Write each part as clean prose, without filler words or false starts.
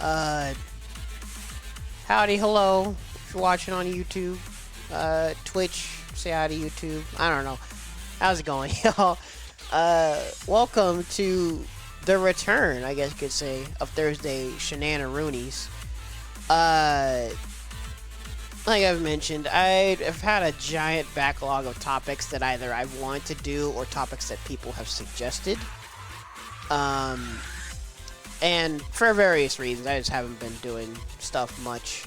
Uh, howdy, hello. If you're watching on YouTube, Twitch, say hi to YouTube. I don't know. How's it going, y'all? Welcome to the return, I guess you could say, of Thursday Shenanigans. Like I've mentioned, I've had a giant backlog of topics that either I've wanted to do or topics that people have suggested. And for various reasons, I just haven't been doing stuff much.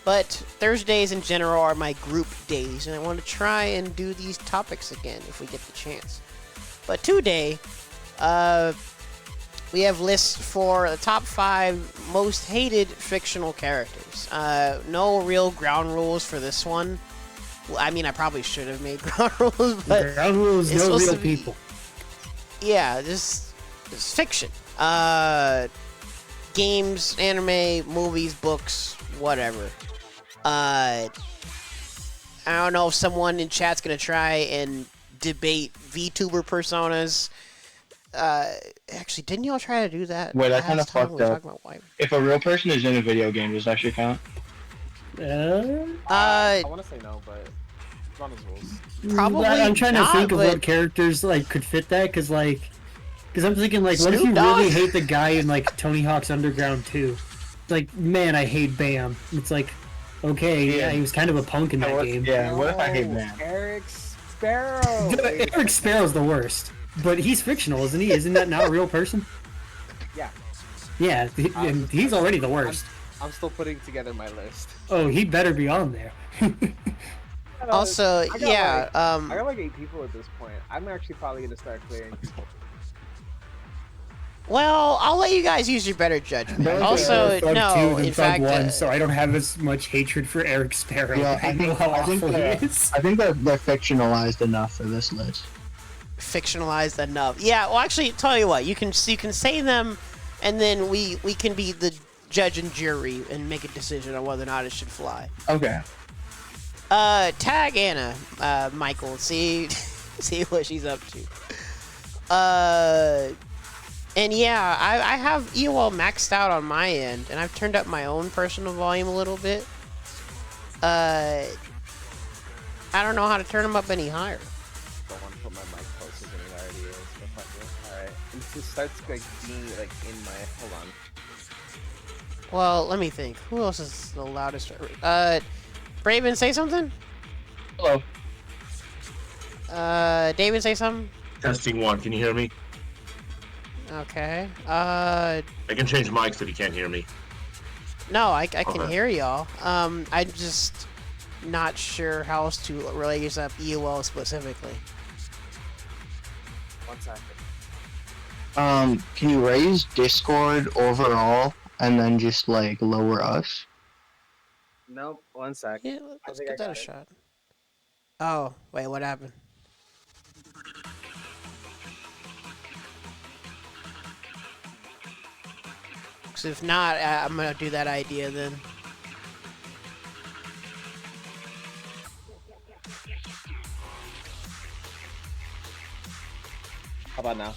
But Thursdays in general are my group days, and I want to try and do these topics again if we get the chance. But today, we have lists for the top 5 most hated fictional characters. No real ground rules for this one. Well, I mean, I probably should have made ground rules, but ground rules, no real people. Yeah, just fiction. Games, anime, movies, books, whatever. I don't know if someone in chat's gonna try and debate VTuber personas. Actually, didn't y'all try to do that? Wait, I kind of fucked up. If a real person is in a video game, does that actually count? I want to say no, but it's on his rules. Probably I'm trying not, to think of what characters like could fit that, because I'm thinking like, what if you Dogg? really hate the guy in like Tony Hawk's Underground 2? Like, man, I hate Bam. It's like, okay, yeah, he was kind of a punk in that game. Yeah, what if I hate Bam? Eric Sparrow. Eric Sparrow's the worst, but he's fictional, isn't he? Isn't that not a real person? Yeah. Yeah, and he's already the worst. I'm still putting together my list. Oh, he better be on there. Also, yeah, I got like 8 people at this point. I'm actually probably gonna start clearing people. well, I'll let you guys use your better judgment. Also, no, in fact, so I don't have as much hatred for Eric Sparrow. Yeah, I know how awful he is. I think they're fictionalized enough for this list. fictionalized enough. Yeah, well, actually, tell you what, you can say them, and then we can be the judge and jury and make a decision on whether or not it should fly. Okay. Tag Anna, Michael, see what she's up to. And yeah, I have EOL maxed out on my end, and I've turned up my own personal volume a little bit. I don't know how to turn them up any higher. Don't want to put my mic closer than it already is. But fuck it. Alright. And it starts like being like in my. Hold on. Well, let me think. Who else is the loudest? Braven, say something? Hello. David, say something? Testing 1, can you hear me? Okay. I can change mics if you can't hear me. No, I can Okay. hear y'all. I'm just not sure how else to raise up EOL specifically. 1 second. Can you raise Discord overall and then just like lower us? Nope. 1 sec. Yeah, let's think give I that a got it. shot. Oh, wait, what happened? Because if not, I'm going to do that idea then. How about now?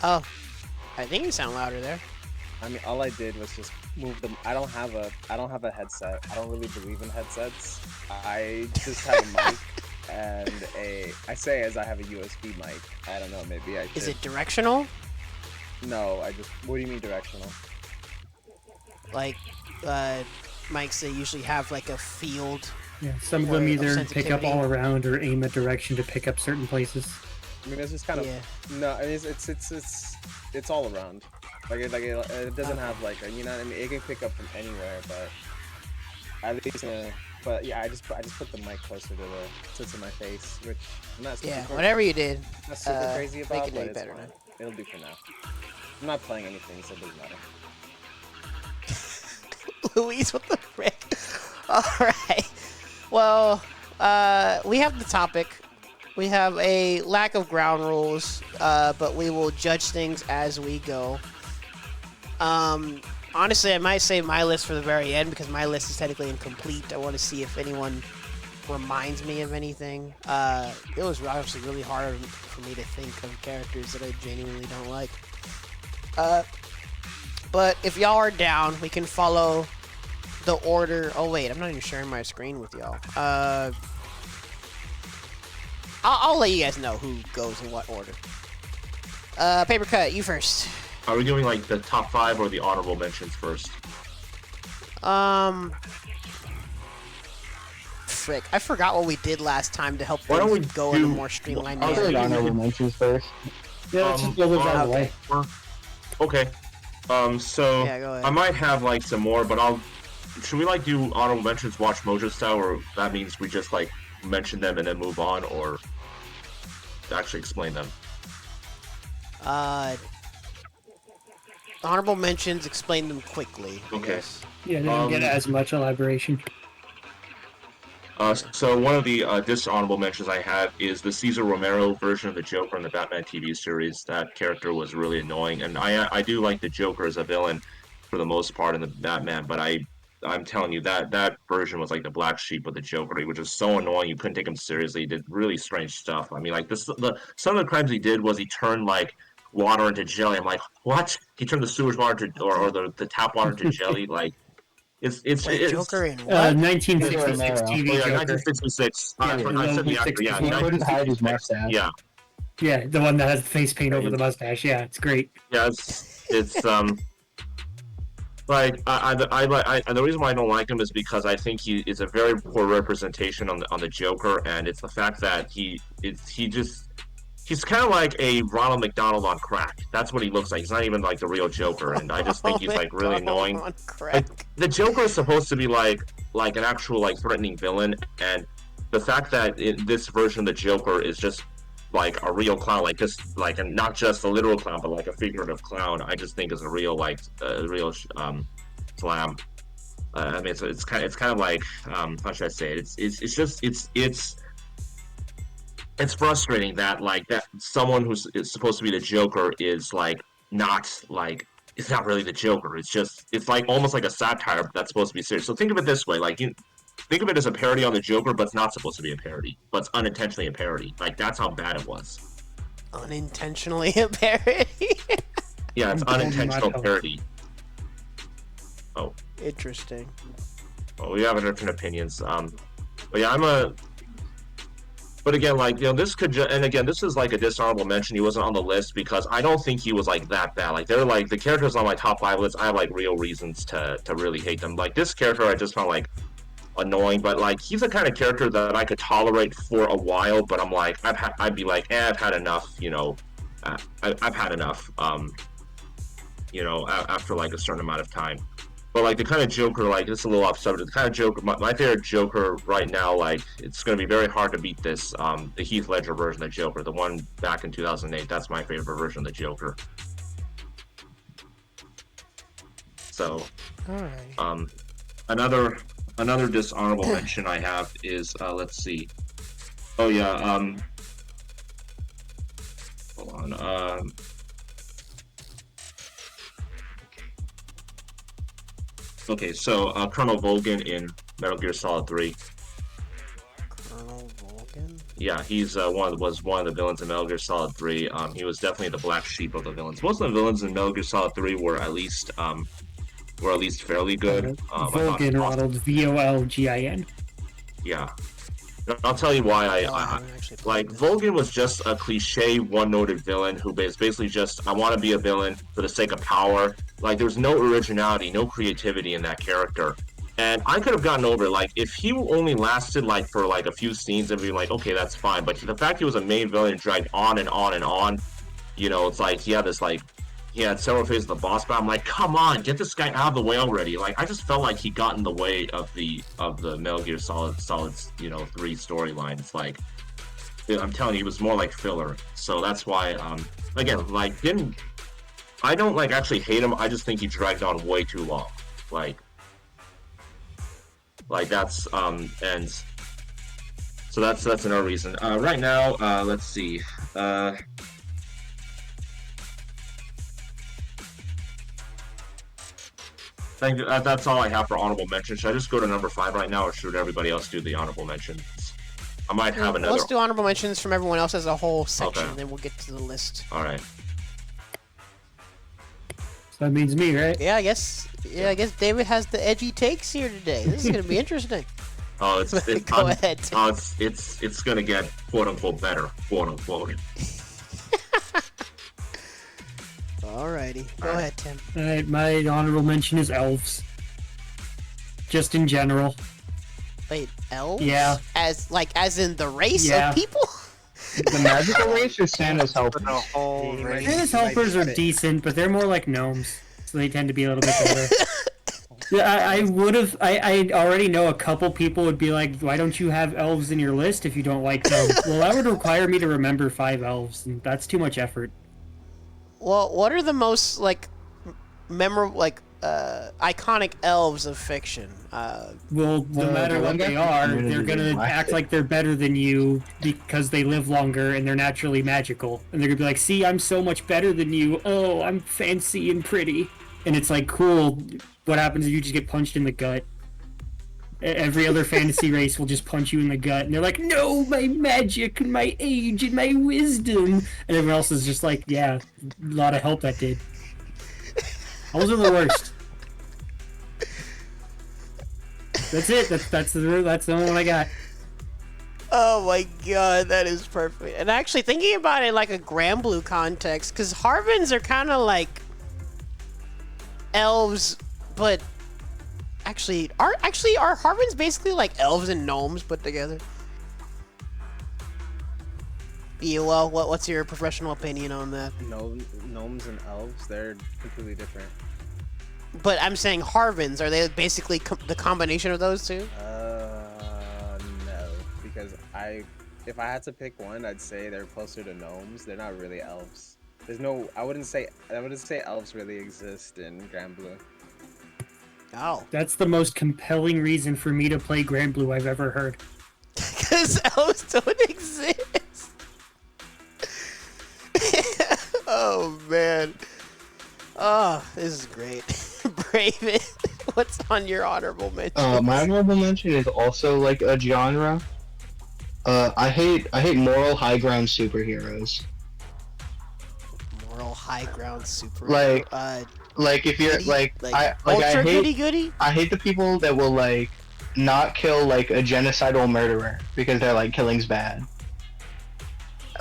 Oh, I think you sound louder there. I mean, all I did was just move them. I don't have a headset. I don't really believe in headsets. I just have a mic and I say as I have a USB mic. I don't know. Maybe I. Is it directional? No, I just. What do you mean directional? Like, mics that usually have like a field. Yeah, some of Or them of either pick up sensitivity. all around or aim a direction to pick up certain places. I mean, it's just kind of. Yeah. No, it's all around. Like it doesn't have like a, you know what I mean. It can pick up from anywhere, but at least. But yeah, I just put the mic closer to my face, which I'm not. Yeah, super, whatever you did, not super crazy make about, it but way it's better fine. now. It'll do for now. I'm not playing anything, so it doesn't matter. Luis, what the frick? Alright. Well, we have the topic. We have a lack of ground rules, but we will judge things as we go. Honestly, I might save my list for the very end because my list is technically incomplete. I want to see if anyone reminds me of anything. It was obviously really hard for me to think of characters that I genuinely don't like. But if y'all are down, we can follow the order. Oh wait, I'm not even sharing my screen with y'all. I'll let you guys know who goes in what order. Paper Cut, you first. Are we doing like the top 5 or the honorable mentions first? Frick, I forgot what we did last time to help Why don't things we go in a more streamlined I'll manner. say honorable mentions first. Yeah, let's just go those out of the way. Okay. So Yeah, go ahead. I might have like some more, but should we like do honorable mentions, watch Mojo style, or that means we just like mention them and then move on, or actually explain them? Honorable mentions, explain them quickly. I Okay. guess. Yeah, they don't get as much elaboration. So one of the dishonorable mentions I have is the Cesar Romero version of the Joker in the Batman TV series. That character was really annoying, and I do like the Joker as a villain for the most part in the Batman, but I'm telling you that version was like the black sheep of the Joker. He was just so annoying. You couldn't take him seriously. He did really strange stuff. I mean, like some of the crimes he did was he turned like water into jelly. I'm like, what? He turned the sewage water to, or the tap water into jelly. Like it's Wait, Joker in what? 1966 Romero. TV Oh yeah, Joker. 1966. Yeah, I said the actor. Yeah, He couldn't hide his 1966. mustache. Yeah, Yeah, the one that has the face paint over the mustache. Yeah, it's great. yeah. It's like the reason why I don't like him is because I think he is a very poor representation on the Joker, and it's the fact that he's kind of like a Ronald McDonald on crack. That's what he looks like. He's not even like the real Joker, and I just think he's like really annoying. Like, the Joker is supposed to be like an actual like threatening villain, and the fact that this version of the Joker is just like a real clown, like just like not just a literal clown, but like a figurative clown, I just think is a real slam. I mean, it's kind of like how should I say it? It's frustrating that like that someone who's supposed to be the Joker is like not like it's not really the Joker. It's like almost like a satire that's supposed to be serious. So think of it this way, like think of it as a parody on the Joker, but it's not supposed to be a parody, but it's unintentionally a parody. Like that's how bad it was. Unintentionally a parody. Yeah, it's unintentional parody. Oh, interesting. Well, we have different opinions. But yeah, But again, like this could, and again, this is like a dishonorable mention. He wasn't on the list because I don't think he was like that bad. Like they're like the characters on my top 5 list. I have like real reasons to really hate them. Like this character, I just found like annoying, but like he's the kind of character that I could tolerate for a while. But I'm like, I'd be like, I've had enough. I've had enough. After like a certain amount of time. But like the kind of Joker, like it's a little off subject. The kind of Joker, my favorite Joker right now, like it's going to be very hard to beat this. The Heath Ledger version of the Joker, the one back in 2008. That's my favorite version of the Joker. So, Alright. Another dishonorable mention I have is let's see. Oh yeah. Hold on. Okay, so Colonel Volgin in Metal Gear Solid 3. Colonel Volgin? Yeah, he's was one of the villains in Metal Gear Solid 3. He was definitely the black sheep of the villains. Most of the villains in Metal Gear Solid 3 were at least fairly good. Volgin, Ronald, Volgin. Yeah. I'll tell you why I like Volgin was just a cliche one-noted villain who is basically just I want to be a villain for the sake of power. Like there was no originality, no creativity in that character. And I could have gotten over it. Like if he only lasted like for like a few scenes and be like, okay, that's fine. But the fact he was a main villain and dragged on and on and on, it's like he had several phases of the boss battle. I'm like, come on, get this guy out of the way already. Like I just felt like he got in the way of the Metal Gear Solid 3 storyline. It's like I'm telling you, he was more like filler. So that's why again, like I don't like actually hate him. I just think he dragged on way too long. Like that's and so that's another reason. Right now, let's see. Thank you. That's all I have for honorable mentions. Should I just go to number 5 right now, or should everybody else do the honorable mentions? I might have another. Let's do honorable mentions from everyone else as a whole section, Okay. and then we'll get to the list. All right. That means me, right? Yeah, I guess. Yeah, I guess David has the edgy takes here today. This is gonna be interesting. Oh, Go ahead. It's gonna get quote unquote better, quote unquote. Alrighty, go ahead, Tim. Alright, my honorable mention is elves. Just in general. Wait, elves? Yeah. As in the race Yeah. of people? The magical race or Santa's helpers? The whole He race. might- Santa's helpers are fit. decent, but they're more like gnomes, so they tend to be a little bit better. Yeah, I already know a couple people would be like, why don't you have elves in your list if you don't like them? Well, that would require me to remember 5 elves, and that's too much effort. Well, what are the most memorable, iconic elves of fiction? Well, no The matter what one guy they from are, Community they're gonna liked act it. like they're better than you because they live longer and they're naturally magical. And they're gonna be like, see, I'm so much better than you. Oh, I'm fancy and pretty. And it's like, cool, what happens if you just get punched in the gut? Every other fantasy race will just punch you in the gut. And they're like, no, my magic and my age and my wisdom. And everyone else is just like, yeah, a lot of help that did. Those are the worst. That's it. That's the only one I got. Oh my god, that is perfect. And actually, thinking about it like a Granblue context, because Harvins are kind of like elves, but actually are Harvins basically like elves and gnomes put together? Yeah, well, what's your professional opinion on that? Gnomes and elves, they're completely different. But I'm saying Harvins, are they basically the combination of those two? No, because if I had to pick one, I'd say they're closer to gnomes. They're not really elves. I wouldn't say elves really exist in Granblue. Oh. That's the most compelling reason for me to play Granblue I've ever heard. Because elves don't exist. Oh man. Oh, this is great. Braven, what's on your honorable mention? My honorable mention is also like a genre. I hate Moral moral high ground superheroes. high ground super. Like if you're I ultra hate goody. I hate the people that will like not kill like a genocidal murderer because they're like killing's bad.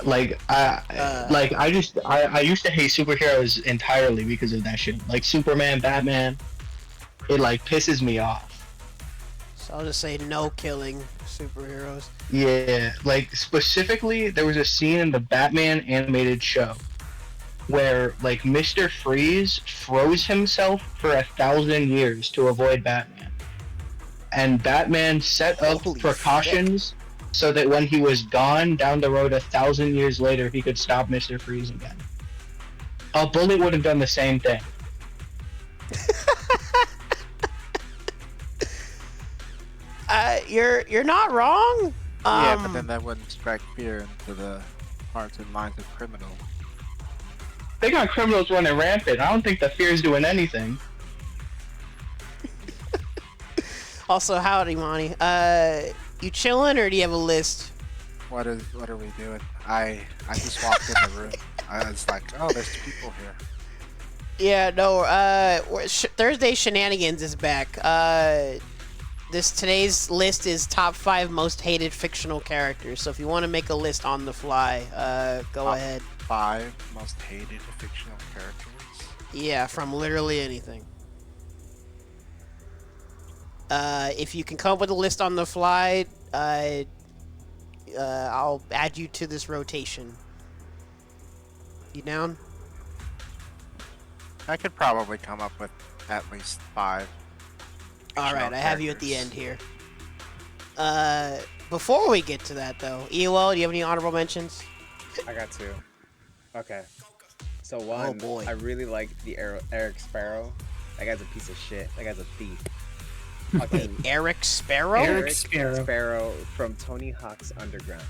I used to hate superheroes entirely because of that shit. Like Superman, Batman, it like pisses me off. So I'll just say no killing superheroes. Yeah, like specifically, there was a scene in the Batman animated show where like Mr. Freeze froze himself for 1,000 years to avoid Batman, and Batman set up Holy precautions so that when he was gone down the road 1,000 years later, he could stop Mr. Freeze again. A bullet would have done the same thing. You're not wrong. Yeah, but then that wouldn't strike fear into the hearts and minds of criminals. They got criminals running rampant. I don't think the fear's doing anything. Also, howdy, Monty. You chilling or do you have a list? What are we doing? I just walked in the room. I was like, oh, there's people here. Yeah, no. Thursday Shenanigans is back. Today's list is top 5 most hated fictional characters. So if you want to make a list on the fly, go Top ahead. 5 most hated fictional characters. Yeah, from literally anything. If you can come up with a list on the fly, I'll add you to this rotation. You down? I could probably come up with at least 5. All right, I have you at the end here. Before we get to that, though, EOL, do you have any honorable mentions? I got 2. Okay. So one, Oh, boy. I really like the Eric Sparrow. That guy's a piece of shit. That guy's a thief. Fucking Eric Sparrow? Eric Sparrow. from Tony Hawk's Underground.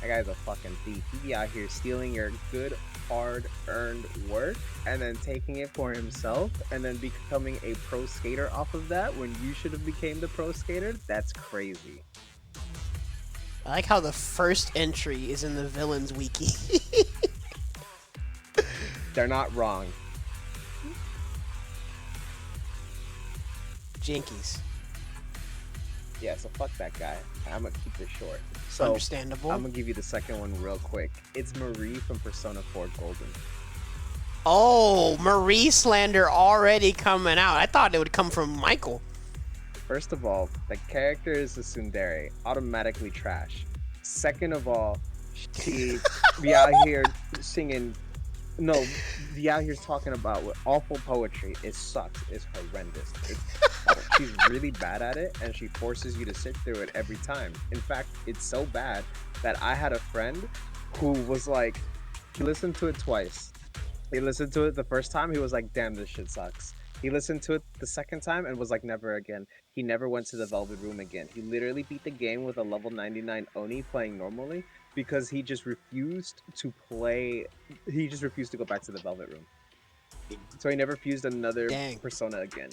That guy's a fucking thief. He be out here stealing your good, hard-earned work and then taking it for himself and then becoming a pro skater off of that when you should have became the pro skater. That's crazy. I like how the first entry is in the villains wiki. They're not wrong. Jinkies. Yeah, so fuck that guy. I'm gonna keep this short. So Understandable. I'm gonna give you the second one real quick. It's Marie from Persona 4 Golden. Oh, Marie slander already coming out. I thought it would come from Michael. First of all, the character is a tsundere, automatically trash. Second of all, she be out here singing. No, be out here talking about what awful poetry. It sucks. It's horrendous. She's really bad at it, and she forces you to sit through it every time. In fact, it's so bad that I had a friend who was like, he listened to it twice. He listened to it the first time, he was like, damn, this shit sucks. He listened to it the second time and was like, never again. He never went to the Velvet Room again. He literally beat the game with a level 99 Oni playing normally because he just refused to play. He just refused to go back to the Velvet Room. So he never fused another Persona again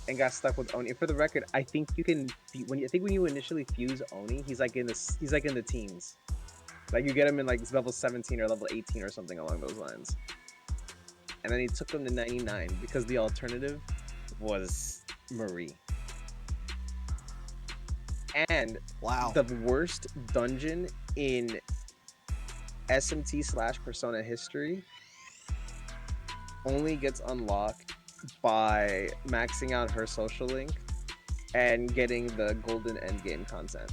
and got stuck with Oni. For the record, I think you can when you initially fuse Oni, he's like in the teens. Like you get him in like level 17 or level 18 or something along those lines. And then he took them to 99 because the alternative was Marie. And wow, the worst dungeon in SMT/Persona history only gets unlocked by maxing out her social link and getting the golden endgame content.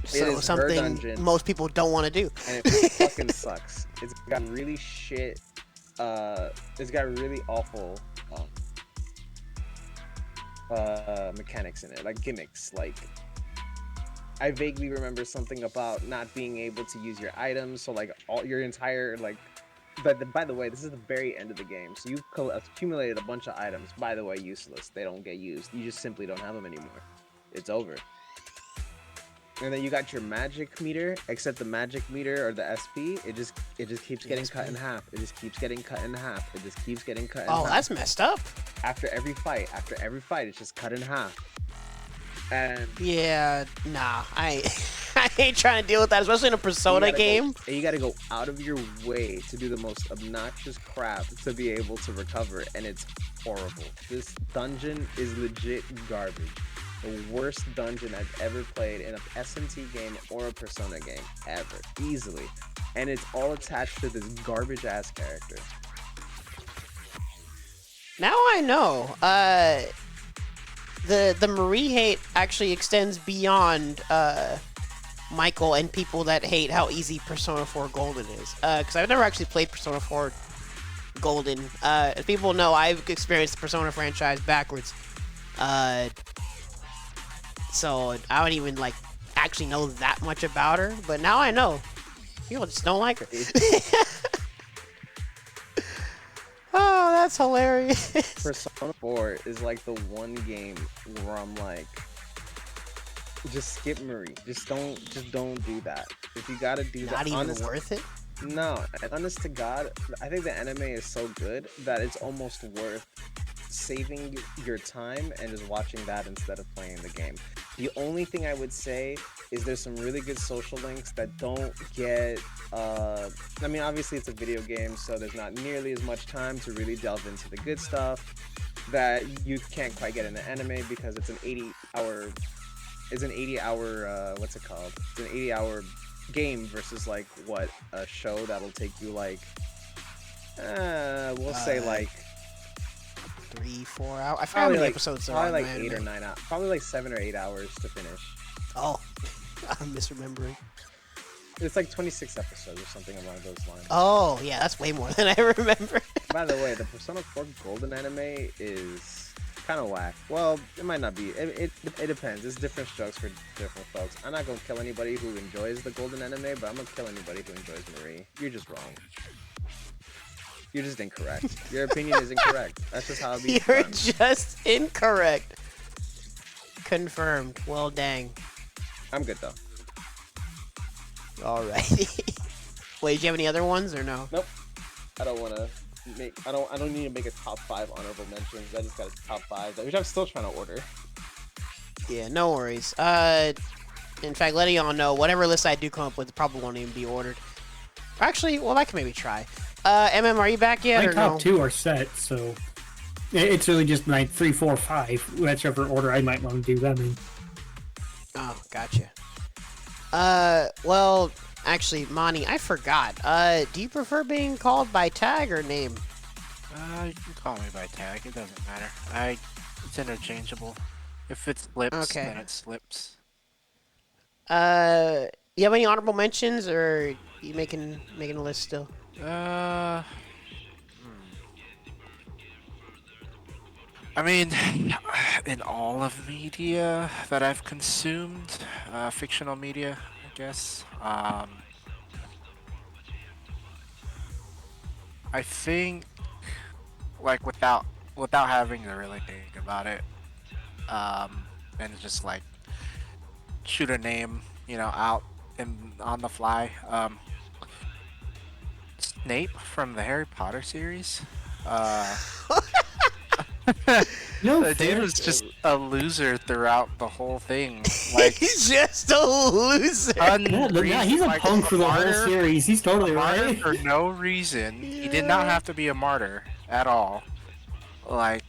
So something most people don't want to do. And it fucking sucks. It's got really shit. It's got really awful mechanics in it, like gimmicks. Like I vaguely remember something about not being able to use your items, so like all your entire like. But by the way, this is the very end of the game, so you've accumulated a bunch of items. By the way, useless. They don't get used. You just simply don't have them anymore. It's over. And then you got your magic meter, except the magic meter or the SP, it just keeps getting cut in half. It just keeps getting cut in half. It just keeps getting cut in half. Oh, that's messed up. After every fight, it's just cut in half. And yeah, nah, I ain't trying to deal with that, especially in a Persona game. And you gotta go out of your way to do the most obnoxious crap to be able to recover, and it's horrible. This dungeon is legit garbage. The worst dungeon I've ever played in an SMT game or a Persona game, ever. Easily. And it's all attached to this garbage-ass character. Now I know. The Marie hate actually extends beyond Michael and people that hate how easy Persona 4 Golden is. Because I've never actually played Persona 4 Golden. As people know, I've experienced the Persona franchise backwards. So I don't even like actually know that much about her, but now I know. People just don't like her. Oh, that's hilarious. Persona 4 is like the one game where I'm like, just skip Marie. Just don't do that. If you gotta do that, not even worth it. No, and honest to God, I think the anime is so good that it's almost worth saving your time and just watching that instead of playing the game. The only thing I would say is there's some really good social links that don't get I mean, obviously it's a video game, so there's not nearly as much time to really delve into the good stuff that you can't quite get in the anime because it's an 80-hour what's it called? It's an 80-hour game versus like what, a show that'll take you like we'll say like 3-4 hours. I forgot how many episodes there are. Probably like 8 or 9 hours. Probably like 7 or 8 hours to finish. Oh, I'm misremembering. It's like 26 episodes or something along those lines. Oh, yeah, that's way more than I remember. By the way, the Persona 4 Golden anime is kind of whack. Well, it might not be. It depends. It's different strokes for different folks. I'm not going to kill anybody who enjoys the Golden anime, but I'm going to kill anybody who enjoys Marie. You're just wrong. You're just incorrect. Your opinion is incorrect. That's just how it be. You're just incorrect. Confirmed. Well, dang. I'm good though. Alrighty. Wait, do you have any other ones or no? Nope. I don't want to make. I don't need to make a top 5 honorable mentions. I just got a top 5, which I'm still trying to order. Yeah, no worries. In fact, letting y'all know, whatever list I do come up with probably won't even be ordered. Actually, well, I can maybe try. MM, are you back yet? My or top no? 2 are set, so it's really just my 3, 4, 5, whichever order I might want to do them in. Oh, gotcha. Well, actually, Monty, I forgot. Do you prefer being called by tag or name? You can call me by tag. It doesn't matter. It's interchangeable. If it slips, Okay. then it slips. You have any honorable mentions, or you making a list still? I mean, in all of media that I've consumed, fictional media, I guess, I think, like, without having to really think about it, and just like shoot a name, out on the fly. Snape from the Harry Potter series. No, The dude fair. was just a loser throughout the whole thing. Like, He's just a loser. Yeah, he's a like, punk for the whole martyr- series. He's totally martyr right. for no reason. He did not have to be a martyr at all. Like,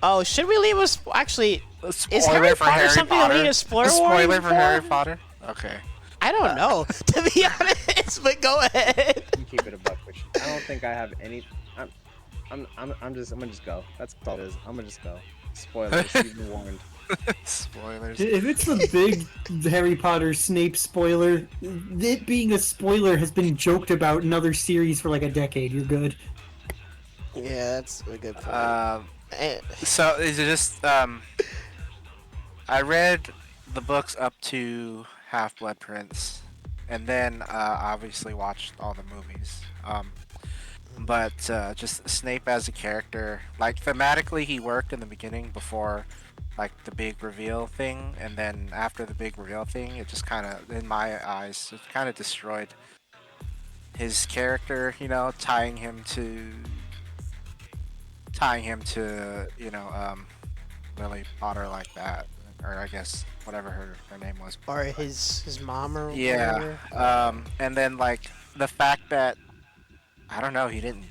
Oh, should we leave us? Actually, a is spoiler Harry for Potter Harry something Potter. we need a spoiler spoiler warning for Harry Potter. Okay. I don't know, to be honest. But go ahead. You keep it a buck, which I don't think I have any. I'm gonna just go. That's all it is. I'm gonna just go. Spoilers. You've been warned. Spoilers. If it's the big Harry Potter Snape spoiler, it being a spoiler has been joked about in other series for like a decade. You're good. Yeah, that's a good point. So is it just I read the books up to Half-Blood Prince, and then obviously watched all the movies. But just Snape as a character, like thematically, he worked in the beginning before like the big reveal thing, and then after the big reveal thing, it just kind of, in my eyes, it kind of destroyed his character. Tying him to Lily Potter like that, or I guess whatever her name was. Or his mom or Yeah. whatever. And then like the fact that, I don't know, he didn't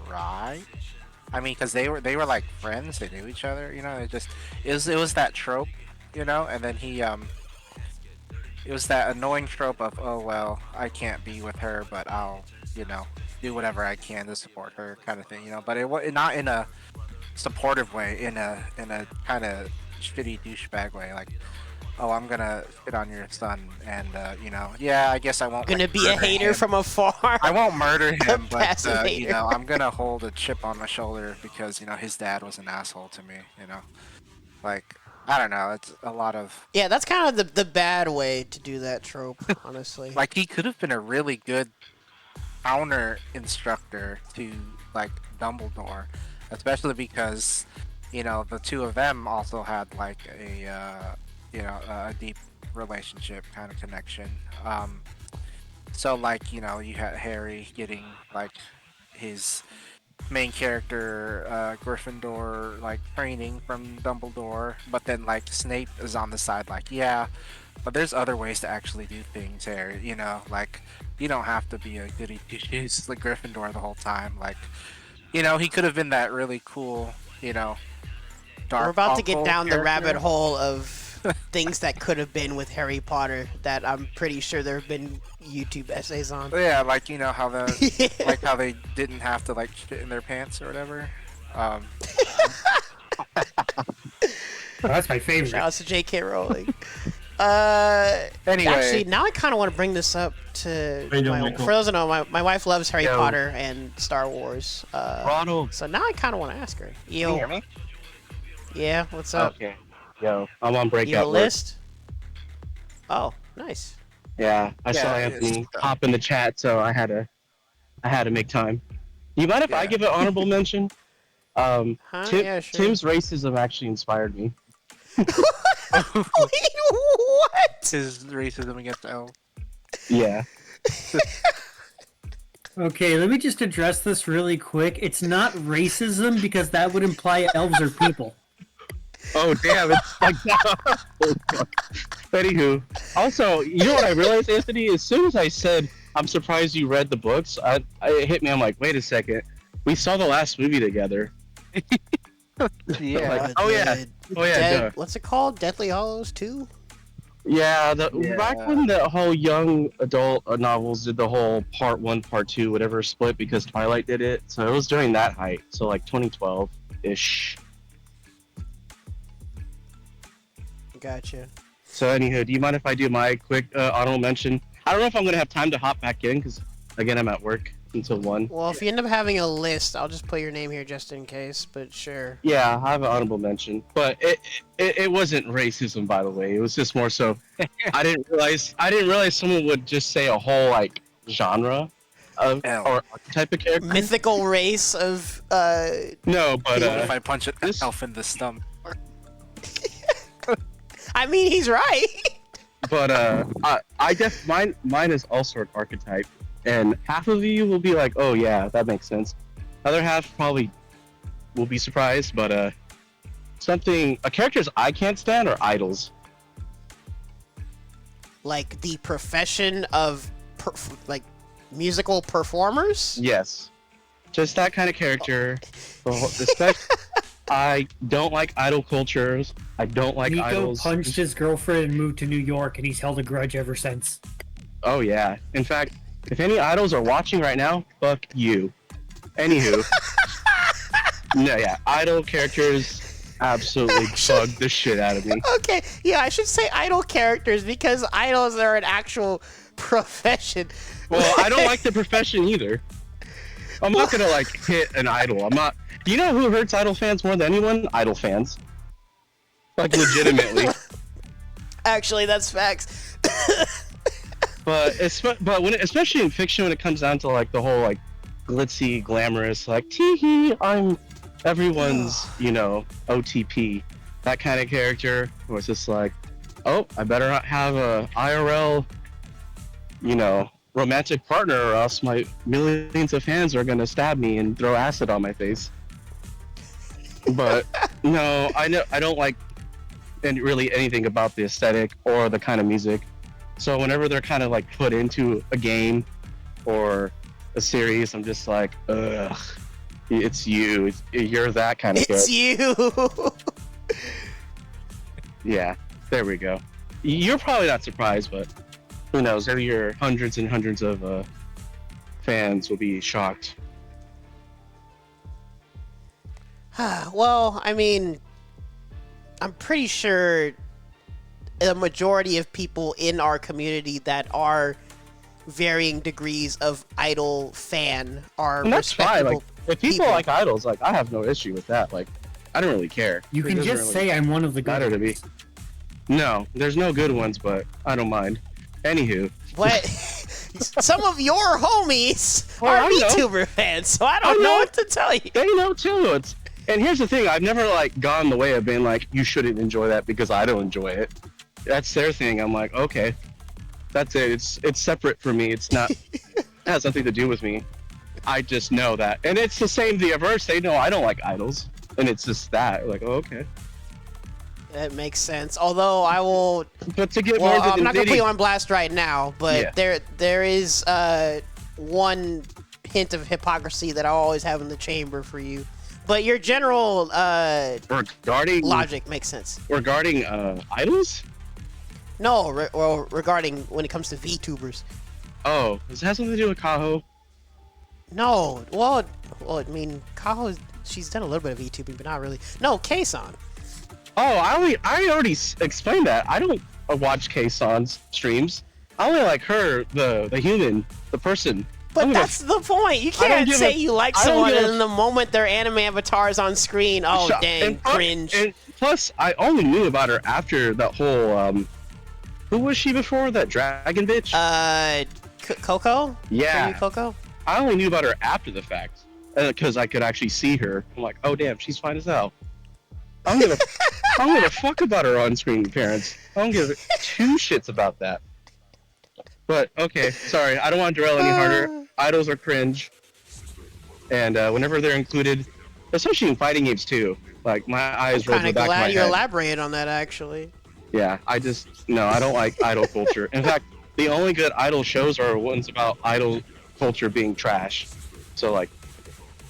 cry. I mean, because they were like friends, they knew each other. It was that trope, and then he it was that annoying trope of, oh well, I can't be with her, but I'll do whatever I can to support her, kind of thing. But it was not in a supportive way, in a kind of shitty douchebag way, like, oh, I'm gonna spit on your son, and yeah, I guess I won't. Gonna be a murder hater him. from afar. I won't murder him, but Passive hater. I'm gonna hold a chip on my shoulder because his dad was an asshole to me. Like, I don't know. It's a lot of, Yeah, that's kind of the bad way to do that trope, honestly. like, he could have been a really good counter instructor to like Dumbledore, especially because the two of them also had like a deep relationship kind of connection. So like you had Harry getting like his main character Gryffindor like training from Dumbledore, but then like Snape is on the side like, yeah, but there's other ways to actually do things, Harry. Like, you don't have to be a goody two-shoes like Gryffindor the whole time. Like, he could have been that really cool, dark. We're about to get uncle down the character. rabbit hole of things that could have been with Harry Potter that I'm pretty sure there have been YouTube essays on. Yeah, like how like how they didn't have to like shit in their pants or whatever. That's my favorite. Shout out to J.K. Rowling. Anyway, Actually, now I kind of want to bring this up to for those who know, my wife loves Harry Potter and Star Wars. Ronald, So now I kind of want to ask her. can you hear me? Yeah, what's up? Okay. Yo, I'm on You breakout. have a work. list? Oh, nice. Yeah, I saw Anthony hop in the chat, so I had to make time. You mind if I give an honorable mention? Huh? Yeah, sure. Tim's racism actually inspired me. What? his racism against elves. Yeah. Okay, let me just address this really quick. It's not racism because that would imply elves are people. Oh damn! It's like oh, fuck. Anywho, also, you know what I realized, Anthony? As soon as I said I'm surprised you read the books, it hit me. I'm like, wait a second, we saw the last movie together. Yeah. Like, oh yeah, duh. What's it called? Deathly Hollows 2? Yeah, Yeah. back when the whole young adult novels did the whole part 1, part 2, whatever split because Twilight did it. So it was during that height. So like 2012 ish. Gotcha. So anywho, do you mind if I do my quick honorable mention? I don't know if I'm gonna have time to hop back in because again I'm at work until 1. Well, if you end up having a list, I'll just put your name here just in case. But sure. Yeah, I have an honorable mention, but it wasn't racism, by the way. It was just more so I didn't realize someone would just say a whole like genre of or archetype of character. Mythical race of No, but What if I punch an elf in the stomach? I mean, he's right. but I guess mine is also an archetype, and half of you will be like, oh yeah, that makes sense. Other half probably will be surprised, but characters I can't stand are idols. Like the profession of like musical performers. Yes, just that kind of character. I don't like idol cultures. I don't like Nico idols. punched his girlfriend and moved to New York, and he's held a grudge ever since. Oh yeah. In fact, if any idols are watching right now, fuck you. Anywho. No, yeah, idol characters absolutely bug the shit out of me. Okay, yeah, I should say idol characters because idols are an actual profession. Well, I don't like the profession either. I'm not gonna like hit an idol. I'm not. Do you know who hurts idol fans more than anyone? Idol fans. Like legitimately. Actually, that's facts. But especially in fiction, when it comes down to like the whole like glitzy, glamorous, like tee I'm everyone's OTP, that kind of character, where it's just like, oh, I better not have a IRL, romantic partner, or else my millions of fans are gonna stab me and throw acid on my face. But no, I don't like really anything about the aesthetic or the kind of music. So whenever they're kind of like put into a game or a series, I'm just like, ugh, it's you. You're that kind of It's kid. you. Yeah, there we go. You're probably not surprised, but who knows? Maybe your hundreds and hundreds of fans will be shocked. Well, I mean, I'm pretty sure a majority of people in our community that are varying degrees of idol fan are And that's fine. respectable Like, if people like idols, like I have no issue with that. Like, I don't really care. You It can doesn't just really say I'm one of the good matter to me. ones. No, there's no good ones, but I don't mind. Anywho, But some of your homies Well, are I know. VTuber fans, so I don't I know know. what to tell you. they know too. And here's the thing: I've never like gone the way of being like, you shouldn't enjoy that because I don't enjoy it. That's their thing. I'm like, okay, that's it. It's separate from me. It's not. It has nothing to do with me. I just know that, and it's the same. The averse. They know I don't like idols, and it's just that. Like, oh, okay. That makes sense. Although I will. But to get Well, more I'm than not gonna put nitty- you on blast right now, but Yeah. there is one hint of hypocrisy that I always have in the chamber for you. But your general regarding logic makes sense. regarding idols. No, regarding when it comes to VTubers. Oh, does it have something to do with Kaho? No, well, I mean, Kaho, she's done a little bit of VTubing, but not really. No, K-san. Oh, I already explained that. I don't watch K-san's streams. I only like her, the human, the person. But that's the point. You can't say you like someone and in the moment their anime avatar is on screen, oh dang, cringe. And plus, I only knew about her after that whole, who was she before? That dragon bitch? Coco? Yeah. Coco? I only knew about her after the fact. Because I could actually see her. I'm like, oh damn, she's fine as hell. I'm gonna fuck about her on-screen appearance. I don't give two shits about that. But okay, sorry, I don't want to derail any harder. Idols are cringe, and whenever they're included especially in fighting games too. Like my eyes roll to Kind the of back of my glad you head. elaborated on that, actually. Yeah, I don't like idol culture. In fact, the only good idol shows are ones about idol culture being trash. So like,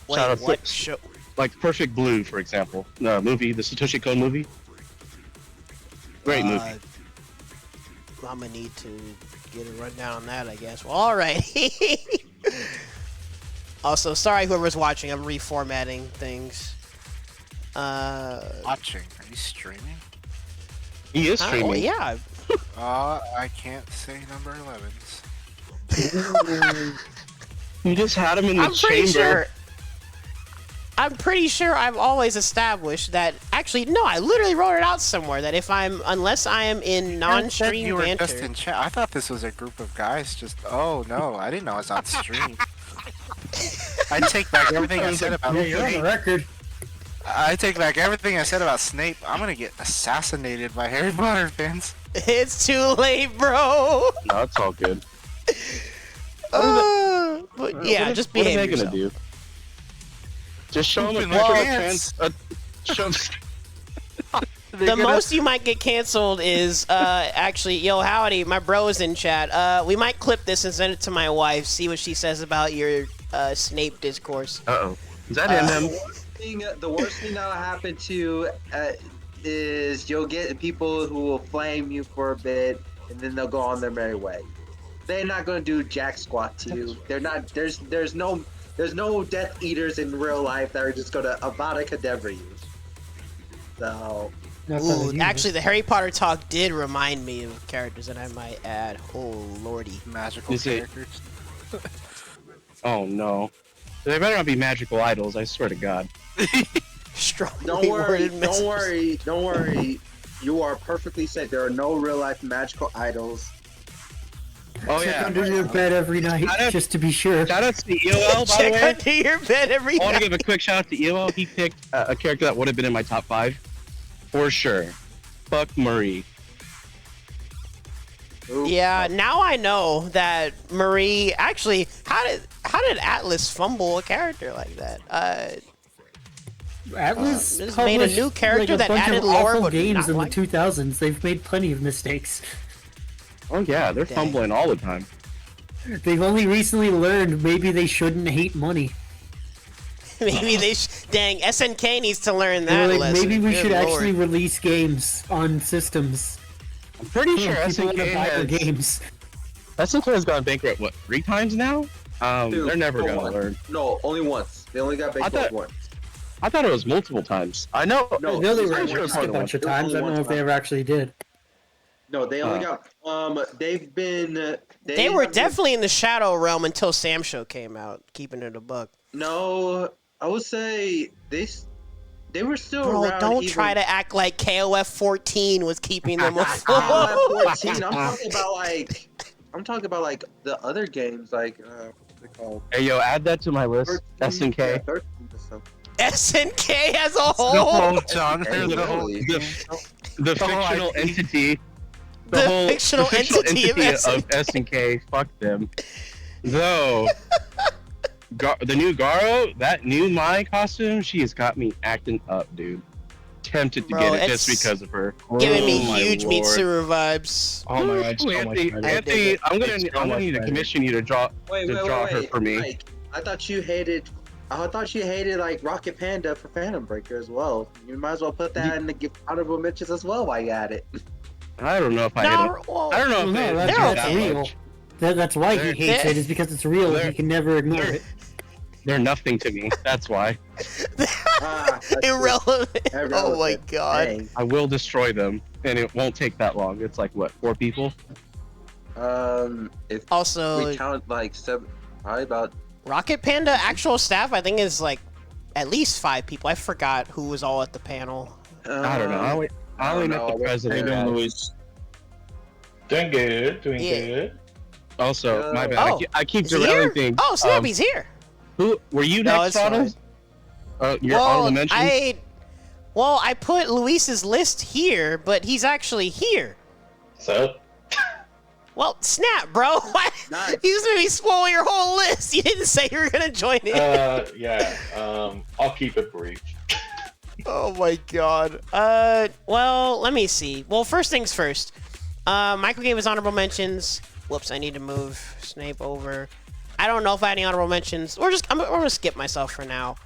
shout out Wait, what to, show? like Perfect Blue, for example, the movie, the Satoshi Kon movie. Great movie. I'm gonna need to get a rundown on that, I guess. Well, all right. Also, sorry whoever's watching. I'm reformatting things. Watching? Are you streaming? He is streaming. Yeah. I can't say number 11s. You just had him in the I'm pretty chamber. sure. I'm pretty sure I've always established that. Actually, no, I literally wrote it out somewhere that unless I am in non-stream You were banter. just in chat. I thought this was a group of guys. Oh no, I didn't know I was on stream. I take back everything I said about Yeah, you're on the record. I take back everything I said about Snape. I'm gonna get assassinated by Harry Potter fans. It's too late, bro. No, it's all good. But yeah, just What are behave they yourself. gonna do? Just show them a Open picture of their a hands. show 'em- The most you might get canceled is actually, yo, howdy, my bro's in chat. We might clip this and send it to my wife, see what she says about your Snape discourse. Uh-oh. Is that him? The worst thing that'll happen to is you'll get people who will flame you for a bit, and then they'll go on their merry way. They're not gonna do jack squat to you. They're not. There's no Death Eaters in real life that are just gonna Avada Kedavra you. So. Ooh, actually, the Harry Potter talk did remind me of characters that I might add. Oh lordy, Magical Is it- characters. Oh no. They better not be magical idols, I swear to God. strongly Don't worry, worded don't messages. worry. You are perfectly safe. There are no real life magical idols. Oh Check yeah. under your bed every night, Shout out- just to be sure. Shout out to EOL, by the Check way. under your bed every I want to night. give a quick shout out to EOL. He picked a character that would have been in my top 5. For sure. Fuck Marie. Ooh, Yeah, now I know that Marie. Actually, how did Atlas fumble a character like that? Atlas Just made a published, new character like, a that bunch added of lore, awful but games not in like- the 2000s. They've made plenty of mistakes. Oh yeah, they're Dang. fumbling all the time. They've only recently learned maybe they shouldn't hate money. Maybe they. Dang, SNK needs to learn They were that like, lesson. maybe we Good should lord. actually release games on systems. I'm pretty sure People want to SNK buy their has, games. SNK has gone bankrupt, what, 3 times now? Dude, They're never no gonna one. learn. No, only once. They only got bankrupt thought- once. I thought it was multiple times. I know. No, I know they it's were only released one a time. bunch of It was times. only I don't one know if they time. ever actually did. No, they only got. They've been. They were have been- definitely in the Shadow Realm until Sam Show came out, keeping it a buck. No, I would say they were still Bro, around. don't even, try to act like KOF 14 was keeping them afloat. KOF 14. I'm talking about like the other games, like what's it called? Hey yo, add that to my list. 13, SNK. yeah, 13 or something. SNK as a The whole. whole genre. Hey, The whole. literally. The fictional IP. entity. The whole fictional entity of SNK. Fuck them. Though, the new Garo, that new Mai costume, she has got me acting up, dude. Tempted to Bro, get it just it's because of her. Giving me Oh, my huge Lord. Mitsuru vibes. Oh my god, so much Anthony, better. Anthony, I'm It's so gonna much need to better. commission you to draw Wait, her for me. Mike, I thought you hated like Rocket Panda for Phantom Breaker as well. You might as well put that in the honorable mentions as well while you at it. I don't know if I hit No, it. well, I don't know if No, I hit that's, it They're that's that okay. real. much. That's why he hates they're- it, is because it's real and they're- he can never ignore they're- it. They're nothing to me. That's why. That's irrelevant. Oh my irrelevant. god. Dang. I will destroy them, and it won't take that long. It's like what, 4 people? If Also, we count like probably about Rocket Panda actual staff, I think, is like at least 5 people. I forgot who was all at the panel. I don't know. I only met the How you president. doing, Luis? Doing good, doing Yeah. good. Also, my bad. Oh, I keep Is he derailing here? things. Oh, snap, he's here. Who were you No, next, it's fine. Autumn? Your honorable mentions? I put Luis's list here, but he's actually here. So, Well, snap, bro. What? Nice. You just made me spoil your whole list. You didn't say you were gonna join in. I'll keep it brief. Oh my god. Well, let me see. Well, first things first. Michael gave his honorable mentions. Whoops, I need to move Snape over. I don't know if I had any honorable mentions. I'm gonna skip myself for now.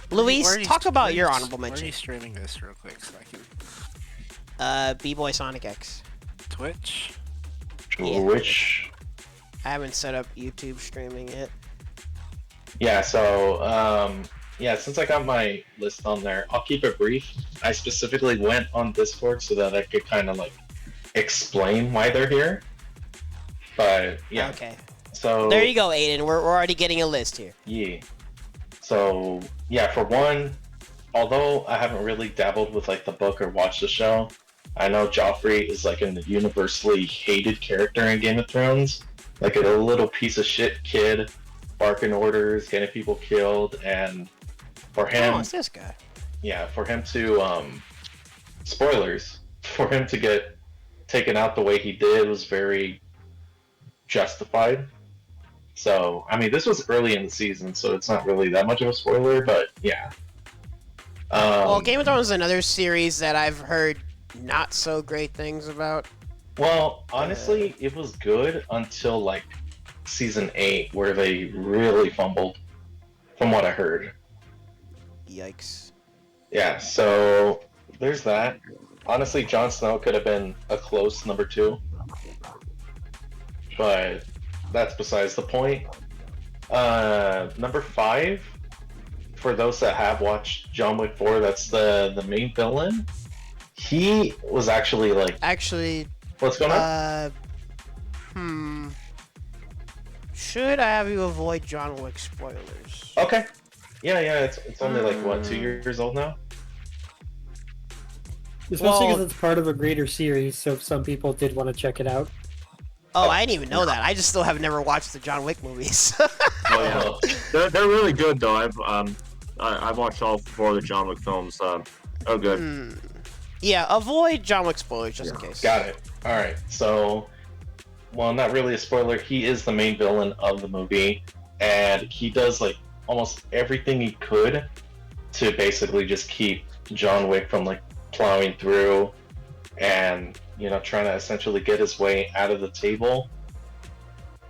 Luis, talk about your honorable mentions. Where are you streaming this real quick so I can... B-Boy Sonic X. Twitch? Yeah. Which? I haven't set up YouTube streaming yet. Yeah, so, since I got my list on there, I'll keep it brief. I specifically went on Discord so that I could kind of, like, explain why they're here. But, yeah. Okay. So... There you go, Aiden. We're already getting a list here. Yeah. So, yeah, for one, although I haven't really dabbled with, like, the book or watched the show, I know Joffrey is, like, a universally hated character in Game of Thrones. Like, a little piece of shit kid, barking orders, getting people killed, and for him... Oh, it's this guy. Yeah, for him to, spoilers, for him to get taken out the way he did was very justified. So, I mean, this was early in the season, so it's not really that much of a spoiler, but yeah. Well, Game of Thrones is another series that I've heard not so great things about. Well, honestly, it was good until, like, season 8, where they really fumbled, from what I heard. Yikes. Yeah, so there's that. Honestly, Jon Snow could have been a close number 2. But that's besides the point. Number 5, for those that have watched John Wick 4, that's the main villain. He was actually like... Actually... What's going on? Should I have you avoid John Wick spoilers? Okay. Yeah, it's only like, what, 2 years old now? Especially because it's part of a greater series, so some people did want to check it out. Oh, I didn't even know that. I just still have never watched the John Wick movies. Oh yeah, they're really good though. I've watched all 4 of the John Wick films. Oh, good. Yeah, avoid John Wick spoilers just in case. Got it. All right. So, well, not really a spoiler. He is the main villain of the movie, and he does like almost everything he could to basically just keep John Wick from like plowing through and, you know, trying to essentially get his way out of the table.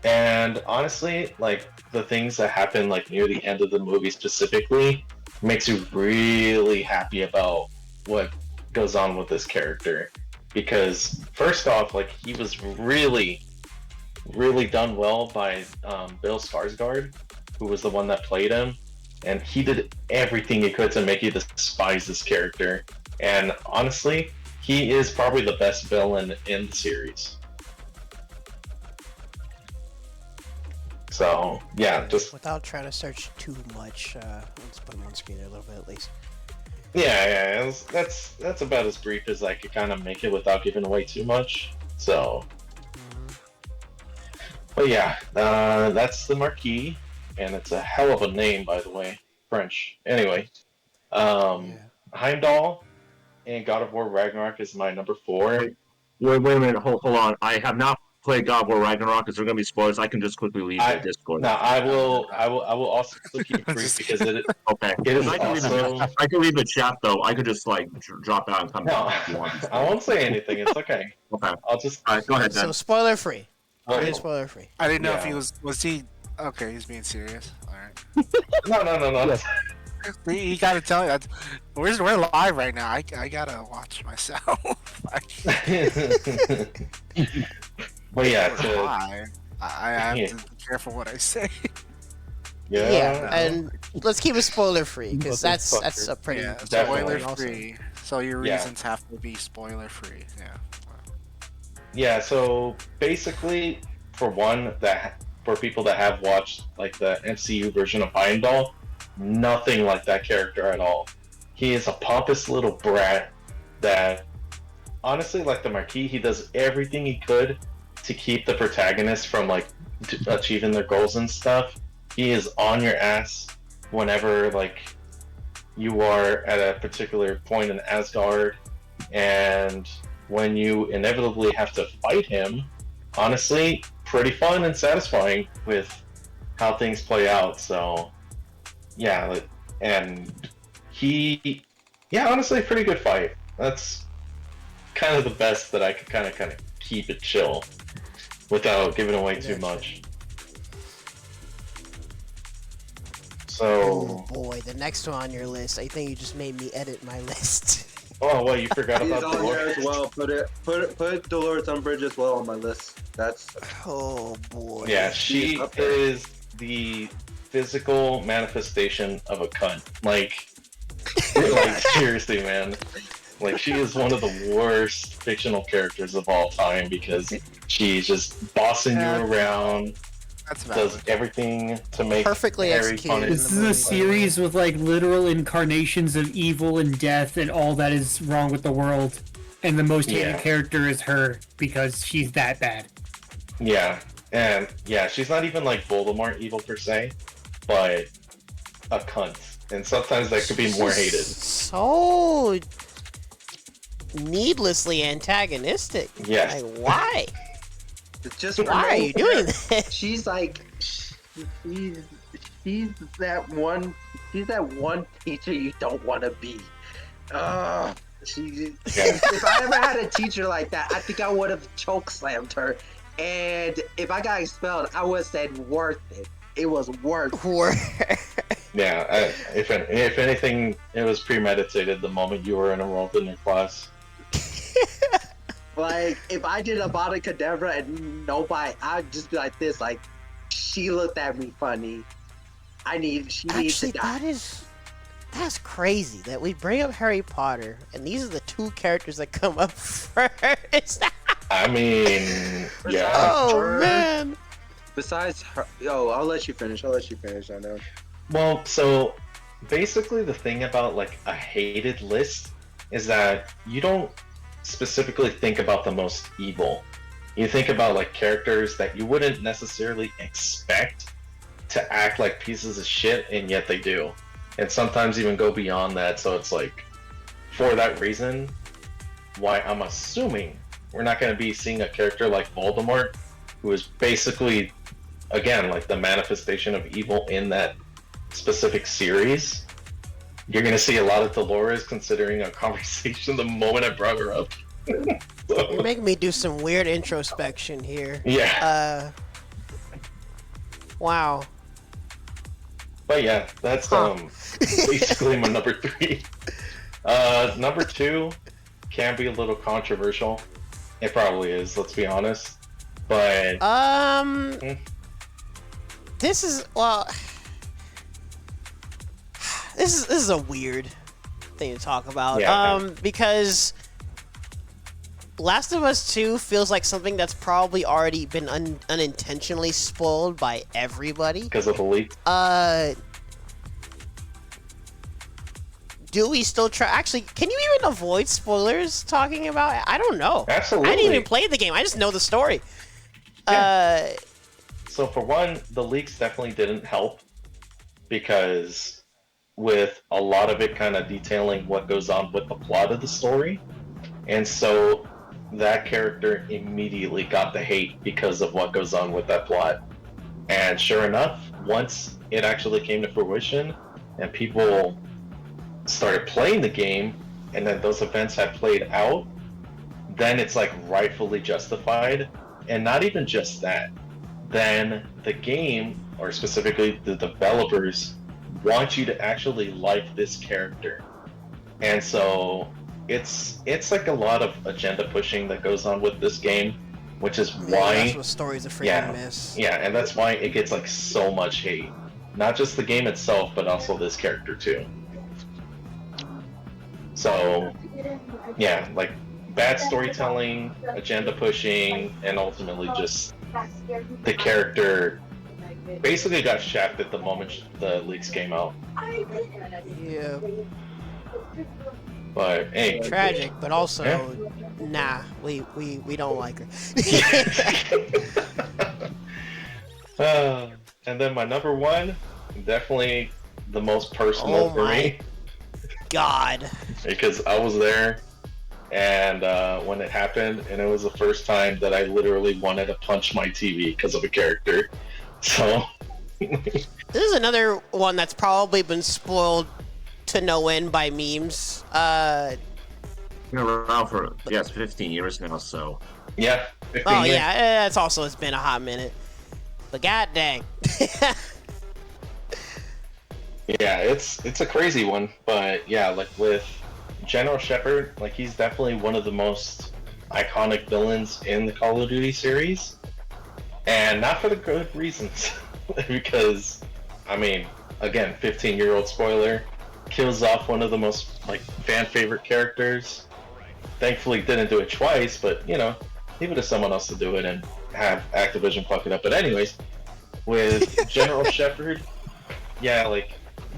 And honestly, like, the things that happen like near the end of the movie specifically makes you really happy about what goes on with this character. Because first off, like, he was really done well by Bill Skarsgård, who was the one that played him, and he did everything he could to make you despise this character. And honestly, he is probably the best villain in the series. So, yeah, just... Without trying to search too much, let's put him on screen a little bit at least. Yeah, that's about as brief as I could kind of make it without giving away too much. So... But yeah, that's the Marquis, and it's a hell of a name, by the way. French. Anyway, Heimdall in God of War Ragnarok is my number 4. Wait a minute, hold on. I have not played God of War Ragnarok. Is there going to be spoilers? I can just quickly leave the Discord. No, I will also keep it brief because it. Okay. It is I can leave the chat though. I could just like drop out and come back if you want. I won't say anything. It's okay. Okay. I'll just. All right, go ahead then. So spoiler free. Okay. Spoiler free. I didn't know if he was he... Okay, he's being serious. Alright. No. You gotta tell me. We're live right now. I gotta watch myself. Well, yeah. I have to be careful what I say. Yeah. And let's keep it spoiler free because that's a pretty spoiler free. So your reasons have to be spoiler free. Yeah. Yeah. So basically, for people that have watched like the MCU version of Heimdall, nothing like that character at all. He is a pompous little brat that, honestly, like the Marquis, he does everything he could to keep the protagonist from like achieving their goals and stuff. He is on your ass whenever like you are at a particular point in Asgard, and when you inevitably have to fight him, honestly, pretty fun and satisfying with how things play out. So, yeah, and honestly, pretty good fight. That's kind of the best that I could kind of keep it chill without giving away too much. So, oh boy, the next one on your list. I think you just made me edit my list. oh well, you forgot He's about on there Dolores. as well. Put Dolores Umbridge as well on my list. That's Oh boy. Yeah, she up there. is the physical manifestation of a cunt. Like seriously, man. Like, she is one of the worst fictional characters of all time because she's just bossing you around, That's does valid. everything to make Perfectly Harry executed. punish. This is a series with like literal incarnations of evil and death and all that is wrong with the world. And the most hated Yeah. character is her because she's that bad. Yeah, and yeah, she's not even like Voldemort evil per se, but a cunt. And sometimes that could be more hated. So needlessly antagonistic. Yes. Like, why? it's just Why are you doing this? She's like she's that one teacher you don't want to be. If I ever had a teacher like that, I think I would have choke slammed her. And if I got expelled, I would have said worth it. It was worth it. Yeah, if anything, it was premeditated the moment you were enrolled in your class. Like, if I did a Avada Kedavra and nobody, I'd just be like this, like, she looked at me funny. She needs Actually, to die. that's crazy that we bring up Harry Potter and these are the two characters that come up first. I mean, yeah. Oh man. Besides her, I'll let you finish. I know. Well, so basically the thing about like a hated list is that you don't specifically think about the most evil. You think about like characters that you wouldn't necessarily expect to act like pieces of shit, and yet they do. And sometimes even go beyond that, so it's like, for that reason, why I'm assuming we're not going to be seeing a character like Voldemort, who is basically, again, like the manifestation of evil in that specific series. You're going to see a lot of Dolores, considering our conversation the moment I brought her up. So, You're making me do some weird introspection here. yeah. Wow. But yeah, that's basically my number 3. Number 2 can be a little controversial. It probably is, let's be honest. But this is this is a weird thing to talk about. Yeah. Because Last of Us 2 feels like something that's probably already been unintentionally spoiled by everybody. because of the leak. Do we still try? Actually, can you even avoid spoilers talking about it? I don't know. Absolutely. I didn't even play the game. I just know the story. Yeah. So for one, the leaks definitely didn't help, because with a lot of it kind of detailing what goes on with the plot of the story, and so that character immediately got the hate because of what goes on with that plot. And sure enough, once it actually came to fruition and people started playing the game, and then those events had played out, then it's like rightfully justified. And not even just that, then the game, or specifically the developers, want you to actually like this character. And so it's like a lot of agenda pushing that goes on with this game, which is why That's what stories are freaking miss. yeah, and that's why it gets like so much hate. Not just the game itself, but also this character too. So yeah, like bad storytelling, agenda pushing, and ultimately just the character basically got shafted the moment the leaks came out. Yeah. But hey, Tragic, but also, Yeah. nah, we don't like her. And then my number 1, definitely the most personal Oh for my me, God. because I was there. And when it happened, and it was the first time that I literally wanted to punch my TV because of a character. So this is another one that's probably been spoiled to no end by memes. Been around for 15 years now, so yeah. 15 Oh years. yeah, it's been a hot minute. But god dang. Yeah, it's a crazy one, but yeah, like with General Shepard, like he's definitely one of the most iconic villains in the Call of Duty series, and not for the good reasons, because I mean, again, 15-year-old spoiler, kills off one of the most like fan favorite characters. Thankfully, didn't do it twice, but you know, leave it to someone else to do it and have Activision fuck it up. But anyways, with General Shepard, yeah, like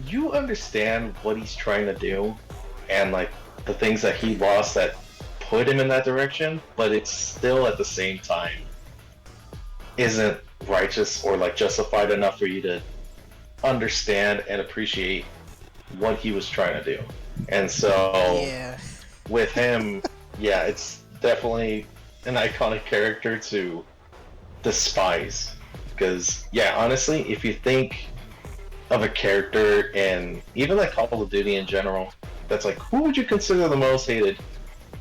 you understand what he's trying to do and like the things that he lost that put him in that direction, but it's still at the same time isn't righteous or like justified enough for you to understand and appreciate what he was trying to do. And so with him, yeah, it's definitely an iconic character to despise, because yeah, honestly, if you think of a character in even like Call of Duty in general, that's like, who would you consider the most hated?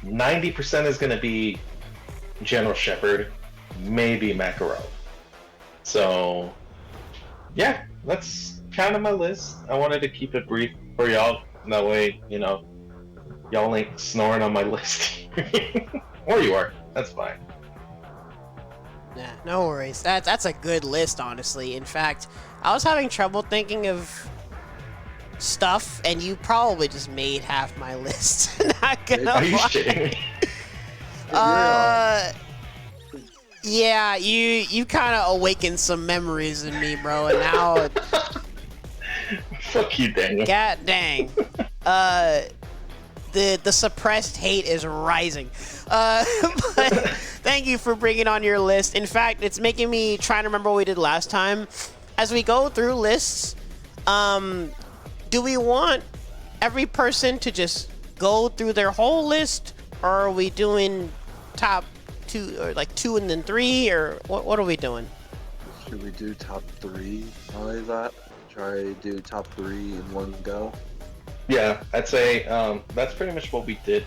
90% is going to be General Shepard, maybe Makarov. So yeah, that's kind of my list. I wanted to keep it brief for y'all, that way, you know, y'all ain't snoring on my list. Or you are, that's fine. Nah, no worries. That's a good list, honestly. In fact, I was having trouble thinking of stuff, and you probably just made half my list. Not gonna Are you lie. shitting me? Yeah, you kind of awakened some memories in me, bro, and now Fuck you, Daniel. god dang. The suppressed hate is rising. But thank you for bringing on your list. In fact, it's making me try to remember what we did last time. As we go through lists, do we want every person to just go through their whole list, or are we doing top two, or like 2 and then 3, or what are we doing? Should we do top 3? Probably that. Try to do top 3 in one go. Yeah, I'd say that's pretty much what we did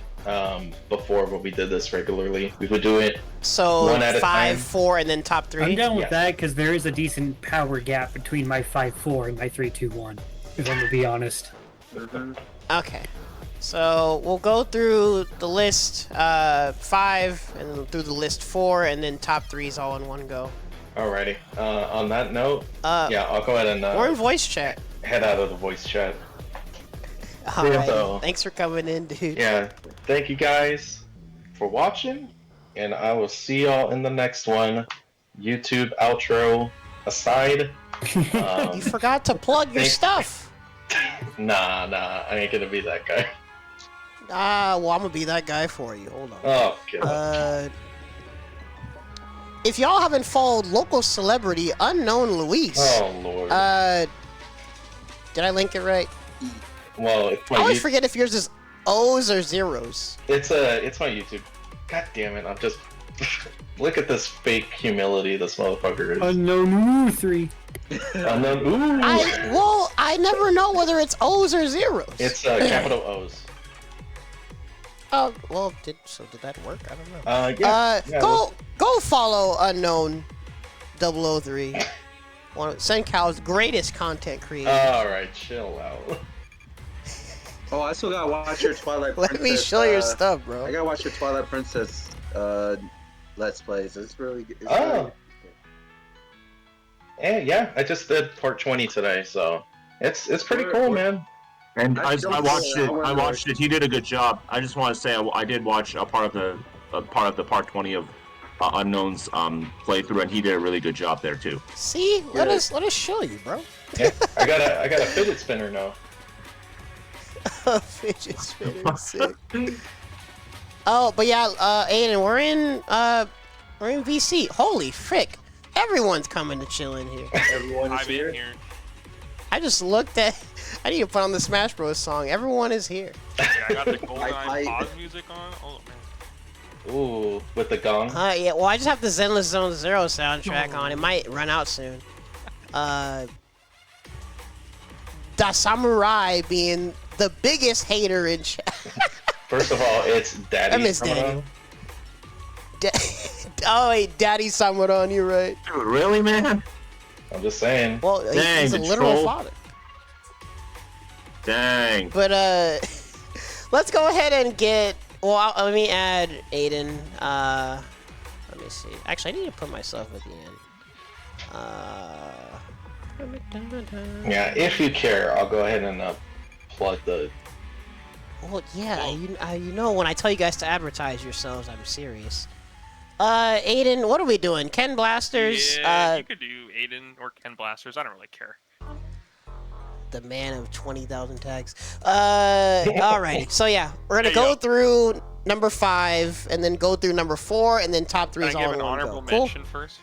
before when we did this regularly. We would do it So one at a 5, time. 4, and then top 3. I'm down with Yeah. that because there is a decent power gap between my 5-4 and my 3-2-1. If I'm gonna be honest. Okay. So we'll go through the list 5, and then through the list 4, and then top 3s all in one go. Alrighty. On that note, yeah, I'll go ahead and We're in voice chat. head out of the voice chat. All right. So- Thanks for coming in, dude. Yeah, thank you guys for watching, and I will see y'all in the next one. YouTube outro aside. You forgot to plug your thanks. stuff. Nah, I ain't gonna be that guy. Well, I'm gonna be that guy for you. Hold on. Oh, God. If y'all haven't followed local celebrity Unknown Luis, Oh, Lord. did I link it right? Well, it's I my always YouTube. forget if yours is O's or zeros. It's my YouTube. God damn it! I'm just look at this fake humility this motherfucker is. Unknown 3. And then, ooh, I never know whether it's O's or zeros. it's capital O's. Oh, well, did that work? I don't know. Yeah. Go follow Unknown 003. One of SenCal's greatest content creator. All right, chill out. Oh, I still gotta watch your Twilight Princess. Let me show your stuff, bro. I gotta watch your Twilight Princess Let's Plays. It's really good. Oh. And yeah, I just did part 20 today, so it's pretty cool, man. And I don't watched know. it. I watched it. He did a good job. I just want to say I did watch a part of the part 20 of Unknown's playthrough, and he did a really good job there too. See, let us show you, bro. Yeah, I got a fidget spinner now. Fidget spinner, sick. Oh, but yeah, Aiden, we're in VC. Holy frick! Everyone's coming to chill in here. Everyone is I'm in here. here. I just looked at. I need to put on the Smash Bros. Song. Everyone is here. Yeah, I got the GoldenEye I- pause music on. Oh man. Ooh, with the gong. Yeah. Well, I just have the Zenless Zone Zero soundtrack on. It might run out soon. Da Samurai being the biggest hater in chat. First of all, it's Daddy. I miss Ramadan. Oh wait, Daddy Samurai. You're right. Dude, really, man? I'm just saying. Well, Dang, he's a the literal troll. father. Dang. But let's go ahead and get. Well, let me add Aiden. Let me see. Actually, I need to put myself at the end. Yeah, if you care, I'll go ahead and plug the. Well, yeah, you know when I tell you guys to advertise yourselves, I'm serious. Aiden, what are we doing? Ken Blasters? Yeah, you could do Aiden or Ken Blasters. I don't really care. The man of 20,000 tags. Alrighty. So yeah, we're gonna go through number 5, and then go through number 4, and then top 3 is Can I all give in an one honorable go. Cool? mention first?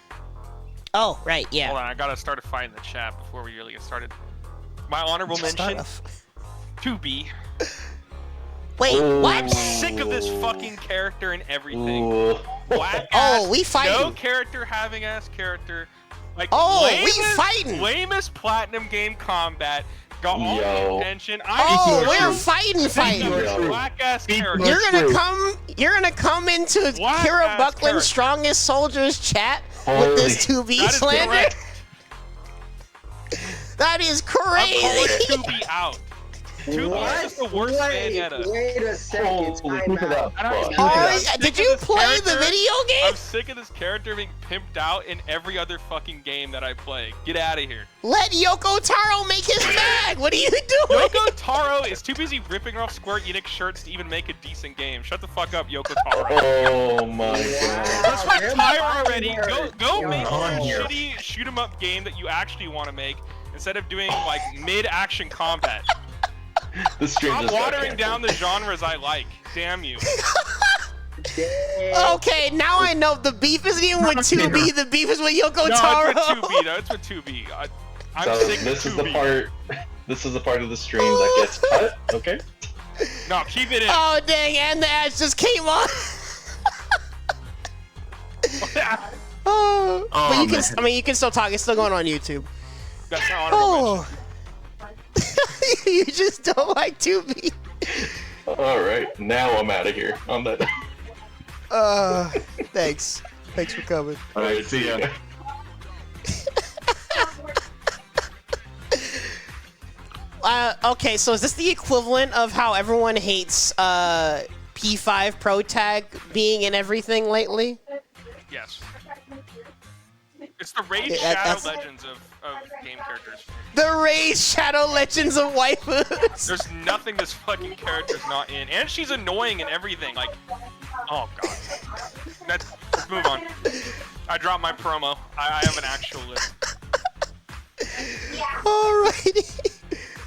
Oh, right, yeah. Hold on, I gotta start a fight in the chat before we really get started. My honorable mention, 2B. Wait, what? I'm sick of this fucking character and everything. Ooh. Whack Oh, ass, we fighting. No character having ass character. Like, Oh, we lamest- fighting. Lamest platinum game combat. Got all the Yo. attention. Oh, we're I'm fighting. Whack ass character. You're gonna come into Whack Kira ass Buckland's character. Strongest Soldiers chat Holy. with this 2B That is slander? correct. That is I'm calling crazy. 2B out. 2B is just the worst Bayonetta. Wait a second. Holy, Time keep it out. up. I don't- Fuck. Oh, I'm sick did of you this play the character. video game? I'm sick of this character being pimped out in every other fucking game that I play. Get out of here. Let Yoko Taro make his bag. What are you doing? Yoko Taro is too busy ripping off Square Enix shirts to even make a decent game. Shut the fuck up, Yoko Taro. Oh my god. Let's They're retire my already. nerd. Go You're make a on here. shitty shoot 'em up game that you actually want to make instead of doing like mid-action combat. The stream Stop just got watering canceled. down the genres I like. Damn you. Okay, now I know the beef isn't even with 2B. The beef is with Yoko No, Taro. it's with 2B. No, it's with 2B. I'm So sick this of is the 2B. part. This is the part of the stream that gets cut. Okay. No, keep it in. Oh dang! And the ads just came on. Oh, but you can. man. I mean, you can still talk. It's still going on YouTube. That's my honorable mention. Oh. You just don't like 2B. All right. Now I'm out of here. On that. Thanks. Thanks for coming. All right, see ya. Okay, so is this the equivalent of how everyone hates P5 Pro Tag being in everything lately? Yes. It's the Raid Yeah, Shadow that's- Legends of game characters. The Raid Shadow Legends of Waifus. There's nothing this fucking character's not in. And she's annoying and everything. Like, oh god. Let's move on. I dropped my promo. I have an actual list. Alrighty.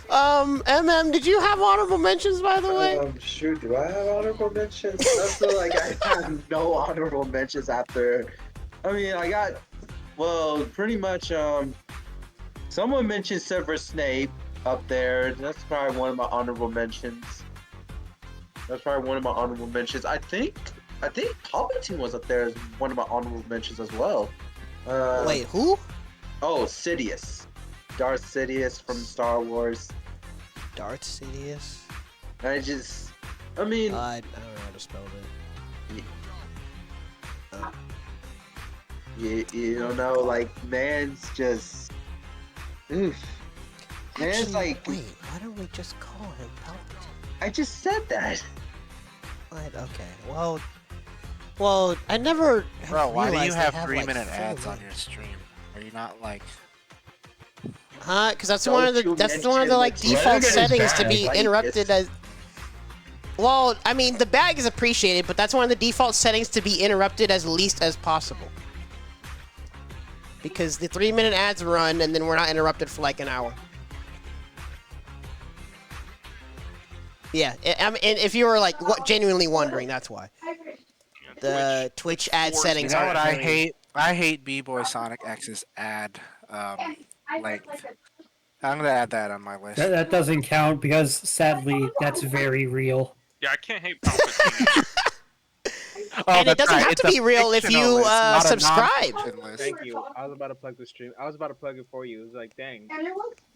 MM, did you have honorable mentions, by the way? Shoot, do I have honorable mentions? I feel like I have no honorable mentions after. I mean, I got, well, pretty much, someone mentioned Severus Snape up there. That's probably one of my honorable mentions. I think Palpatine was up there as one of my honorable mentions as well. Wait, who? Oh, Sidious. Darth Sidious from Star Wars. Darth Sidious? I mean, I don't know how to spell that. you don't know, like, man's just, oof. Man's Actually, like, wait, why don't we just call him Palpatine? I just said that. What? Okay, well, I never. Bro, why do you realized they have like, 3-minute full ads on names. your stream? Are you not like? Huh? Because that's Don't one of the you like mention default the settings to bag. be Like interrupted this. as. Well, I mean, the bag is appreciated, but that's one of the default settings to be interrupted as least as possible. Because the 3-minute ads run, and then we're not interrupted for like an hour. Yeah, and if you were like genuinely wondering, that's why. The Twitch ad forced You settings know aren't what I really- hate? I hate B-Boy Sonic X's ad length. I'm gonna add that on my list. That doesn't count because sadly that's very real. Yeah, I can't hate Palpatine. And it doesn't have to be real if you subscribe. Thank you. I was about to plug the stream. I was about to plug it for you. It was like, dang.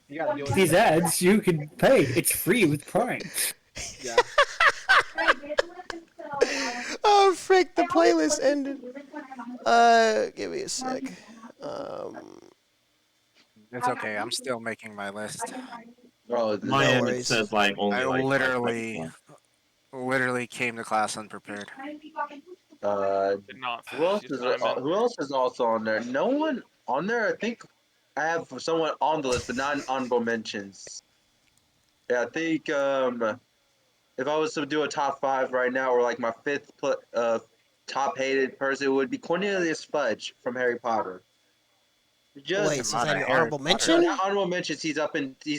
You gotta deal with These ads you can pay. It's free with Prime. Yeah. Oh frick! The playlist ended. Give me a sec. It's okay. I'm still making my list. Oh, My No end it worries. says like only I like literally came to class unprepared. Did not Who else finish is his assignment. who else is also on there? No one on there. I think I have someone on the list, but not in honorable mentions. Yeah, I think if I was to do a top 5 right now, or like my 5th top hated person, it would be Cornelius Fudge from Harry Potter. Just Wait, is that your honorable mention? Not honorable mentions. He's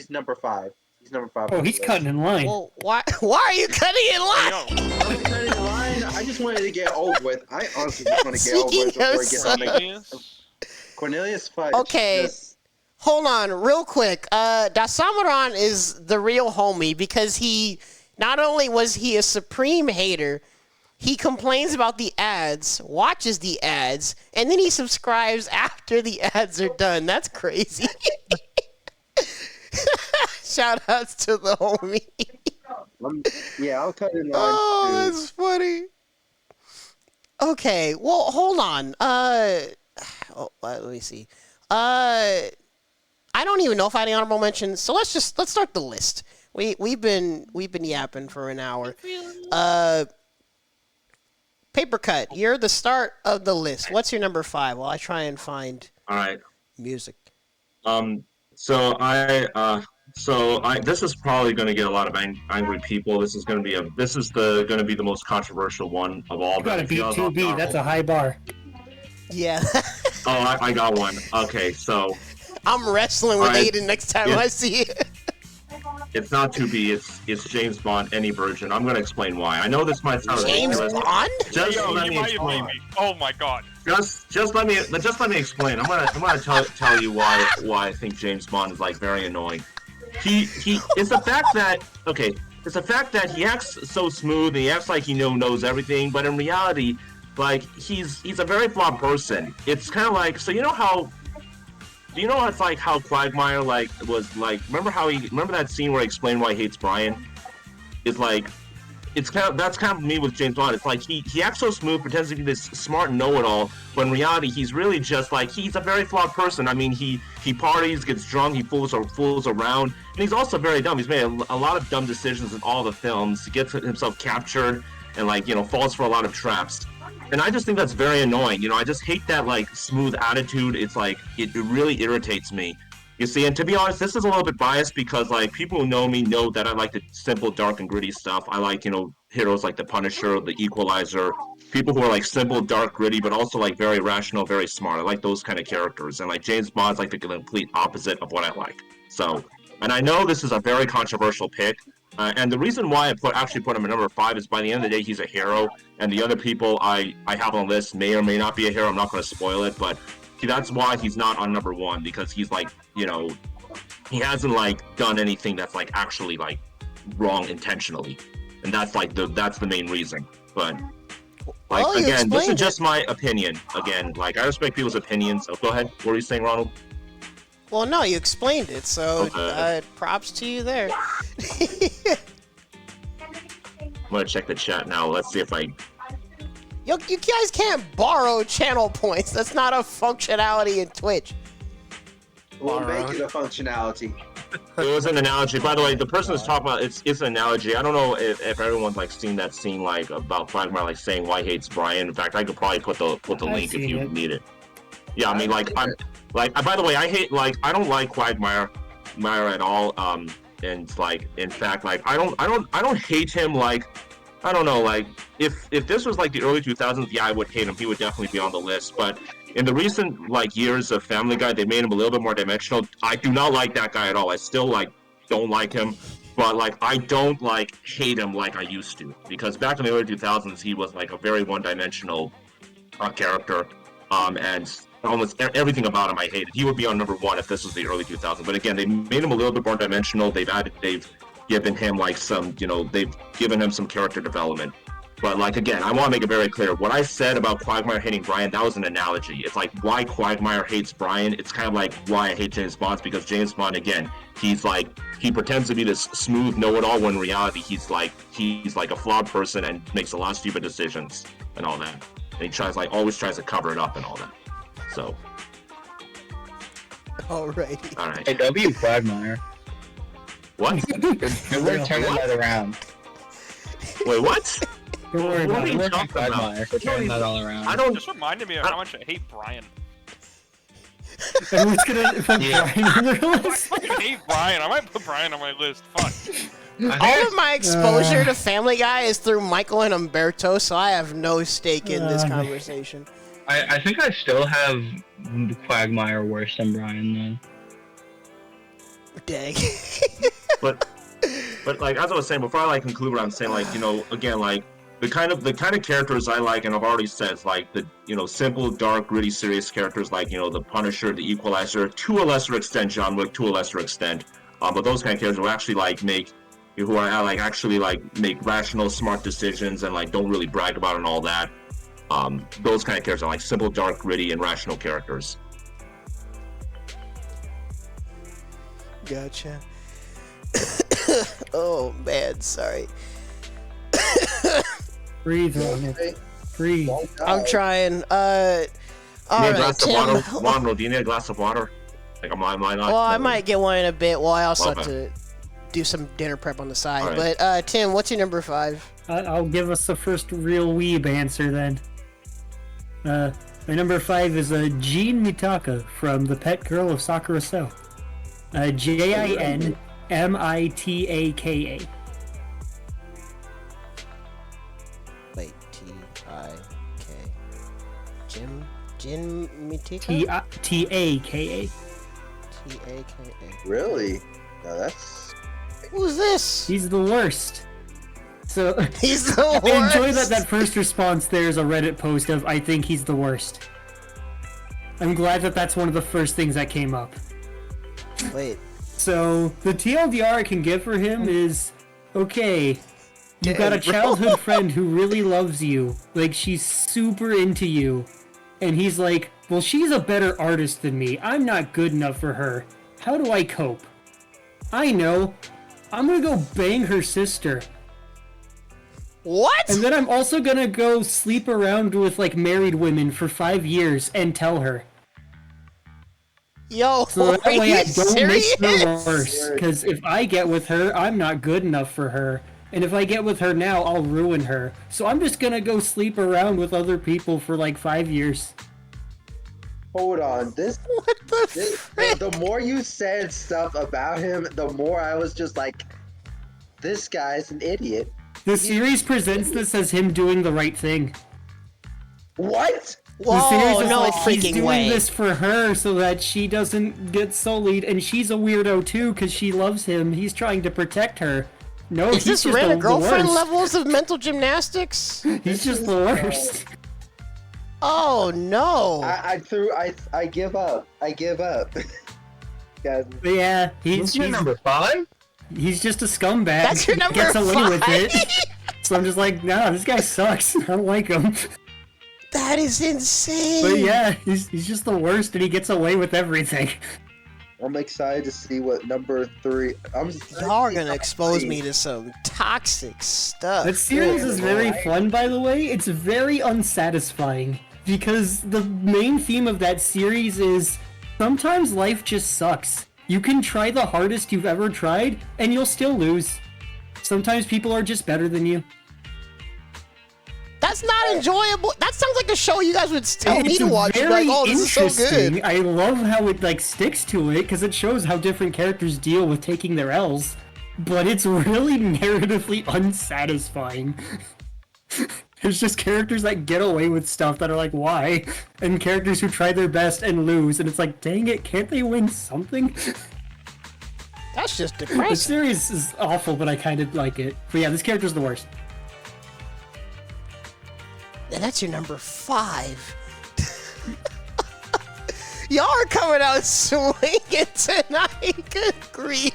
number 5. He's number 5. Oh, he's cutting in line. Well, why are you cutting in line? I'm cutting in line. I just wanted to get over with. I honestly just want to get over with before it gets on me. Cornelius Fudge. Okay. Just, Hold on, real quick. Dasamaran is the real homie because he not only was he a supreme hater, he complains about the ads, watches the ads, and then he subscribes after the ads are done. That's crazy. Shout outs to the homie. I'll cut in line. Oh, too. that's funny. Okay, well, hold on. Let me see. I don't even know if I had any honorable mentions, so let's start the list. We've been yapping for an hour. Paper Cut, you're the start of the list. What's your number 5? While I try and find all right. music. So this is probably going to get a lot of angry people. This is going to be the most controversial one of all. You gotta beat 2B. That's a high bar. Yeah. Oh, I got one. Okay, so I'm wrestling with Alright. Aiden next time I see it. it's not 2B. It's James Bond, any version. I'm going to explain why. I know this might sound James ridiculous. Bond? Just Yo, let you me might explain. me. Oh my god. Just let me explain. I'm gonna tell you why I think James Bond is like very annoying. It's the fact that he acts so smooth and he acts like he knows everything, but in reality, like he's a very flawed person. It's kind of like, so you know how it's like how Quagmire was like, remember that scene where he explained why he hates Brian? It's like, that's kind of me with James Bond. It's like he acts so smooth, pretends to be this smart know-it-all, but in reality he's really just like, he's a very flawed person. I mean, he parties, gets drunk, he fools around, and he's also very dumb. He's made a lot of dumb decisions in all the films. He gets himself captured and falls for a lot of traps. And I just think that's very annoying. I just hate that smooth attitude. It's like it really irritates me. You see, and to be honest, this is a little bit biased because people who know me know that I like the simple, dark, and gritty stuff. I like heroes like the Punisher, the Equalizer, people who are simple, dark, gritty, but also very rational, very smart. I like those kind of characters, and James Bond's the complete opposite of what I like. So, and I know this is a very controversial pick. And the reason why I actually put him at number 5 is by the end of the day, he's a hero, and the other people I have on the list may or may not be a hero. I'm not going to spoil it, but that's why he's not on number 1, because he's he hasn't done anything that's actually wrong intentionally, and that's that's the main reason. But again, this is just my opinion. Again, I respect people's opinions. So go ahead. What were you saying, Ronald? Well, no, you explained it, so Okay. props to you there. I'm gonna check the chat now. Let's see if I. You guys can't borrow channel points. That's not a functionality in Twitch. We'll make it a functionality. It was an analogy. By the way, the person who's talking about it's an analogy. I don't know if everyone's seen that scene about Quagmire saying why he hates Brian. In fact, I could probably put the link if you need it. Yeah, I mean I'm by the way, I hate I don't like Quagmire at all. And in fact I don't hate him I don't know, if this was the early 2000s, yeah, I would hate him. He would definitely be on the list. But in the recent years of Family Guy, they made him a little bit more dimensional. I do not like that guy at all. I still don't like him, but I don't hate him like I used to, because back in the early 2000s he was a very one-dimensional character. And almost everything about him I hated. He would be on number 1 if this was the early 2000s. But again, they made him a little bit more dimensional. They've given him like some, they've given him some character development. But like, again, I want to make it very clear. What I said about Quagmire hating Brian, that was an analogy. It's like why Quagmire hates Brian. It's kind of like why I hate James Bond, because James Bond, again, he pretends to be this smooth know-it-all when in reality he's like a flawed person and makes a lot of stupid decisions and all that. And he always tries to cover it up and all that. So. Alrighty. All right. Hey, W Quagmire. What? We're turning that around. Wait, what? Don't worry What about are it. you talking about? We're turning that all around. I don't. Just reminded me of how much I hate Brian. Everyone's gonna put Brian on their list. I hate Brian. I might put Brian on my list. Fuck. All of my exposure to Family Guy is through Michael and Umberto, so I have no stake in this conversation. I think I still have Quagmire worse than Brian, though. Dang. But like as I was saying before, I conclude what I'm saying, like, again, like the kind of characters I like, and I've already said, it's like the simple, dark, gritty, serious characters like the Punisher, the Equalizer, to a lesser extent John Wick, to a lesser extent, but those kind of characters who actually make rational, smart decisions and like don't really brag about it and all that. Those kind of characters are like simple, dark, gritty, and rational characters. Gotcha. Oh man, sorry. Breathe, Ronald. Breathe. I'm trying. Do you need a glass Tim. of water? Ronald, do you need a glass of water? Like, am I not? Well, I might get one in a bit. Well, I also have Okay. to do some dinner prep on the side. All right. But Tim, what's your number 5? I'll give us the first real weeb answer then. My number 5 is Jin Mitaka from The Pet Girl of Sakura So. Jinmitaka. Wait, T-I-K. Jin Mitaka? Taka. T-A-K-A. Really? No, that's. Who's this? He's the worst. So He's the worst. I enjoy that first response there is a Reddit post of I think he's the worst. I'm glad that that's one of the first things that came up. Wait. So the TLDR I can give for him is, okay, you got a childhood friend who really loves you, like she's super into you, and he's like, well, she's a better artist than me, I'm not good enough for her, how do I cope? I know, I'm gonna go bang her sister. What? And then I'm also gonna go sleep around with like married women for 5 years and tell her. Yo, So that are way you I don't make serious? her worse. Because if I get with her, I'm not good enough for her. And if I get with her now, I'll ruin her. So I'm just gonna go sleep around with other people for like 5 years. Hold on, What the frick? the more you said stuff about him, the more I was just like, this guy's an idiot. The series presents this as him doing the right thing. What? The series Whoa, is no like he's freaking doing way. this for her so that she doesn't get sullied, and she's a weirdo too because she loves him. He's trying to protect her. No, Is he's this just rent a the girlfriend worst. levels of mental gymnastics? He's just the worst. Oh no. I give up. I give up. Guys, But yeah, What's your number 5? he's just a scumbag. That's your He number gets away 5? with it. So I'm just like, nah, this guy sucks. I don't like him. That is insane. But yeah, he's just the worst, and he gets away with everything. I'm excited to see what number 3. Y'all are gonna expose me to some toxic stuff. That series is very fun, by the way. It's very unsatisfying because the main theme of that series is sometimes life just sucks. You can try the hardest you've ever tried, and you'll still lose. Sometimes people are just better than you. That's not enjoyable. That sounds like a show you guys would tell me It's to watch. You'd be very like, oh, this is so interesting. good. I love how it like sticks to it because it shows how different characters deal with taking their L's. But it's really narratively unsatisfying. There's just characters that get away with stuff that are like, why? And characters who try their best and lose, and it's like, dang it, can't they win something? That's just The depressing. series is awful, but I kind of like it. But yeah, this character's the worst. And that's your number 5. Y'all are coming out swinging tonight. Good grief.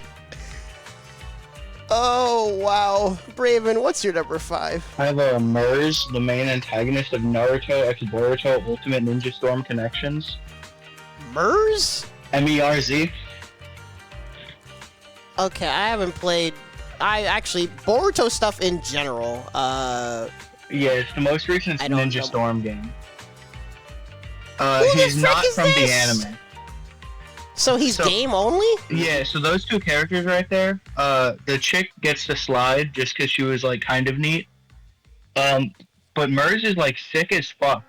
Oh, wow. Braven, what's your number 5? I have a Mers, the main antagonist of Naruto X Boruto Ultimate Ninja Storm Connections. Mers? MERZ. Okay, I haven't played... Boruto stuff in general. Yeah, it's the most recent I don't Ninja know. Storm game. Who He's the not frick is from the this? anime. So he's game only? Yeah, so those two characters right there, the chick gets to slide just because she was, like, kind of neat. But Mers is, like, sick as fuck.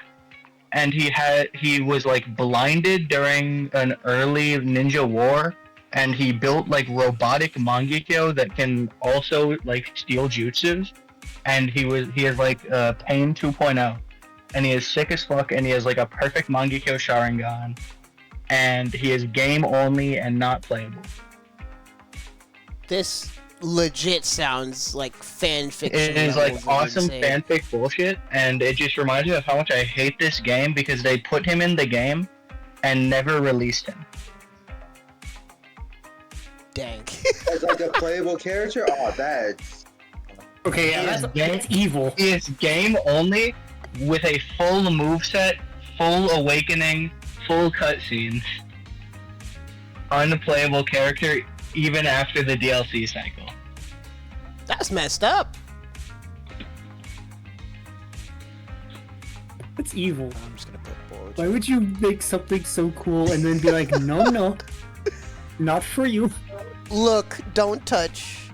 And he was, like, blinded during an early ninja war, and he built, like, robotic Mangekyo that can also, like, steal jutsus. And he has, like, Pain 2.0. And he is sick as fuck, and he has, like, a perfect Mangekyo Sharingan. And he is game only and not playable. This legit sounds like fan fiction. It is like levels of awesome insane. fanfic bullshit, and it just reminds me of how much I hate this game because they put him in the game and never released him. Dang. As like a playable character? Oh, that's... Okay, yeah, that's evil. He is game only with a full moveset, full awakening, full cutscenes. Unplayable character even after the DLC cycle. That's messed up. That's evil. I'm just gonna put Boruto. Why would you make something so cool and then be like, no, not for you? Look, don't touch.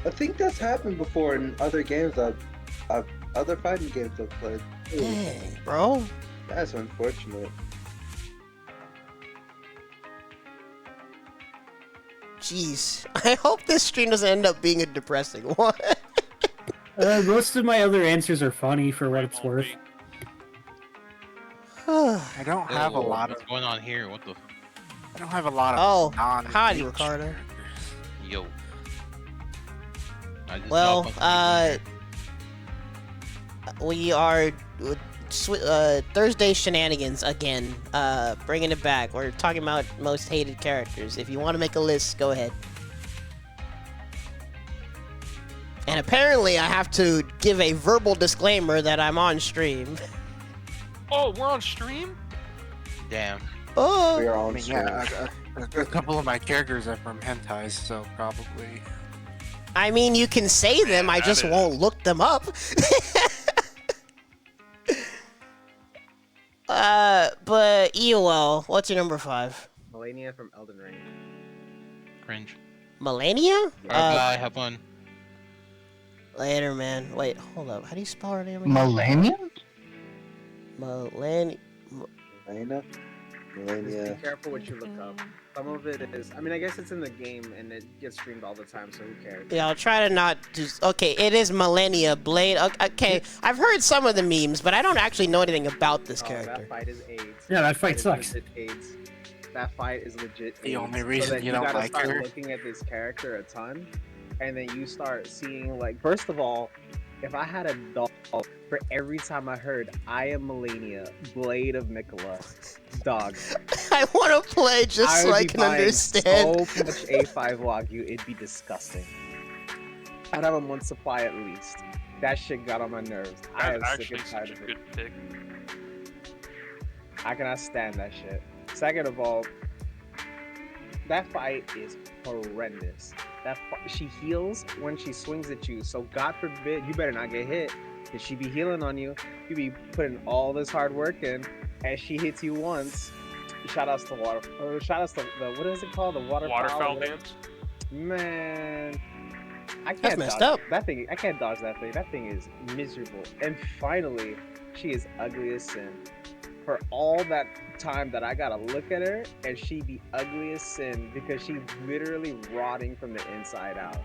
I think that's happened before in other games other fighting games I've played. Dang, bro. That's unfortunate. Jeez. I hope this stream doesn't end up being a depressing one. Most of my other answers are funny for what it's worth. I don't have a lot of. What's going on here? What the? I don't have a lot of. Howdy, Ricardo. Yo. Well, we are Thursday Shenanigans again, bringing it back. We're talking about most hated characters. If you want to make a list, go ahead. And apparently I have to give a verbal disclaimer that I'm on stream. Oh, we're on stream? Damn. Oh! We are on Yeah, a couple of my characters are from hentais, so probably. I mean, you can say them, I just won't look them up. But EOL, what's your number 5? Melania from Elden Ring. Cringe. Melania? Bye, have fun. Later, man. Wait, hold up. How do you spell her name again? Melania? Melania. Melania? Just be careful what you look up. Some of it is, I mean, I guess it's in the game and it gets streamed all the time, so who cares? Yeah, I'll try to not just. Okay, it is Millennia Blade. Okay, I've heard some of the memes, but I don't actually know anything about this character. That fight is AIDS. Yeah, that fight is sucks. legit AIDS. That fight is legit. The AIDS. only reason so that you don't gotta like start her? looking at this character a ton, and then you start seeing like, first of all, if I had a doll for every time I heard "I am Melania, Blade of Nicola," dog. I want to play just so I can understand. So much A5 Wagyu, it'd be disgusting. I'd have a month's supply at least. That shit got on my nerves. I am sick and tired of it. Good pick. I cannot stand that shit. Second of all, that fight is horrendous. She heals when she swings at you, so God forbid you better not get hit. Cause she be healing on you. You be putting all this hard work in, and she hits you once. Shout outs to shout outs to the, what is it called? The waterfowl dance. Man, I can't That's messed dodge up. that thing. I can't dodge that thing. That thing is miserable. And finally, she is ugly as sin. For all that time that I gotta look at her, and she be ugly as sin because she's literally rotting from the inside out.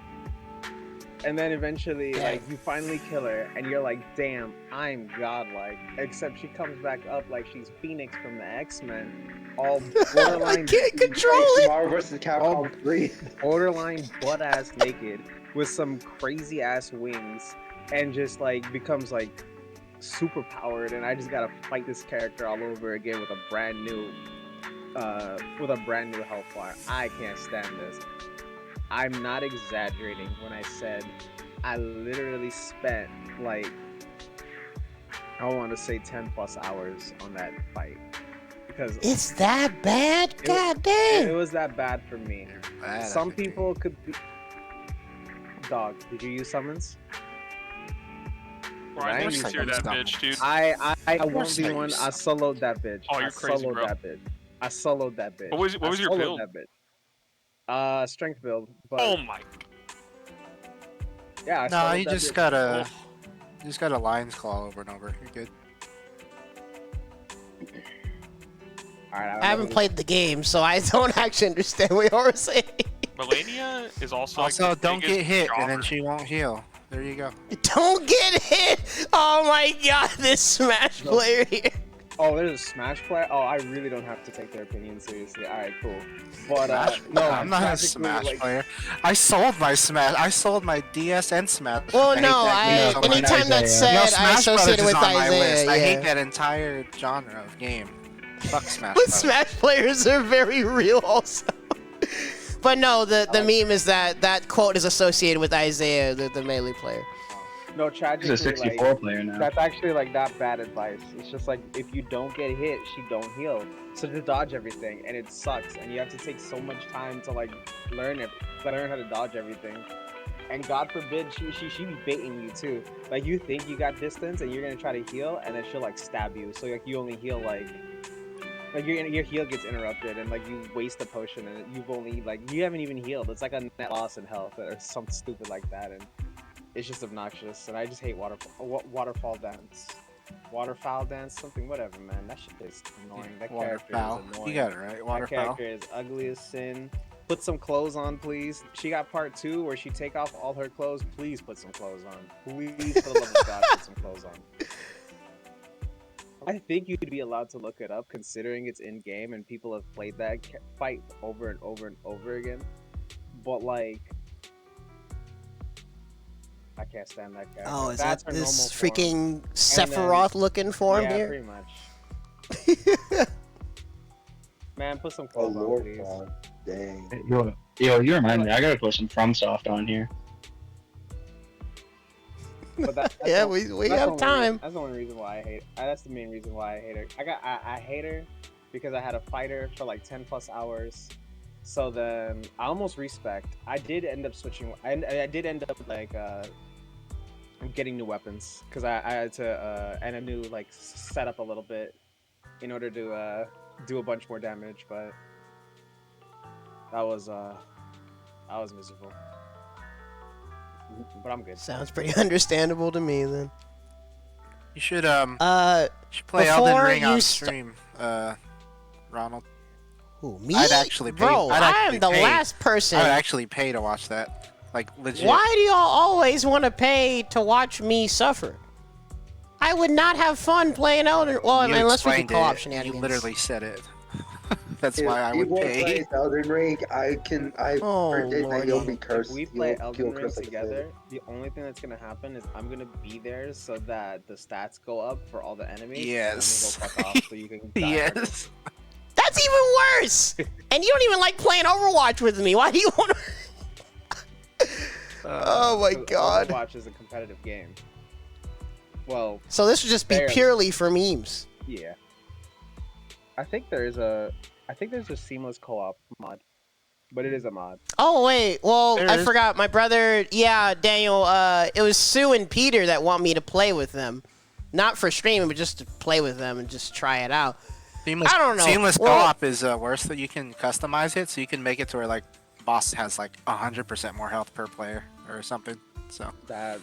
And then eventually, like, you finally kill her, and you're like, damn, I'm godlike. Except she comes back up like she's Phoenix from the X-Men, all borderline. I can't control it. Marvel vs. Capcom 3. Borderline butt-ass naked with some crazy-ass wings, and just, like, becomes, like, super powered, and I just gotta fight this character all over again with a brand new with a brand new health bar. I can't stand this. I'm not exaggerating when I said I literally spent like, I want to say 10 plus hours on that fight. Because It's that bad? God damn. it was that bad for me. Some people could be... Dog, did you use summons? Bro, I think you hear that bitch, dude. I 1v1, I soloed that bitch. Oh, you're crazy, bro. I soloed that bitch. What was your build? That bitch. Strength build. But Oh my. yeah, I No, soloed you that just bitch. gotta, Lion's Claw over and over. You're good. Alright, I haven't played the game, so I don't actually understand what you're saying. Melania is also Also, like the don't biggest get hit, and then jobber. she won't heal. There you go. Don't get hit! Oh my god, this Smash player here. Oh, there's a Smash player? Oh, I really don't have to take their opinion seriously. Alright, cool. But, No, I'm not a Smash player. I sold my Smash. I sold my DS and Smash. Well, I hate no, that game so much. anytime that's said, No, I Smash associate it Brothers with is on my Isaiah. list. I yeah. hate that entire genre of game. Fuck Smash But Brothers. Smash players are very real also. But no, the meme is that quote is associated with Isaiah, the melee player. no, tragically, He's a 64 player now. that's actually like not bad advice. It's just like if you don't get hit, she don't heal. So just dodge everything, and it sucks. And you have to take so much time to like learn how to dodge everything. And God forbid she be baiting you too. Like you think you got distance, and you're gonna try to heal, and then she'll like stab you. So like you only heal like your heal gets interrupted, and like you waste a potion, and you've only like you haven't even healed. It's like a net loss in health or something stupid like that, and it's just obnoxious. And I just hate waterfall dance, waterfowl dance, something, whatever, man. That shit is annoying. That character Waterfowl. is annoying. You got it right. That Waterfowl. character is ugly as sin. Put some clothes on, please. She got part 2 where she take off all her clothes. Please put some clothes on. Please, for the love of God, put some clothes on. I think you'd be allowed to look it up, considering it's in game and people have played that fight over and over and over again. But like, I can't stand that character. Oh, is That's that her this normal freaking form. Sephiroth looking form Yeah, here? pretty much. Man, put some clothes on, please. Dang. Yo, you remind me. I gotta put some FromSoft on here. But that's Yeah, the- we that's have the only time. That's the only reason why I hate. That's the main reason why I hate her. I hate her because I had to fight her for like 10 plus hours. So then I almost respect. I did end up switching. I did end up like getting new weapons because I had to and a new like setup a little bit in order to do a bunch more damage. But that was miserable. But I'm good. Sounds pretty understandable to me then. You should play before Elden Ring you on st- stream, Ronald. Who, me? I'd actually pay. Bro, I'd I actually am the pay. last person. I would actually pay to watch that. Like legit. Why do y'all always want to pay to watch me suffer? I would not have fun playing Elden. Well, You unless we explained could co-op it. shenanigans. You literally said it. That's If why I would people pay. play Elden Ring, I Oh, predict that you'll Lordy. be cursed. If we play You'll Elden Ring curse like a together, the only thing that's gonna happen is I'm gonna be there so that the stats go up for all the enemies. Yes. And I'm gonna go fuck off so you can die. Yes. That's even worse. And you don't even like playing Overwatch with me. Why do you want to? Oh my god. Overwatch is a competitive game. Well, So this would just be Barely. purely for memes. yeah. I think there's a seamless co-op mod, but it is a mod. Oh wait, well There I is. forgot. My brother, yeah, Daniel. It was Sue and Peter that want me to play with them, not for streaming, but just to play with them and just try it out. Seamless, I don't know. Seamless Well- co-op is worse that you can customize it, so you can make it to where like boss has like 100% more health per player or something. So That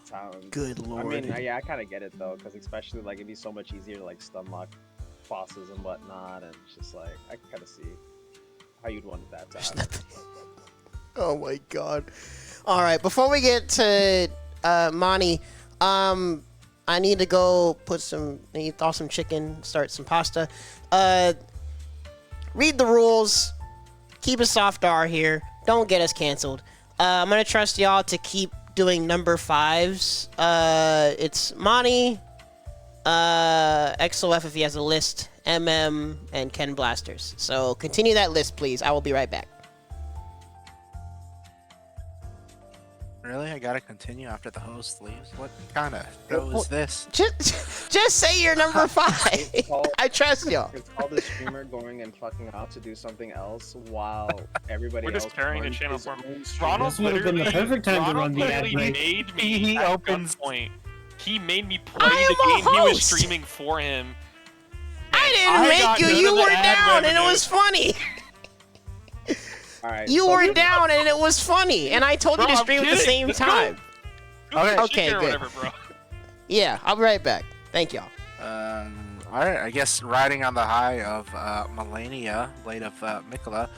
sounds Good lord. I mean, yeah, I kind of get it though, because especially like it'd be so much easier to like stun lock bosses and whatnot, and it's just like I can kind of see how you'd want that to happen. Oh my god. All right, before we get to Monty, I need to go thaw some chicken, start some pasta. Read the rules. Keep a soft R here. Don't get us canceled. I'm gonna trust y'all to keep doing number 5s. It's Monty, XOF if he has a list, and Ken Blasters. So continue that list, please. I will be right back. Really? I gotta continue after the host leaves? What kind of show is this? Just say you're number 5. I trust y'all. It's called the streamer going and fucking off to do something else while everybody We're else just carrying the runs channel his for him. own stream. Ronald This would have been the perfect time to run the ad literally break. made me He at opens- gunpoint. He made me play I the am a game he was host. streaming for him. I I didn't got make you. none You of the were ad down, and it revenue. was funny. All right, You so were the- down, and it was funny. And I told you Bro, to I'm stream at the kidding. same Let's go. time. Okay, Okay, or good. whatever, bro. Yeah, I'll be right back. Thank y'all. Alright, I guess riding on the high of Melania, Blade of Mikola,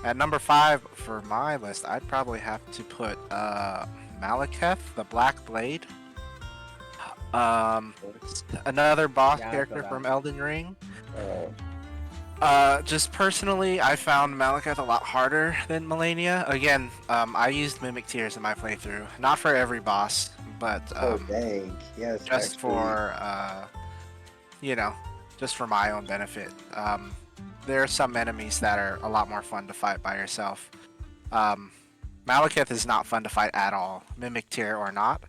at number 5 for my list, I'd probably have to put Malekith, the Black Blade. Another boss Yeah, I character feel that. from Elden Ring. Oh, Just personally, I found Malekith a lot harder than Melania. Again, I used Mimic Tears in my playthrough. Not for every boss, but oh dang. Yes. just actually, for just for my own benefit. There are some enemies that are a lot more fun to fight by yourself. Malekith is not fun to fight at all, Mimic Tear or not.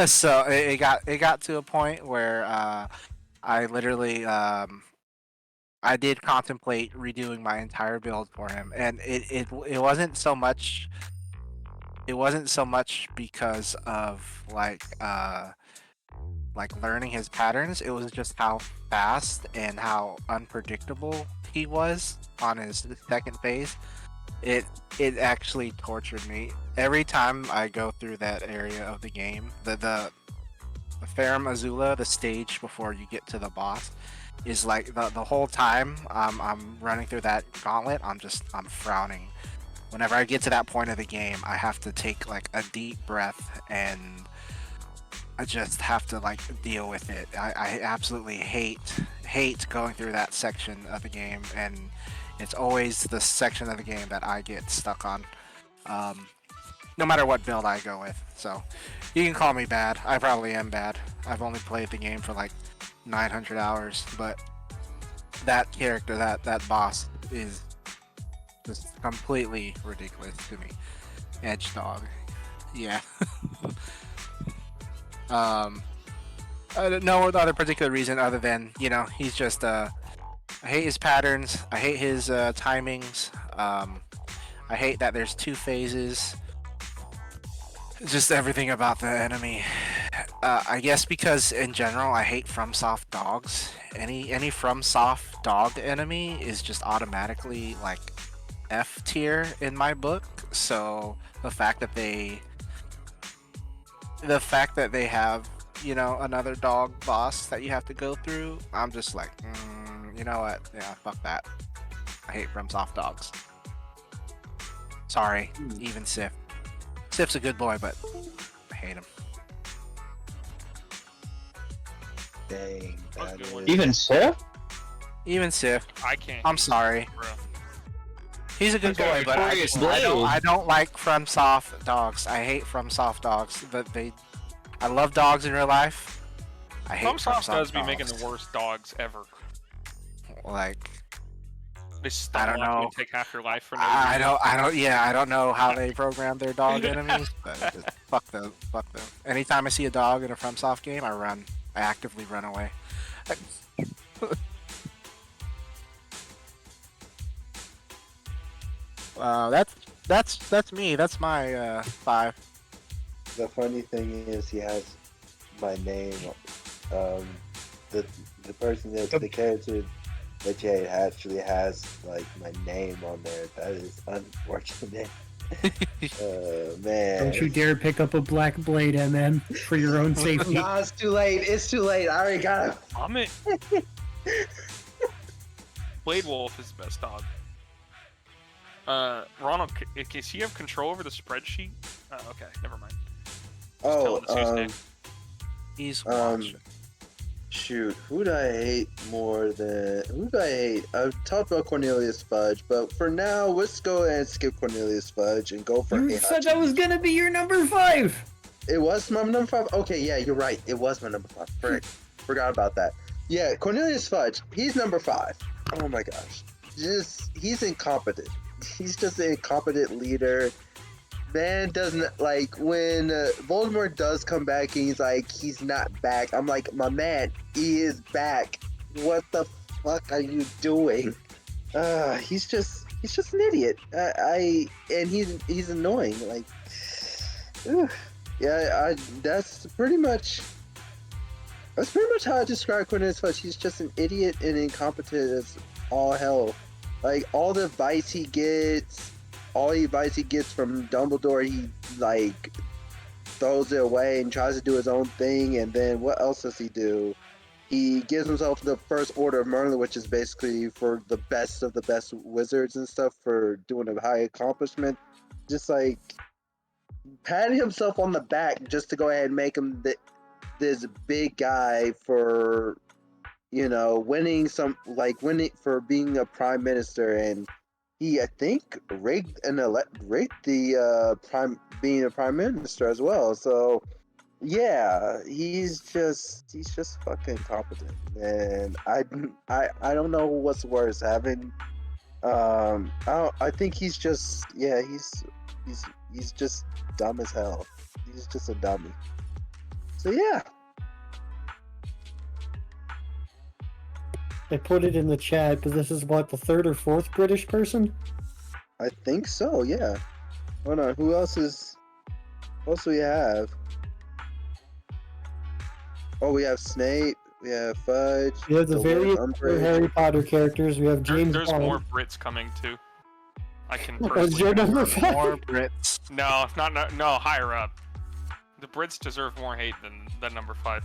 So it got to a point where I literally I did contemplate redoing my entire build for him, and it wasn't so much. It wasn't so much because of like learning his patterns. It was just how fast and how unpredictable he was on his second phase. It actually tortured me every time I go through that area of the game. The Farum Azula, the stage before you get to the boss, is like the whole time I'm running through that gauntlet. I'm frowning. Whenever I get to that point of the game, I have to take like a deep breath and I just have to like deal with it. I absolutely hate going through that section of the game, and it's always the section of the game that I get stuck on, no matter what build I go with. So you can call me bad. I probably am bad. I've only played the game for like 900 hours, but that character, that boss is just completely ridiculous to me. Edge dog. Yeah. No other particular reason other than, he's just, I hate his patterns. I hate his timings. I hate that there's 2 phases. Just everything about the enemy. I guess because in general I hate FromSoft dogs. Any FromSoft dog enemy is just automatically like F tier in my book. So the fact that they have, another dog boss that you have to go through, I'm just like, you know what? Yeah, fuck that. I hate FromSoft dogs. Sorry, even Sif. Sif's a good boy, but I hate him. dang. That was a That good one. is- Even Sif? Even Sif. I can't. I'm sorry. Bro. He's a good Okay, boy, but I Victorious just I Blade. don't like FromSoft dogs. I hate FromSoft dogs. But I love dogs in real life. I hate FromSoft does be dogs. making the worst dogs ever. Like They I stumble don't on you know. and take half your life for no I reason. don't know how they program their dog enemies, but just fuck them. Anytime I see a dog in a FromSoft game, I run. I actively run away. That's me. That's my 5. The funny thing is, he has my name. The person that the character that Jade actually has like my name on there. That is unfortunate. Man. Don't you dare pick up a black blade, MM, for your own safety. Nah, it's too late. It's too late. I already got him. I'm it. Blade Wolf is the best dog. Ronald, does he have control over the spreadsheet? Okay, never mind. Oh, Just tell us who's next. He's shoot, who do I hate more than who do I hate? I've talked about Cornelius Fudge, but for now, let's go ahead and skip Cornelius Fudge and go for You said that was gonna be your number 5. It was my number 5. Okay, yeah, you're right. It was my number 5. Forgot about that. Yeah, Cornelius Fudge. He's number 5. Oh my gosh, he's incompetent. He's just an incompetent leader. Man doesn't like when Voldemort does come back and he's like he's not back. I'm like, my man, he is back. What the fuck are you doing? He's just an idiot. And he's annoying. Like, yeah, that's pretty much how I describe Cornelius Fudge. He's just an idiot and incompetent as all hell. Like all the advice he gets from Dumbledore, he like throws it away and tries to do his own thing. And then what else does he do? He gives himself the First Order of Merlin, which is basically for the best of the best wizards and stuff for doing a high accomplishment. Just like patting himself on the back just to go ahead and make him this big guy for, you know, winning for being a prime minister. And he, I think, rigged the being a prime minister as well. So yeah, he's just fucking competent, and I don't know what's worse, having I think he's just he's just dumb as hell. He's just a dummy. So yeah. I put it in the chat, but this is what, the 3rd or 4th British person? I think so, yeah. Hold on, who else do we have? Oh, we have Snape, we have Fudge. We have the very Harry Potter characters. We have James There's Bond. more Brits coming too. I can Is personally your number 5? More Brits. No, no, higher up. The Brits deserve more hate than number 5.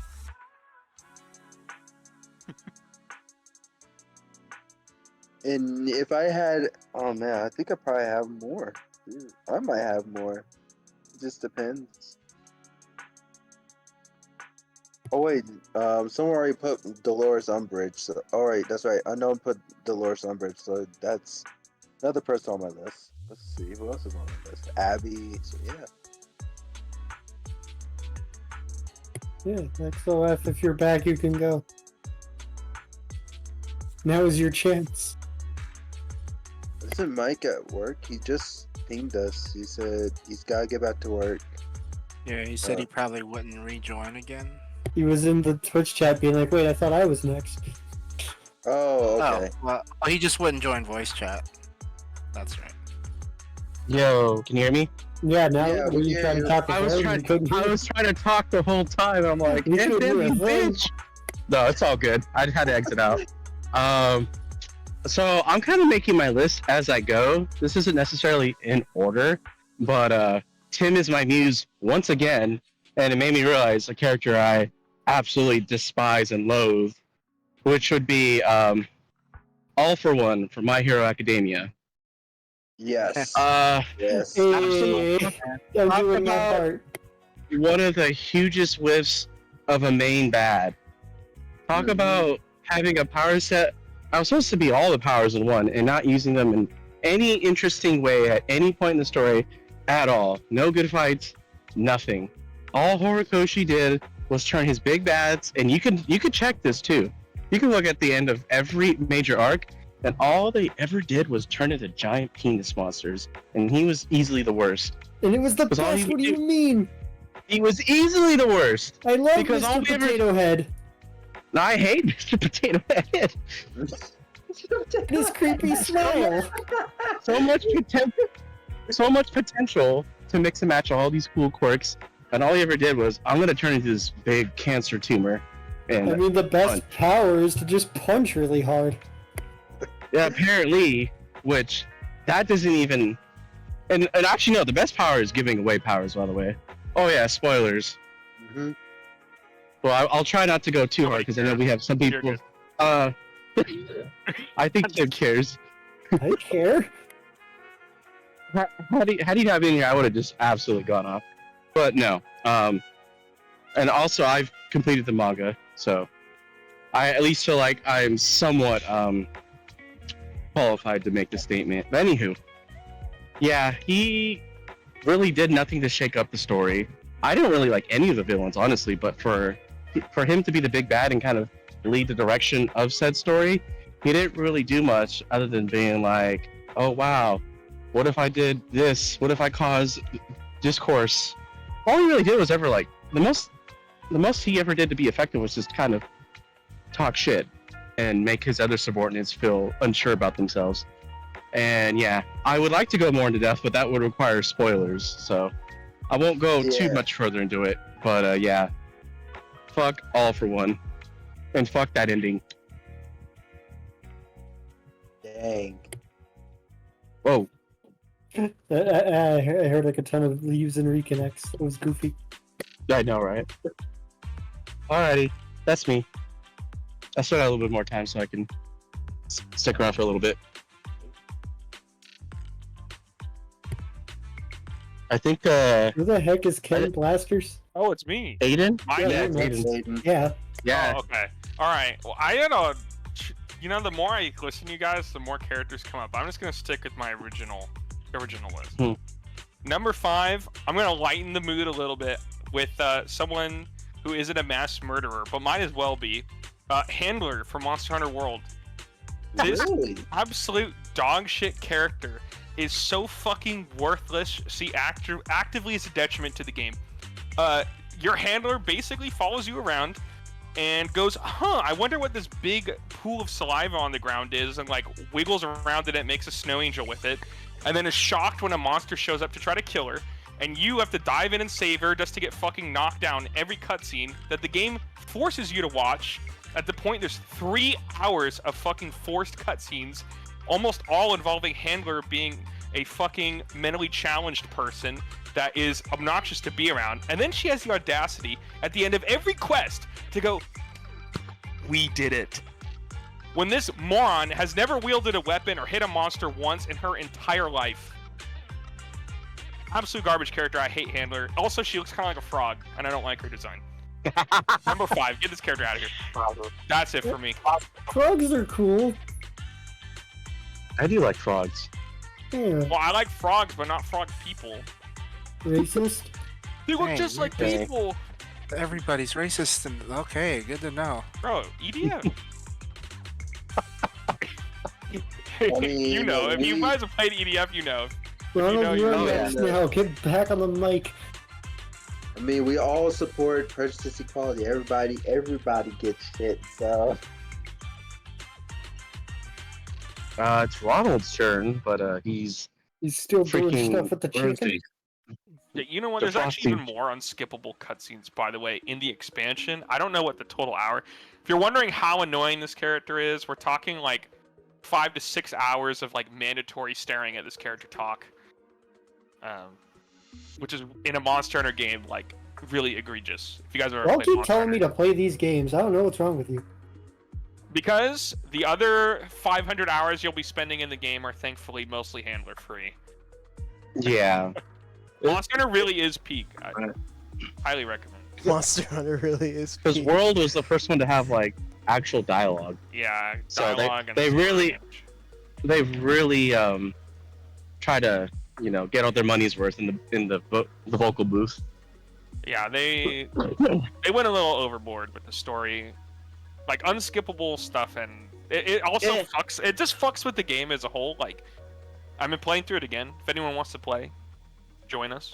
And if I had, oh man, I think I probably have more. I might have more. It just depends. Oh wait, someone already put Dolores Umbridge. So, all right, that's right. Unknown put Dolores Umbridge, so that's another person on my list. Let's see who else is on my list. Abby. So yeah. Yeah, XOF, if you're back, you can go. Now is your chance. Isn't Mike at work? He just pinged us. He said he's got to get back to work. Yeah, he said he probably wouldn't rejoin again. He was in the Twitch chat being like, wait, I thought I was next. Oh, okay. Oh, well, he just wouldn't join voice chat. That's right. Yo, can you hear me? Yeah, now Yeah, when you try to talk to I was Barry, trying to talk the whole time. I'm like, You couldn't hear a thing. bitch. No, it's all good. I had to exit out. So I'm kind of making my list as I go. This isn't necessarily in order, but Tim is my muse once again, and it made me realize a character I absolutely despise and loathe, which would be All For One from My Hero Academia. Yes. Yes. Hey, I'm doing my part. One of the hugest whiffs of a main bad. Talk about having a power set. I was supposed to be all the powers in one and not using them in any interesting way at any point in the story at all. No good fights, nothing. All Horikoshi did was turn his big bads, and you could check this too. You can look at the end of every major arc, and all they ever did was turn into giant penis monsters, and he was easily the worst. And it was the best. What do you mean? He was easily the worst. I love because Mr. Potato Head. I hate Mr. Potato Head. This creepy smile. So much potential to mix and match all these cool quirks, and all he ever did was, I'm gonna turn into this big cancer tumor. And I mean, the best power is to just punch really hard. Yeah, apparently, which that doesn't even. And actually, no, the best power is giving away powers. By the way. Oh yeah, spoilers. Mm-hmm. Well, I'll try not to go too hard because I know we have some people. I think Tim cares. I care. Had he not been here, I would have just absolutely gone off. But no. And also, I've completed the manga, so I at least feel like I'm somewhat qualified to make the statement. But anywho, yeah, he really did nothing to shake up the story. I didn't really like any of the villains, honestly, but for him to be the big bad and kind of lead the direction of said story, he didn't really do much other than being like, "Oh wow, what if I did this? What if I caused discourse?" All he really did was ever like the most he ever did to be effective was just kind of talk shit and make his other subordinates feel unsure about themselves. And yeah, I would like to go more into depth, but that would require spoilers, so I won't go too much further into it. But yeah, fuck All for One, and fuck that ending. Dang. Whoa. I heard like a ton of leaves and reconnects. It was goofy. I know, right? Alrighty, that's me. I still got a little bit more time, so I can stick around for a little bit. I think, Who the heck is Ken Blasters? Oh, it's me. Aiden? Yeah, it's Aiden. Yeah. Yeah. Oh, okay. All right. Well, I had a. You know, the more I listen to you guys, the more characters come up. I'm just gonna stick with my original list. Number 5. I'm gonna lighten the mood a little bit with someone who isn't a mass murderer, but might as well be. Handler from Monster Hunter World. This absolute dog shit character is so fucking worthless. See, actively is a detriment to the game. Your handler basically follows you around and goes, I wonder what this big pool of saliva on the ground is, and like wiggles around it and makes a snow angel with it, and then is shocked when a monster shows up to try to kill her, and you have to dive in and save her just to get fucking knocked down every cutscene that the game forces you to watch. At the point, there's 3 hours of fucking forced cutscenes, almost all involving Handler being a fucking mentally challenged person that is obnoxious to be around. And then she has the audacity at the end of every quest to go, "We did it." When this moron has never wielded a weapon or hit a monster once in her entire life. Absolute garbage character. I hate Handler. Also, she looks kind of like a frog, and I don't like her design. Number 5. Get this character out of here. That's it for me. Frogs are cool. I do like frogs. Yeah. Well, I like frogs, but not frog people. Racist? They look Hey, just like okay. people. Everybody's racist, and okay, good to know. Bro, EDF. I mean, you know, if you guys have played EDF, you know. Ronald, you you're know. next now. Get back on the mic. I mean, we all support prejudice equality. Everybody gets shit. So It's Ronald's turn, but he's still doing freaking stuff with the chicken. thirsty. Yeah, you know what? The There's actually even frosting. more unskippable cutscenes, by the way, in the expansion. I don't know what the total hour. If you're wondering how annoying this character is, we're talking like 5 to 6 hours of like mandatory staring at this character talk. Which is in a Monster Hunter game like really egregious. If you guys are Don't keep telling me to play these games. I don't know what's wrong with you. Because the other 500 hours you'll be spending in the game are thankfully mostly handler free. Yeah. Monster Hunter really is peak. I highly recommend. Monster Hunter really is. Because peak. World was the first one to have like actual dialogue. Yeah, So dialogue and they story really damage. they've really try to get all their money's worth in the vocal booth. Yeah, they went a little overboard with the story, like unskippable stuff, and it also fucks. It just fucks with the game as a whole. Like, I've been playing through it again. If anyone wants to play, join us.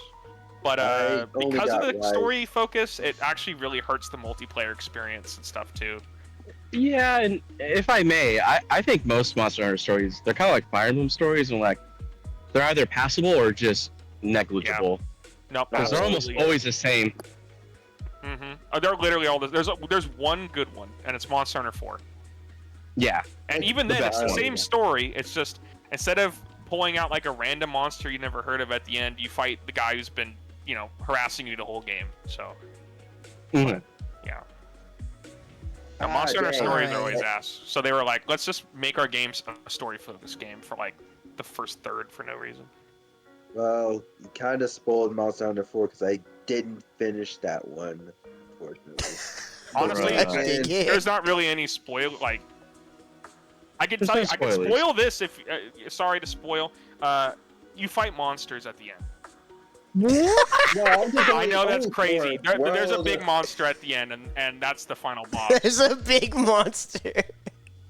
But because of the story focus, it actually really hurts the multiplayer experience and stuff too. Yeah, and if I may, I think most Monster Hunter stories, they're kind of like Fire Emblem stories, and like they're either passable or just negligible. Nope, Because they're almost always the same. They're literally all this. There's one good one, and it's Monster Hunter 4. Yeah. And even then, it's the same story. It's just instead of pulling out like a random monster you never heard of at the end, you fight the guy who's been, harassing you the whole game. So, yeah. Now, Monster Hunter stories are always ass. So they were like, let's just make our games a story-focused game for like the first third for no reason. Well, you kind of spoiled Monster Hunter 4 because I didn't finish that one, unfortunately. Honestly, there's not really any spoil. Like, I can tell you, I can spoil this if. Sorry to spoil. You fight monsters at the end. I know that's crazy. There's a big monster at the end, and that's the final boss. There's a big monster.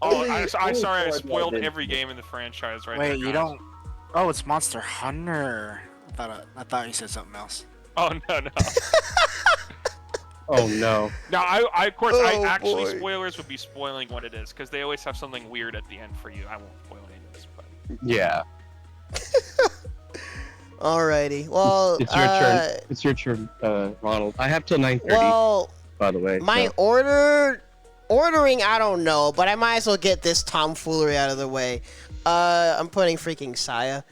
Oh, I'm sorry, I spoiled every game in the franchise right there. Wait, you don't. Oh, it's Monster Hunter. I thought you said something else. Oh no. Oh no. Now, I of course, Oh, actually boy. spoilers would be spoiling what it is because they always have something weird at the end for you. I won't spoil any of this, but Yeah. Alrighty. Well, It's your turn. It's your turn, Ronald. I have till 9:30. Well, by the way. my ordering, I don't know, but I might as well get this tomfoolery out of the way. I'm putting freaking Saya.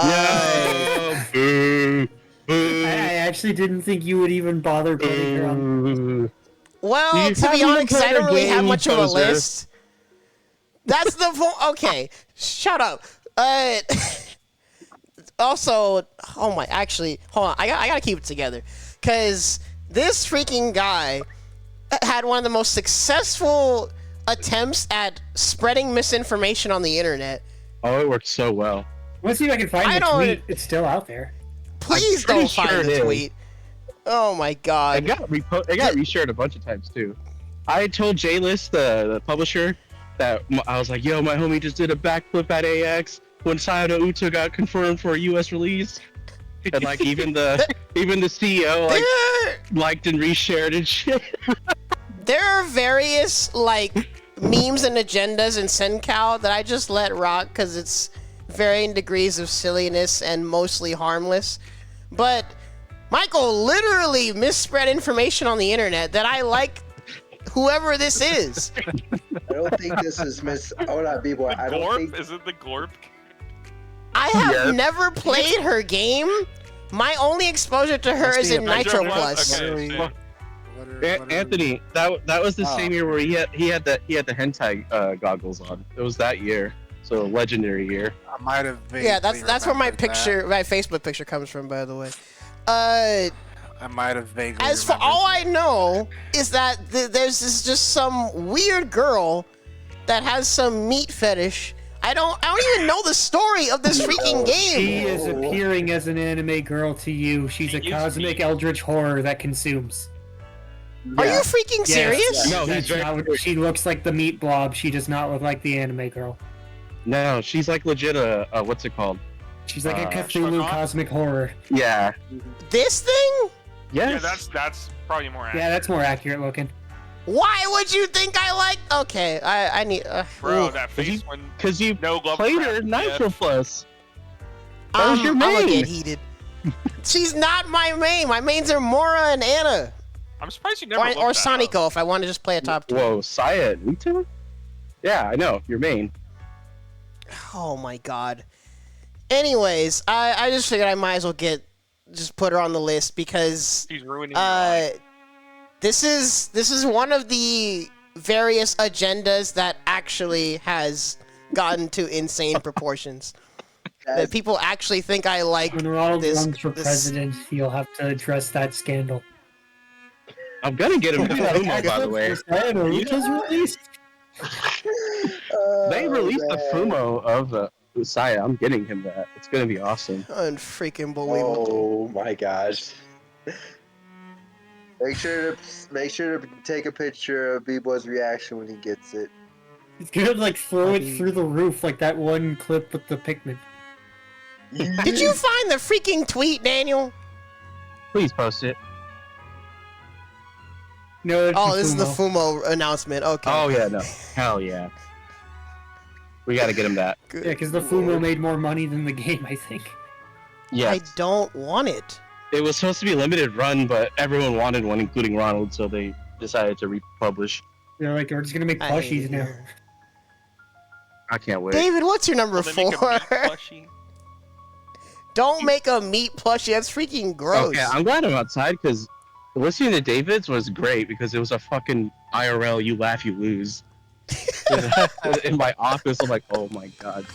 No. Boo. Boo. I actually didn't think you would even bother putting her on. Well, You to be haven't honest, even I played don't a really have game, much of a poser. list. That's the okay. Shut up. Also, oh my, actually, hold on. I gotta keep it together, cause this freaking guy had one of the most successful attempts at spreading misinformation on the internet. Oh, it worked so well. Let's see if I can find I the don't- tweet. It's still out there. Please pretty don't sure find it the is. tweet. Oh my It god. got reshared a bunch of times too. I told J-List, the publisher, that I was like, "Yo, my homie just did a backflip at AX when Sayano Uta got confirmed for a U.S. release," and like even the CEO like There, liked and reshared and shit. there are various like memes and agendas in SenCal that I just let rock because it's varying degrees of silliness and mostly harmless. But Michael literally misspread information on the internet that I like whoever this is. I don't think this is Miss. Oh, not B-boy. I don't Glorp? think. Is it the Glorp? I have Yes. never played her game. My only exposure to her is in Nitro Nitro Plus. Okay, same. Anthony, that was the Oh. same year where he had the hentai goggles on. It was that year, so legendary year. I might have. Yeah, that's where my remembered that. picture, my Facebook picture comes from, by the way. I might have vaguely. As for remembered. all I know, is that there's just some weird girl that has some meat fetish. I don't even know the story of this freaking She game. is appearing as an anime girl to you. She's She a used cosmic to be. eldritch horror that consumes. Are you freaking Yes. serious? No, he's That's very not what, she looks like the meat blob. She does not look like the anime girl. No, she's like legit what's it called? She's like a Cthulhu Shogun? cosmic horror. Yeah. This thing? Yeah, Yes. that's probably more accurate. Yeah, that's more accurate looking. Why would you think I like? Okay, I need. Bro, ooh. that face when Because you no glove played crap, her in yeah. Nitro Plus. That was your I'm gonna main. get heated. She's not my main. My mains are Mora and Anna, I'm surprised you never or looked that up. Sonico if I want to just play a top two. Whoa, Saya Uta? Yeah, I know. Your main. Oh my god. Anyways, I just figured I might as well just put her on the list because She's ruining your life. this is one of the various agendas that actually has gotten to insane proportions. That people actually think I like When Ronald this. runs for this- president, you'll have to address that scandal. I'm gonna get him to Fumo, by the way. Naruto's released? They released the Fumo of the Saya. I'm getting him that. It's gonna be awesome. Unfreaking believable. Oh my gosh. Make sure to take a picture of B-boy's reaction when he gets it. It's gonna like throw it through the roof like that one clip with the Pikmin. Did you find the freaking tweet, Daniel? Please post it. No, it's Oh, this is the Fumo. Fumo announcement. Okay. Oh yeah, no. Hell yeah. We gotta get him that. Good Yeah, because the lord. Fumo made more money than the game, I think. Yes. I don't want it. It was supposed to be a limited run, but everyone wanted one, including Ronald, so they decided to republish. They're like, we're just gonna make I hate plushies it now. here. I can't wait. David, what's your number Will they make a 4? meat plushie? Don't make a meat plushie. That's freaking gross. Okay, I'm glad I'm outside because listening to David's was great because it was a fucking IRL you laugh you lose. In my office, I'm like, oh my god.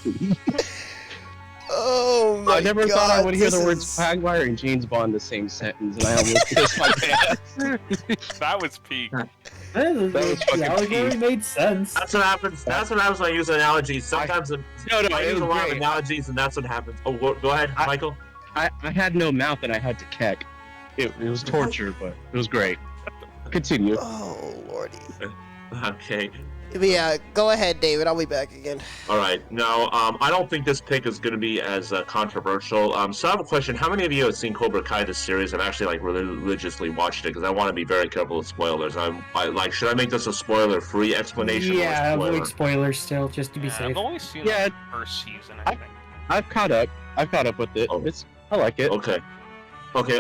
Oh my god. I never thought I would hear the this words is- Quagmire and James Bond in the same sentence, and I almost pissed my pants. That was peak. was fucking The allegory cheap. made sense. That's what happens. That's what happens when I use analogies. Sometimes No, I it use was a lot of great. analogies, and that's what happens. Oh, go ahead, Michael. I had no mouth and I had to keck. It was torture, but it was great. Continue. Oh lordy. Okay. But yeah, go ahead, David. I'll be back again. All right. Now, I don't think this pick is going to be as controversial. So I have a question. How many of you have seen Cobra Kai, this series, and actually like religiously watched it? Because I want to be very careful with spoilers. I like. Should I make this a spoiler-free explanation? Yeah, or avoid spoilers still, just to be Yeah, safe. I've only seen Yeah. the first season, I think. I've caught up. I've caught up with it. Oh. I like it. Okay. Okay,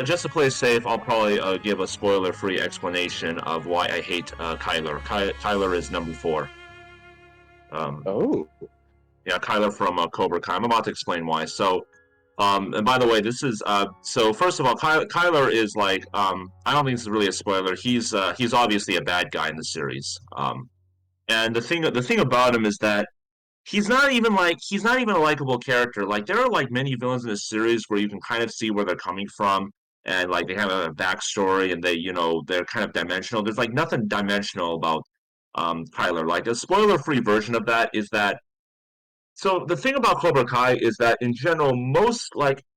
just to play safe, I'll probably give a spoiler-free explanation of why I hate Kyler. Kyler is number 4. Oh. Yeah, Kyler from Cobra Kai. I'm about to explain why. So, and by the way, this is so. First of all, Kyler is like I don't think this is really a spoiler. He's obviously a bad guy in the series. And the thing about him is that he's not even a likable character. Like there are like many villains in this series where you can kind of see where they're coming from, and like they have a backstory, and they're kind of dimensional. There's like nothing dimensional about Kyler. Like a spoiler-free version of that is that. So the thing about Cobra Kai is that in general,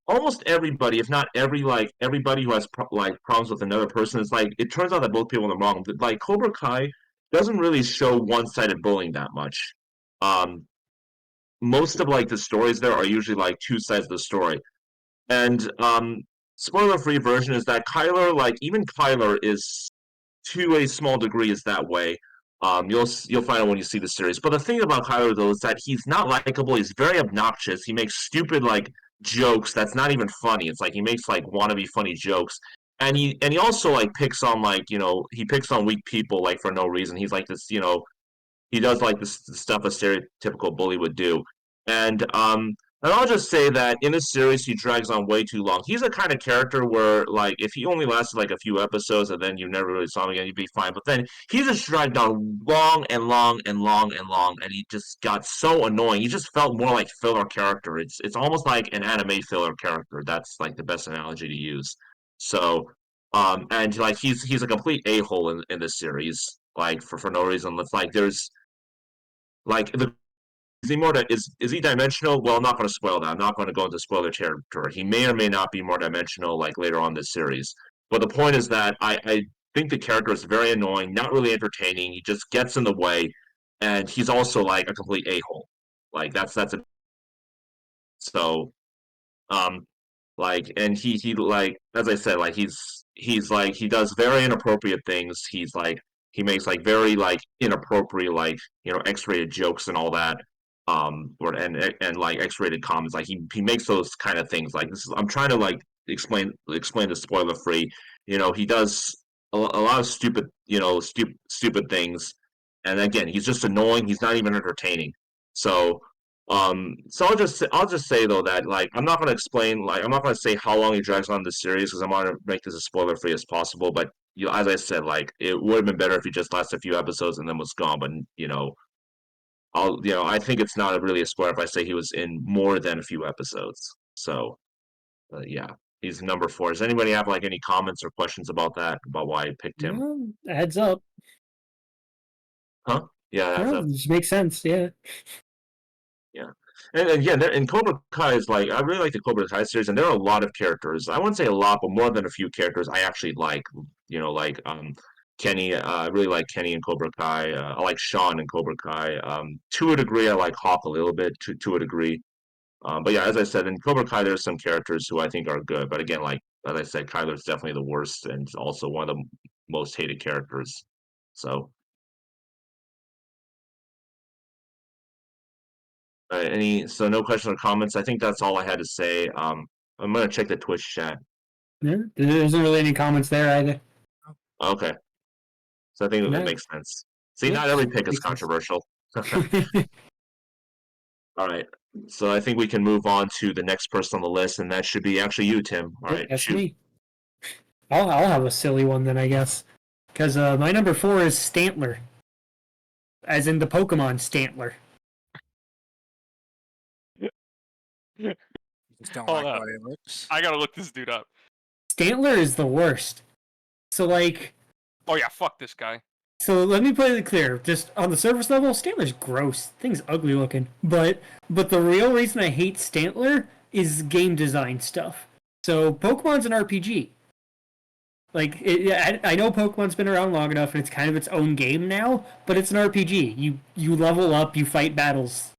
almost everybody, if not everybody who has problems with another person, is like it turns out that both people are wrong. Like Cobra Kai doesn't really show one-sided bullying that much. Um, Most of like the stories there are usually like two sides of the story. And spoiler-free version is that Kyler, like even Kyler is to a small degree is that way. You'll find out when you see the series. But the thing about Kyler though is that he's not likable. He's very obnoxious. He makes stupid like jokes that's not even funny. It's like he makes like wannabe funny jokes. And he also like picks on he picks on weak people like for no reason. He's like this, he does like this stuff a stereotypical bully would do. And I'll just say that in this series he drags on way too long. He's a kind of character where like if he only lasted like a few episodes and then you never really saw him again, you'd be fine. But then he just dragged on long and long and long and long, and he just got so annoying. He just felt more like filler character. It's almost like an anime filler character. That's like the best analogy to use. So and like he's a complete a-hole in this series, like for no reason. It's like there's like the is he dimensional? Well, I'm not going to spoil that. I'm not going to go into spoiler territory. He may or may not be more dimensional, like later on this series. But the point is that I think the character is very annoying, not really entertaining. He just gets in the way, and he's also like a complete a-hole. Like that's a so um and he like as I said, like he's like he does very inappropriate things. He's like he makes like very like inappropriate like X-rated jokes and all that. And like X-rated comments. Like he makes those kind of things. Like this is, I'm trying to like explain the spoiler free. He does a lot of stupid stupid things. And again, he's just annoying. He's not even entertaining. So so I'll just say though that like I'm not gonna explain like I'm not gonna say how long he drags on the series because I want to make this as spoiler free as possible. But as I said, like it would have been better if he just lasted a few episodes and then was gone. But I think it's not really a spoiler if I say he was in more than a few episodes. So yeah, he's number 4. Does anybody have like any comments or questions about that? About why I picked him? Well, heads up. Huh? Yeah, heads up. It makes sense. Yeah. Yeah. And again, in Cobra Kai is like I really like the Cobra Kai series, and there are a lot of characters. I wouldn't say a lot, but more than a few characters I actually like. Like Kenny. I really like Kenny in Cobra Kai. I like Sean in Cobra Kai. To a degree, I like Hawk a little bit. To a degree. But yeah, as I said, in Cobra Kai, there's some characters who I think are good. But again, like as I said, Kyler's definitely the worst, and also one of the most hated characters. So. So no questions or comments. I think that's all I had to say. I'm gonna check the Twitch chat. Yeah, there isn't really any comments there either. Okay, so I think that No. makes sense. See, Yeah, not every pick is makes sense. controversial. All right, so I think we can move on to the next person on the list, and that should be actually you, Tim. All right, That's shoot. me. I'll have a silly one then, I guess, because my number 4 is Stantler, as in the Pokemon Stantler. Just don't Hold like up. what it looks. I gotta look this dude up. Stantler is the worst. So like, Oh yeah, fuck this guy. so let me put it clear. Just on the surface level, Stantler's gross. Thing's ugly looking. But the real reason I hate Stantler is game design stuff. So Pokemon's an RPG. Like, I know Pokemon's been around long enough, and it's kind of its own game now, but it's an RPG. You level up, you fight battles.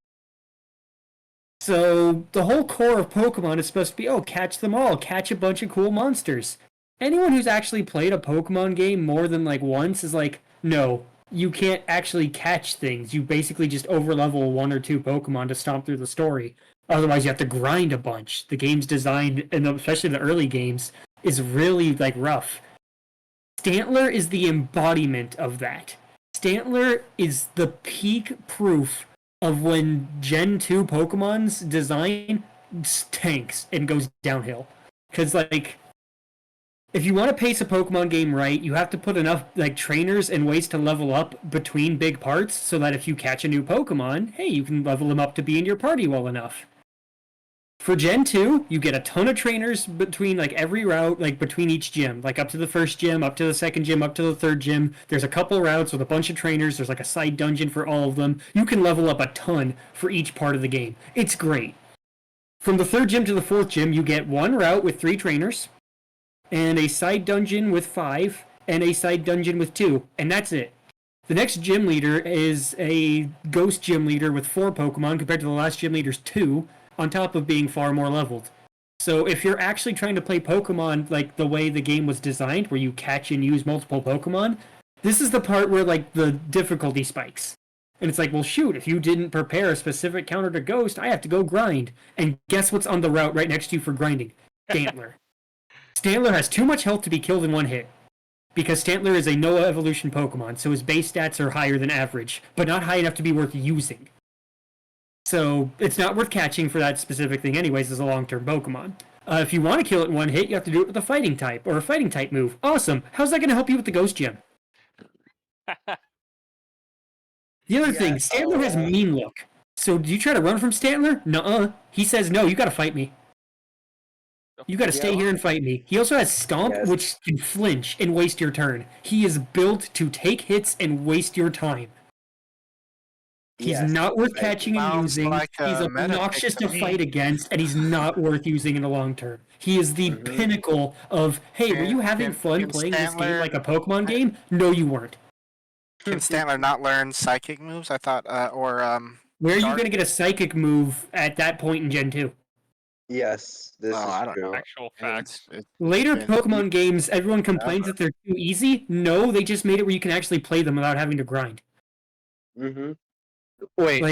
So the whole core of Pokemon is supposed to be, catch them all, catch a bunch of cool monsters. Anyone who's actually played a Pokemon game more than like once is like, no, you can't actually catch things. You basically just overlevel 1 or 2 Pokemon to stomp through the story. Otherwise, you have to grind a bunch. The game's designed, and especially the early games, is really like rough. Stantler is the embodiment of that. Stantler is the peak proof of when Gen 2 Pokemon's design tanks and goes downhill. Because, like, if you want to pace a Pokemon game right, you have to put enough like trainers and ways to level up between big parts so that if you catch a new Pokemon, hey, you can level them up to be in your party well enough. For Gen 2, you get a ton of trainers between like every route, like between each gym, like up to the first gym, up to the second gym, up to the third gym. There's a couple routes with a bunch of trainers. There's like a side dungeon for all of them. You can level up a ton for each part of the game. It's great. From the third gym to the fourth gym, you get one route with 3 trainers, and a side dungeon with 5, and a side dungeon with 2, and that's it. The next gym leader is a ghost gym leader with 4 Pokemon compared to the last gym leader's 2, on top of being far more leveled. So if you're actually trying to play Pokemon like the way the game was designed, where you catch and use multiple Pokemon, this is the part where like the difficulty spikes. And it's like, well, shoot, if you didn't prepare a specific counter to Ghost, I have to go grind. And guess what's on the route right next to you for grinding? Stantler. Stantler has too much health to be killed in one hit. Because Stantler is a no evolution Pokemon, so his base stats are higher than average, but not high enough to be worth using. So it's not worth catching for that specific thing anyways as a long-term Pokemon. If you want to kill it in one hit, you have to do it with a fighting type, or a fighting type move. Awesome! How's that going to help you with the Ghost Gym? The other thing, Stantler has mean look. So do you try to run from Stantler? Nuh-uh. He says, no, you gotta fight me. You gotta stay here and fight me. He also has Stomp, which can flinch and waste your turn. He is built to take hits and waste your time. He's not worth catching and using. Like he's obnoxious to fight against, and he's not worth using in the long term. He is the pinnacle of, hey, were you having fun playing this game like a Pokemon game? No, you weren't. Can Stantler not learn psychic moves? I thought, Where are you going to get a psychic move at that point in Gen 2? Yes, this is true. Actual facts. Later Pokemon games, everyone complains that they're too easy. No, they just made it where you can actually play them without having to grind. Mm-hmm. Wait,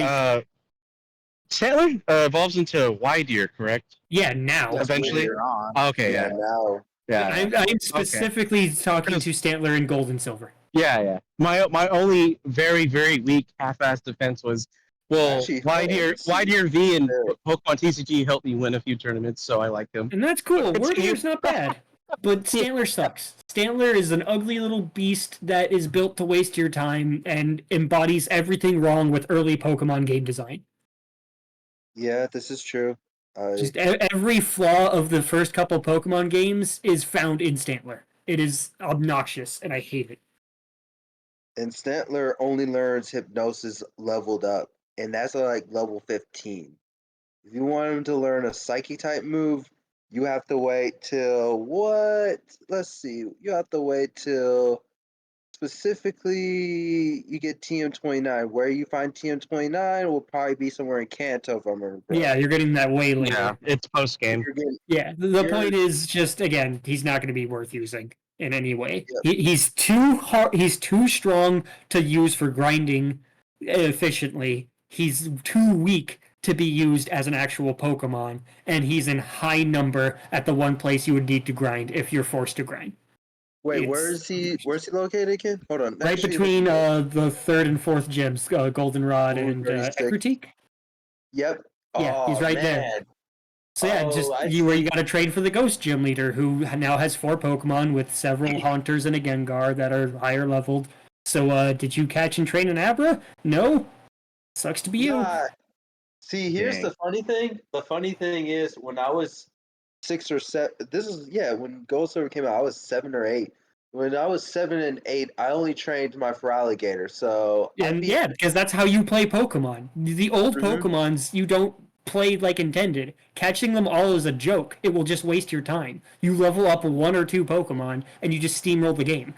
Stantler evolves into Widear, correct? Yeah, now. Eventually? Okay, yeah. Now. Yeah. I'm specifically talking to Stantler in Gold and Silver. Yeah. My only very, very weak half-assed defense was, well, Widear V and Pokemon TCG helped me win a few tournaments, so I like them. And that's cool. Widear's not bad. But Stantler sucks. Stantler is an ugly little beast that is built to waste your time and embodies everything wrong with early Pokemon game design. Yeah, this is true. Just every flaw of the first couple Pokemon games is found in Stantler. It is obnoxious, and I hate it. And Stantler only learns Hypnosis leveled up, and that's like level 15. If you want him to learn a Psychic type move, you have to wait till what? Let's see. You have to wait till specifically you get TM29. Where you find TM29 will probably be somewhere in Kanto, if I remember. Yeah, you're getting that way later. Yeah, it's post game. Yeah, the point is just again, he's not going to be worth using in any way. Yep. He's too hard. He's too strong to use for grinding efficiently. He's too weak to be used as an actual Pokemon, and he's in high number at the one place you would need to grind if you're forced to grind. Wait, where's he located again? Hold on. Right between the third and fourth gyms, Goldenrod and Ekritique. Yep. Yeah, he's right there. So yeah, where you got to trade for the Ghost Gym Leader, who now has 4 Pokemon with several Haunters and a Gengar that are higher leveled. So did you catch and train an Abra? No? Sucks to be you. See, here's the funny thing. The funny thing is, when I was 6 or 7, when Gold Silver came out, I was 7 or 8. When I was 7 and 8, I only trained my Feraligatr. So because that's how you play Pokemon. The old Pokemons, you don't played like intended. Catching them all is a joke. It will just waste your time. You level up 1 or 2 Pokemon and you just steamroll the game.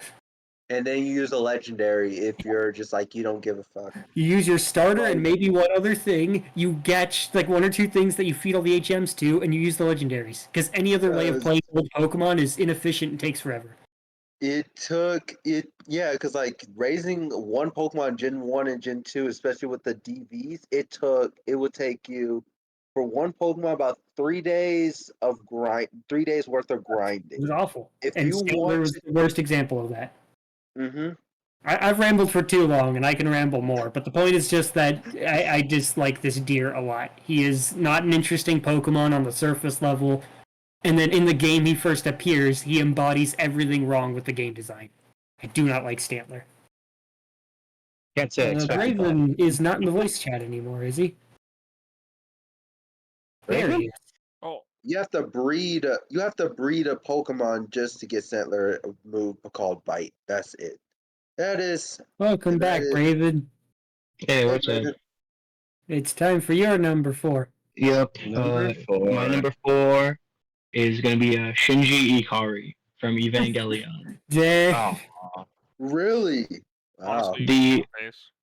And then you use a legendary if you're just like you don't give a fuck. You use your starter and maybe one other thing. You catch like 1 or 2 things that you feed all the HMs to, and you use the legendaries. Because any other way of playing old Pokemon is inefficient and takes forever. Yeah, because like raising one Pokemon Gen 1 and Gen 2, especially with the DVs, it would take you for one Pokemon about 3 days of grind, 3 days worth of grinding. It was awful. If And you Stantler was the worst example of that. Mm-hmm. I've rambled for too long, and I can ramble more. But the point is just that I dislike this deer a lot. He is not an interesting Pokemon on the surface level. And then in the game he first appears, he embodies everything wrong with the game design. I do not like Stantler. Can't say Raven is not in the voice chat anymore, is he? There he is. Oh, You have to breed a Pokemon just to get Stantler a move called Bite. That's it. That is. Welcome back, Raven. Hey, what's up? It's time for your number 4. Yep. My number 4 is gonna be Shinji Ikari from Evangelion. Really? Wow.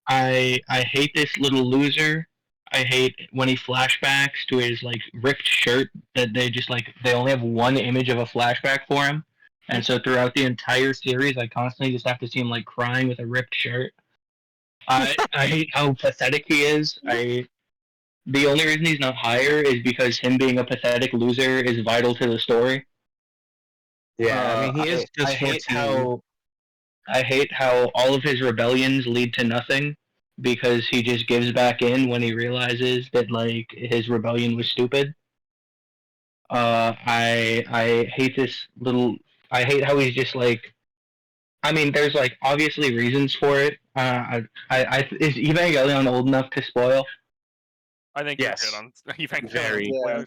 I hate this little loser. I hate when he flashbacks to his like ripped shirt that they only have one image of a flashback for him. And so throughout the entire series I constantly just have to see him like crying with a ripped shirt. I hate how pathetic he is. The only reason he's not higher is because him being a pathetic loser is vital to the story. Yeah, I mean, he is just I hate how all of his rebellions lead to nothing because he just gives back in when he realizes that like his rebellion was stupid. I hate this little. I hate how he's just like. I mean, there's like obviously reasons for it. Is Evangelion old enough to spoil? I think yes. you're good on Evangelion.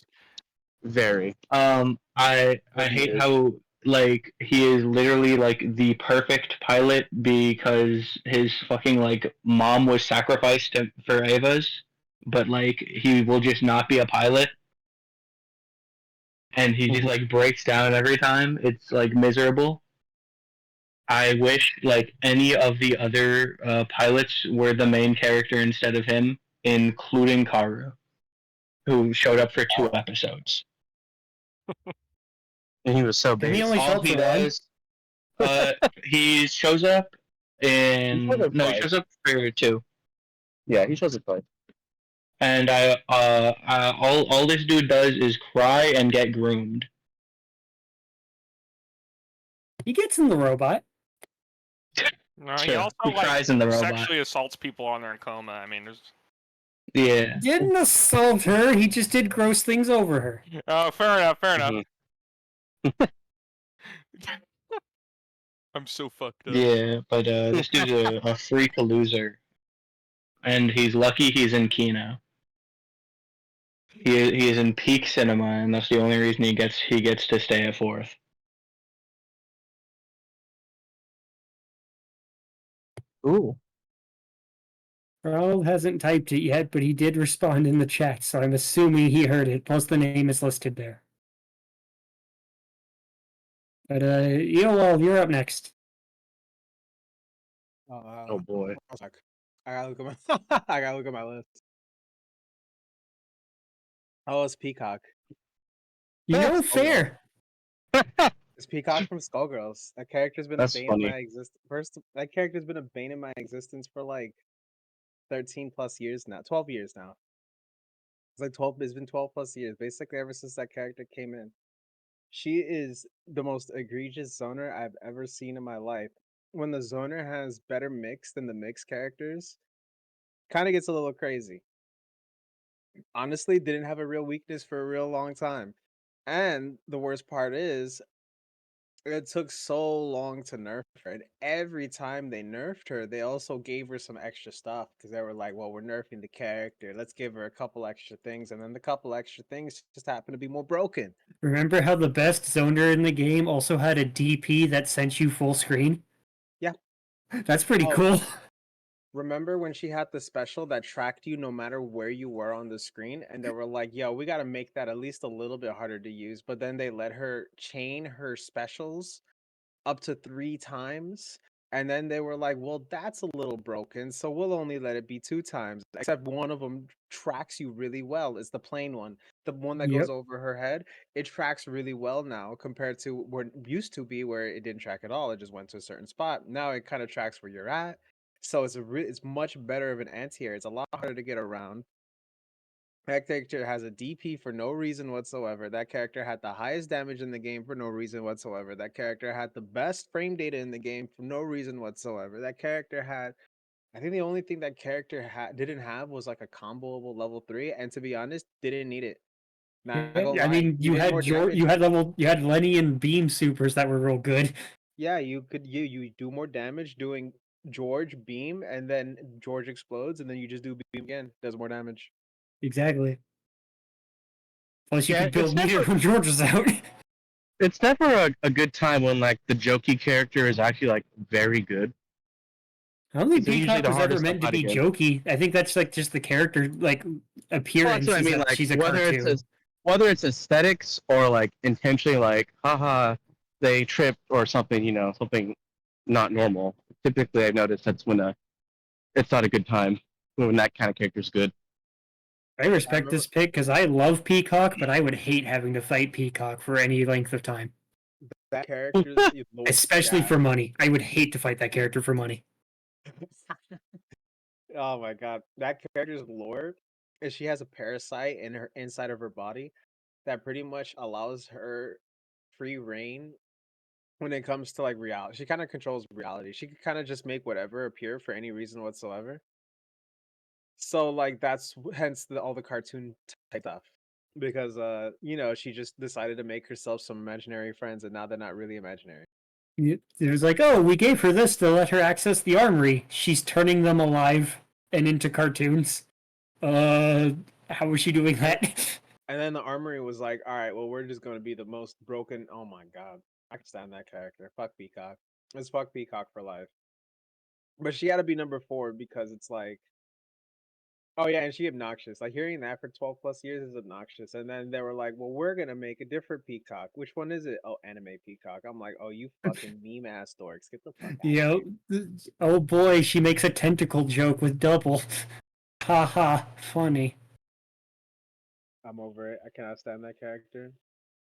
Very. I hate how like he is literally like the perfect pilot because his fucking like mom was sacrificed for Ava's, but like he will just not be a pilot, and he just like breaks down every time. It's like miserable. I wish like any of the other pilots were the main character instead of him, including Karu, who showed up for 2 episodes. And he was so big. He only All he does, he shows up in he shows up for 2. Yeah, he shows up twice. And all this dude does is cry and get groomed. He gets in the robot. No, he Sure. also He like cries in the robot. sexually assaults people on their coma. I mean, there's. Yeah. Didn't assault her. He just did gross things over her. Oh, fair enough. Fair enough. I'm so fucked up. Yeah, but this dude's a freak loser, and he's lucky he's in Kino. He is in peak cinema, and that's the only reason he gets to stay at 4th. Ooh. Ronald hasn't typed it yet, but he did respond in the chat, so I'm assuming he heard it. Plus, the name is listed there. But you're up next. Oh boy. I gotta look at my I gotta look at my list. Oh, it's Peacock. Fair. It's Peacock from Skullgirls. That character's been That's a bane funny. in my existence. That character's been a bane in my existence for like 13 plus years now. 12 years now. It's like 12. It's been 12 plus years, basically ever since that character came in. She is the most egregious zoner I've ever seen in my life. When the zoner has better mix than the mix characters, kind of gets a little crazy. Honestly, didn't have a real weakness for a real long time. And the worst part is, it took so long to nerf her. And every time they nerfed her, they also gave her some extra stuff because they were like, well, we're nerfing the character. Let's give her a couple extra things. And then the couple extra things just happen to be more broken. Remember how the best zoner in the game also had a DP that sent you full screen? Yeah. That's pretty cool. Remember when she had the special that tracked you no matter where you were on the screen, and they were like, "Yo, we got to make that at least a little bit harder to use." But then they let her chain her specials up to 3 times. And then they were like, well, that's a little broken, so we'll only let it be 2 times. Except one of them tracks you really well. It's the plain one. The one that goes Yep. over her head. It tracks really well now compared to where it used to be where it didn't track at all. It just went to a certain spot. Now it kind of tracks where you're at. So it's much better of an anti-air. It's a lot harder to get around. That character has a DP for no reason whatsoever. That character had the highest damage in the game for no reason whatsoever. That character had the best frame data in the game for no reason whatsoever. That character had, I think the only thing that character didn't have was like a comboable level 3, and to be honest, didn't need it. Not gonna I lie, mean, you did more damage. you had Lenny and Beam supers that were real good. Yeah, you do more damage doing George Beam, and then George explodes, and then you just do Beam again, does more damage. Exactly. Plus, you Yeah, could build it's meter never- when George was out. It's never a good time when like the jokey character is actually like very good. I don't think They're usually Peacock the was ever hardest to meant to fight be against. jokey. I think that's like just the character like Well, appearance. that's what I mean. That Like she's a cartoon. whether it's aesthetics or like intentionally like, haha, they tripped or something. Something not normal. Typically, I've noticed that's when it's not a good time when that kind of character's good. I respect this pick because I love Peacock, but I would hate having to fight Peacock for any length of time. That character, Especially for money. I would hate to fight that character for money. Oh my god, that character's lore is she has a parasite in her inside of her body that pretty much allows her free reign when it comes to like reality. She kind of controls reality. She can kind of just make whatever appear for any reason whatsoever. So like that's hence all the cartoon type stuff because she just decided to make herself some imaginary friends and now they're not really imaginary. It was like, oh, we gave her this to let her access the armory. She's turning them alive and into cartoons. How was she doing that? And then the armory was like, all right, well, we're just going to be the most broken. Oh my God. I can stand that character. Fuck Peacock. It's fuck Peacock for life. But she had to be number 4 because it's like, oh yeah, and she obnoxious. Like hearing that for 12 plus years is obnoxious. And then they were like, well, we're going to make a different Peacock. Which one is it? Oh, anime Peacock. I'm like, oh, you fucking meme ass dorks. Get the fuck out of here. Oh boy, she makes a tentacle joke with double. Haha, funny. I'm over it. I cannot stand that character.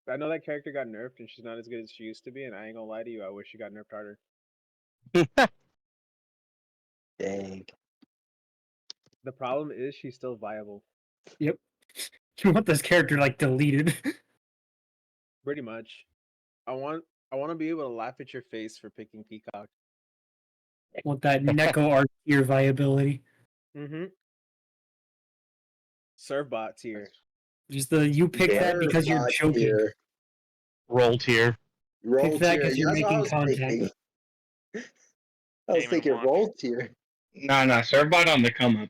I know that character got nerfed and she's not as good as she used to be, and I ain't gonna lie to you, I wish she got nerfed harder. Dang. The problem is she's still viable. Yep. You want this character like deleted. Pretty much. I want to be able to laugh at your face for picking Peacock. Want that Neko art tier viability. Mm-hmm. Servbot tier. Just you pick that because you're joking. Tier. Roll tier. Roll Pick that tier. because you're That's what I making was content. thinking. I was thinking roll tier. Nah, Servbot on the come up.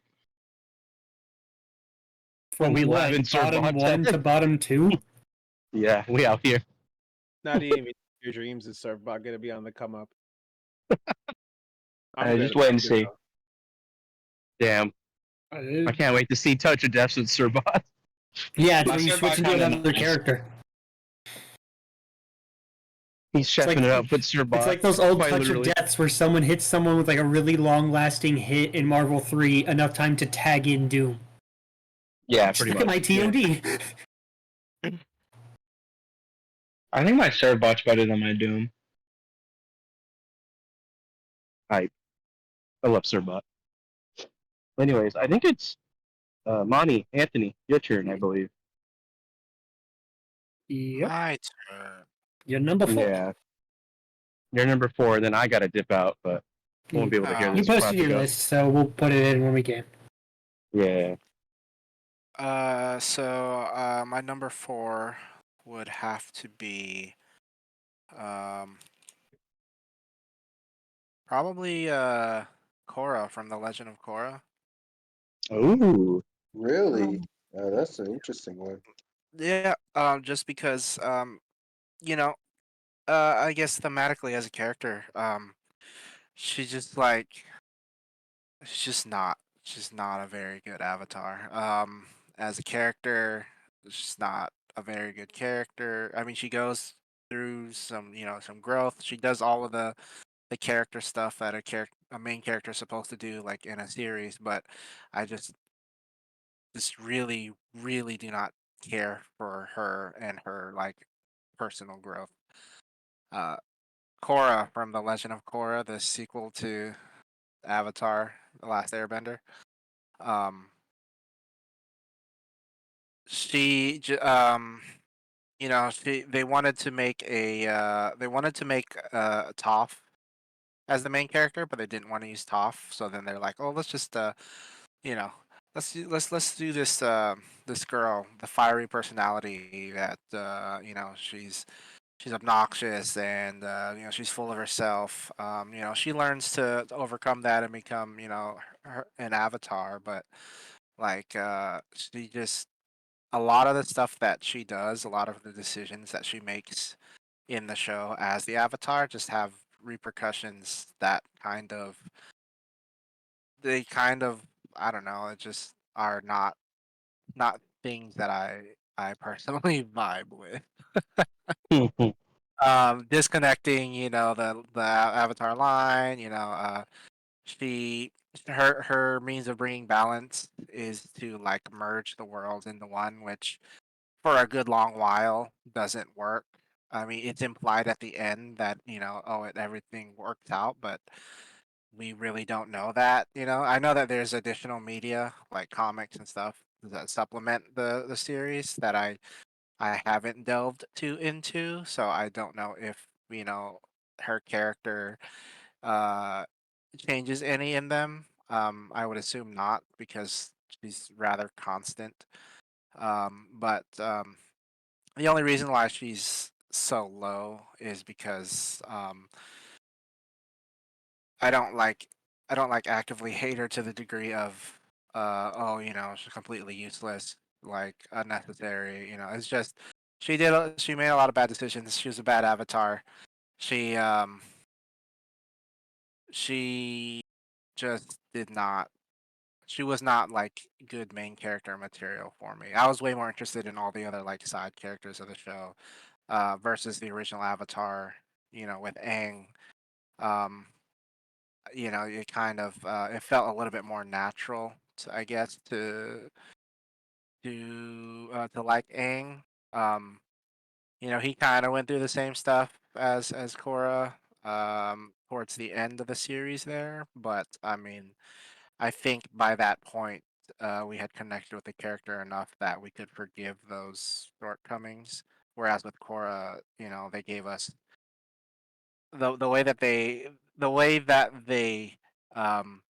From we what, live in bottom Servbot. 1 to bottom 2? Yeah, we out here. Not even your dreams is Servbot gonna be on the come up. Just wait and see. Damn. I can't wait to see Touch of Death with Servbot. Yeah, it's My when you Servbot switch into kinda another nice. character. He's chefing it up with Servbot. It's like those old quite Touch literally. of Deaths where someone hits someone with like a really long-lasting hit in Marvel 3, enough time to tag in Doom. Yeah, Just pretty look much. at my TOD. I think my Servbot's better than my Doom. I love Servbot. Anyways, I think it's Monty, Anthony, your turn, I believe. Yep. My turn. You're number 4. Yeah. You're number 4, then I gotta dip out, but I won't be able to hear You this. before I posted have to your go. list, so we'll put it in when we can. Yeah. So my number 4 would have to be probably Korra from The Legend of Korra. Ooh. Really? That's an interesting one. Yeah, just because I guess thematically as a character, she just like she's not a very good Avatar. As a character, she's not a very good character. I mean, she goes through some, some growth. She does all of the character stuff that a main character is supposed to do, like in a series. But I just really, really do not care for her and her like personal growth. Uh, Korra from The Legend of Korra, the sequel to Avatar: The Last Airbender. Um, she, they wanted to make Toph as the main character, but they didn't want to use Toph. So then they're like, oh, let's just you know, let's do this girl, the fiery personality that she's obnoxious and she's full of herself. She learns to overcome that and become an avatar, but like she just a lot of the stuff that she does, a lot of the decisions that she makes in the show as the avatar just have repercussions that kind of I don't know, it just are not things that I personally vibe with. Disconnecting, the avatar line, she her means of bringing balance is to like merge the worlds into one, which for a good long while doesn't work. I mean, it's implied at the end that everything works out, but we really don't know that. I know that there's additional media like comics and stuff that supplement the series that I haven't delved too into, so I don't know if her character uh changes any in them. I would assume not because she's rather constant. But the only reason why she's so low is because I don't like I don't like actively hate her to the degree of oh she's completely useless, like unnecessary. It's just she made a lot of bad decisions. She was a bad avatar. She she just did not she was not like good main character material for me. I was way more interested in all the other like side characters of the show versus the original Avatar. With Aang, um, it kind of it felt a little bit more natural, I guess, to like Aang. Um, he kind of went through the same stuff as Korra towards the end of the series there, but I mean, I think by that point, we had connected with the character enough that we could forgive those shortcomings. Whereas with Korra, they gave us the way that they um,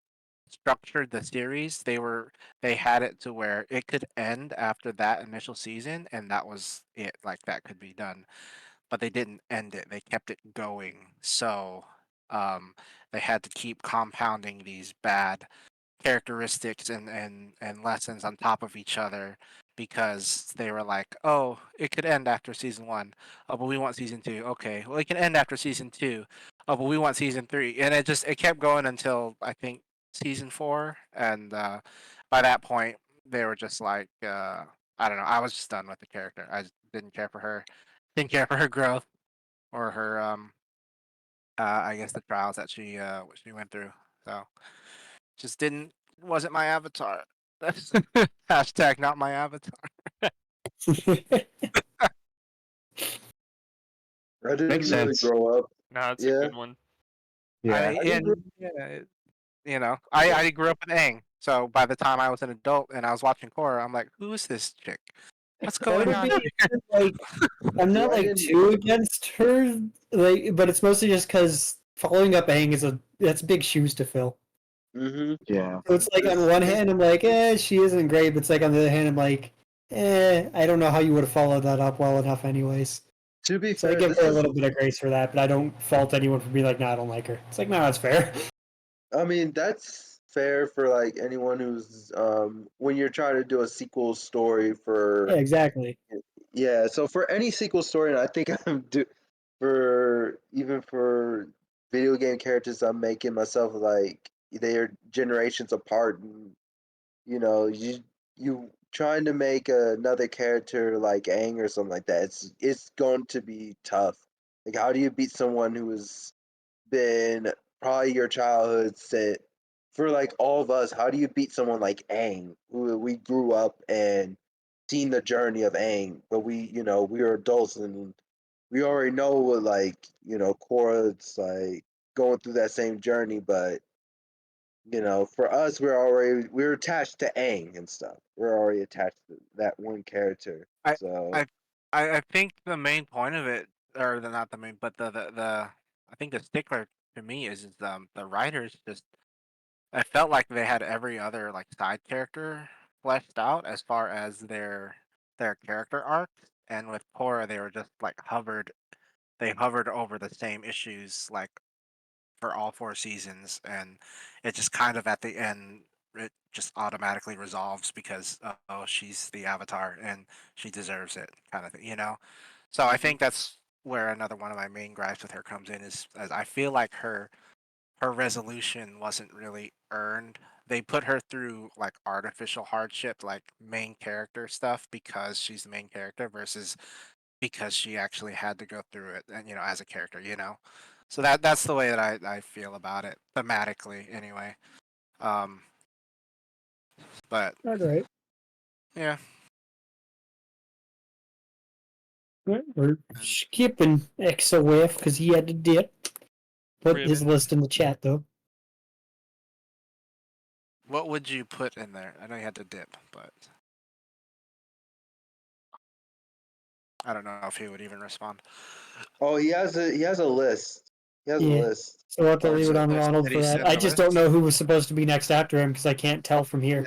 structured the series. They had it to where it could end after that initial season, and that was it. Like that could be done, but they didn't end it. They kept it going. So um, they had to keep compounding these bad characteristics and lessons on top of each other because they were like, oh, it could end after season one. Oh, but we want season two. Okay, well, it can end after season two. Oh, but we want season three, and it kept going until I think season four, and by that point they were just like, I don't know. I was just done with the character. I just didn't care for her. Didn't care for her growth or her I guess the trials that she went through. So just didn't wasn't my avatar. Hashtag not my avatar. I didn't Makes really sense. grow up. No, it's a Yeah. good one. Yeah. I didn't grow I grew up with Aang, so by the time I was an adult and I was watching Korra, I'm like, who is this chick? What's That going would on be here? like I'm not Yeah, I like didn't. too against her, like, but it's mostly just because following up Aang that's big shoes to fill. Mm-hmm. Yeah. So it's like on one hand I'm like, she isn't great, but it's like on the other hand I'm like, I don't know how you would have followed that up well enough, anyways. To be So I fair, give this her a is. little bit of grace for that, but I don't fault anyone for being like, no, I don't like her. It's like, no, that's fair. I mean, that's fair for like anyone who's when you're trying to do a sequel story Yeah, for. exactly. Yeah, so for any sequel story, and I think I'm do for even for video game characters, I'm making myself like they're generations apart, and you trying to make another character like Aang or something like that. It's going to be tough. Like, how do you beat someone who has been probably your childhood set for like all of us? How do you beat someone like Aang, who we grew up and seen the journey of Aang, but we were adults and we already know what, like, Korra's like going through that same journey, but for us, we're attached to Aang and stuff. We're already attached to that one character. I So I I think the main point of it, or not the main, but the I think the stickler to me is the writers just I felt like they had every other like side character fleshed out as far as their character arcs, and with Korra they were just like hovered over the same issues like for all 4 seasons, and it just kind of at the end it just automatically resolves because oh she's the Avatar and she deserves it kind of thing. So I think that's where another one of my main gripes with her comes in is as I feel like her resolution wasn't really earned. They put her through like artificial hardship, like main character stuff because she's the main character versus because she actually had to go through it and as a character. So that's the way that I feel about it thematically anyway. Um but All right. yeah. We're skipping XOF because he had to dip. Put his Ribbon. list in the chat though. What would you put in there? I know you had to dip, but I don't know if he would even respond. oh, he has a list. He has a Yeah. list. So we'll have to Oh, leave so it on list. Ronald Did for he that. send I the just list? don't know who was supposed to be next after him because I can't tell from here.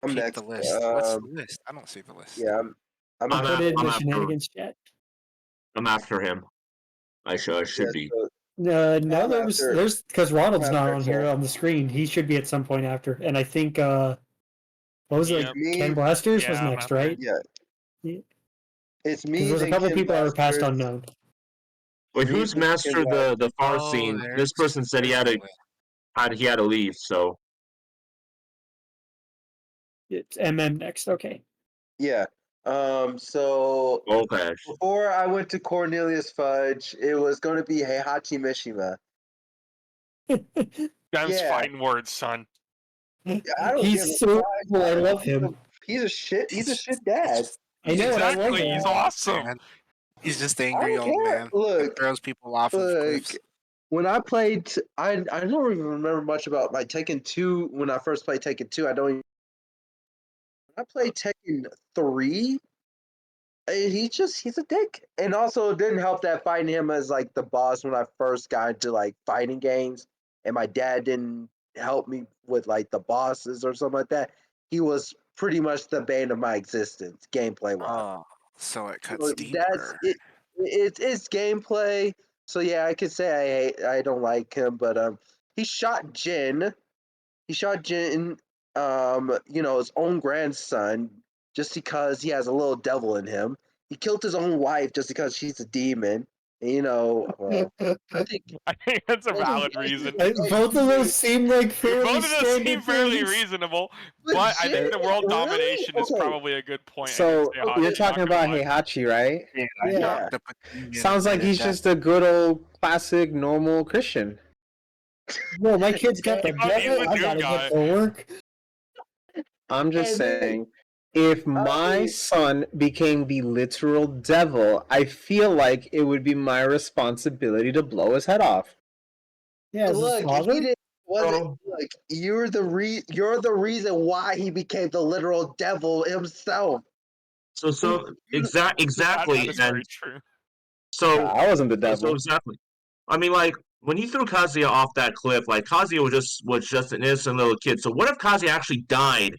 I'm Keep next. the list. What's the list? I don't see the list. Yeah, I'm I put it in I'm the after. shenanigans chat. I'm after him. I should be. so No, I'm after there's because Ronald's I'm not after on here Exalt. on the screen. He should be at some point after. And I think what was it? Yep. Like Me, Ken Blasters was Yeah, I'm next, after. right? yeah, Because it's me, there's a then couple Kim people that were passed Blasters. unknown. Wait, Me, who's then Kim master Blasters. the far Oh, scene? This there's person said he there's had the to list. he had to leave. So It's MM next. Okay. Yeah. So okay. before I went to Cornelius Fudge, it was going to be Heihachi Mishima. Them's Yeah. fighting words, son. I don't give a He's so fuck. cool. I love him. He's a shit dad. I know, and I love Exactly. him. He's awesome. Man. He's just I angry don't old care. man. Look, Throws people off of cliffs. when I played, I don't even remember much about my Tekken 2. When I first played Tekken 2, I don't even. When I played Tekken 3, he's a dick. And also, it didn't help that fighting him as like the boss when I first got into like fighting games, and my dad didn't help me with like the bosses or something like that. He was pretty much the bane of my existence, gameplay wise. Oh, so it cuts So that's deeper. it. It's gameplay. So yeah, I could say I don't like him, but he shot Jin. He shot Jin, his own grandson, just because he has a little devil in him. He killed his own wife just because she's a demon. And, well, I think I think that's a valid reason. Both of those seem like fairly Both of those seem standard fairly things. reasonable, but I think the world domination is probably a good point. So against Heihachi, you're talking not gonna about lie. Heihachi, right? Yeah. Sounds like he's just a good old classic normal Christian. Well, my kid's got the Oh, he's devil. the I new gotta guy. get to work. I'm just And then- saying, if my son became the literal devil, I feel like it would be my responsibility to blow his head off. Yeah, is Look, his father? he didn't. Look, you're the reason why he became the literal devil himself. So exactly, That is and very true. so I wasn't the so devil. exactly. I mean, like when he threw Kazuya off that cliff, like Kazuya was just an innocent little kid. So what if Kazuya actually died?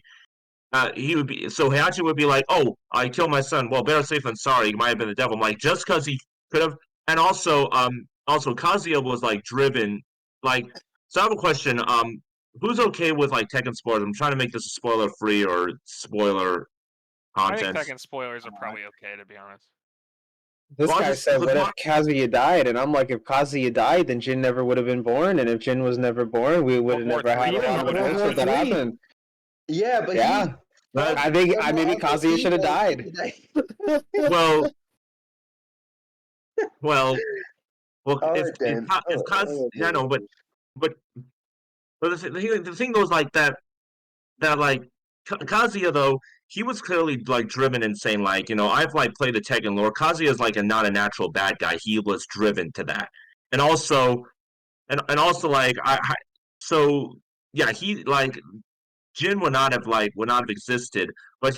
He would be so Heihachi would be like, "Oh, I killed my son. Well, better safe than sorry. He might have been the devil." I'm like, just because he could have, and also Kazuya was like driven, like. So I have a question. Who's okay with like Tekken spoilers? I'm trying to make this a spoiler free or spoiler I think content. Tekken spoilers are probably okay, to be honest. This Well, guy said, "What if Kazuya died?" And I'm like, if Kazuya died, then Jin never would have been born, and if Jin was never born, we would have World War never had III a lot of would've events happened. that happened. Yeah, but Yeah, I think maybe Kazuya should have died. well, well, Alright, if then. yeah, no, but the thing goes like that like Kazuya though he was clearly like driven and saying like I've like played the Tekken lore. Kazuya is like not a natural bad guy. He was driven to that, and also like so yeah he like Jin would not have existed. But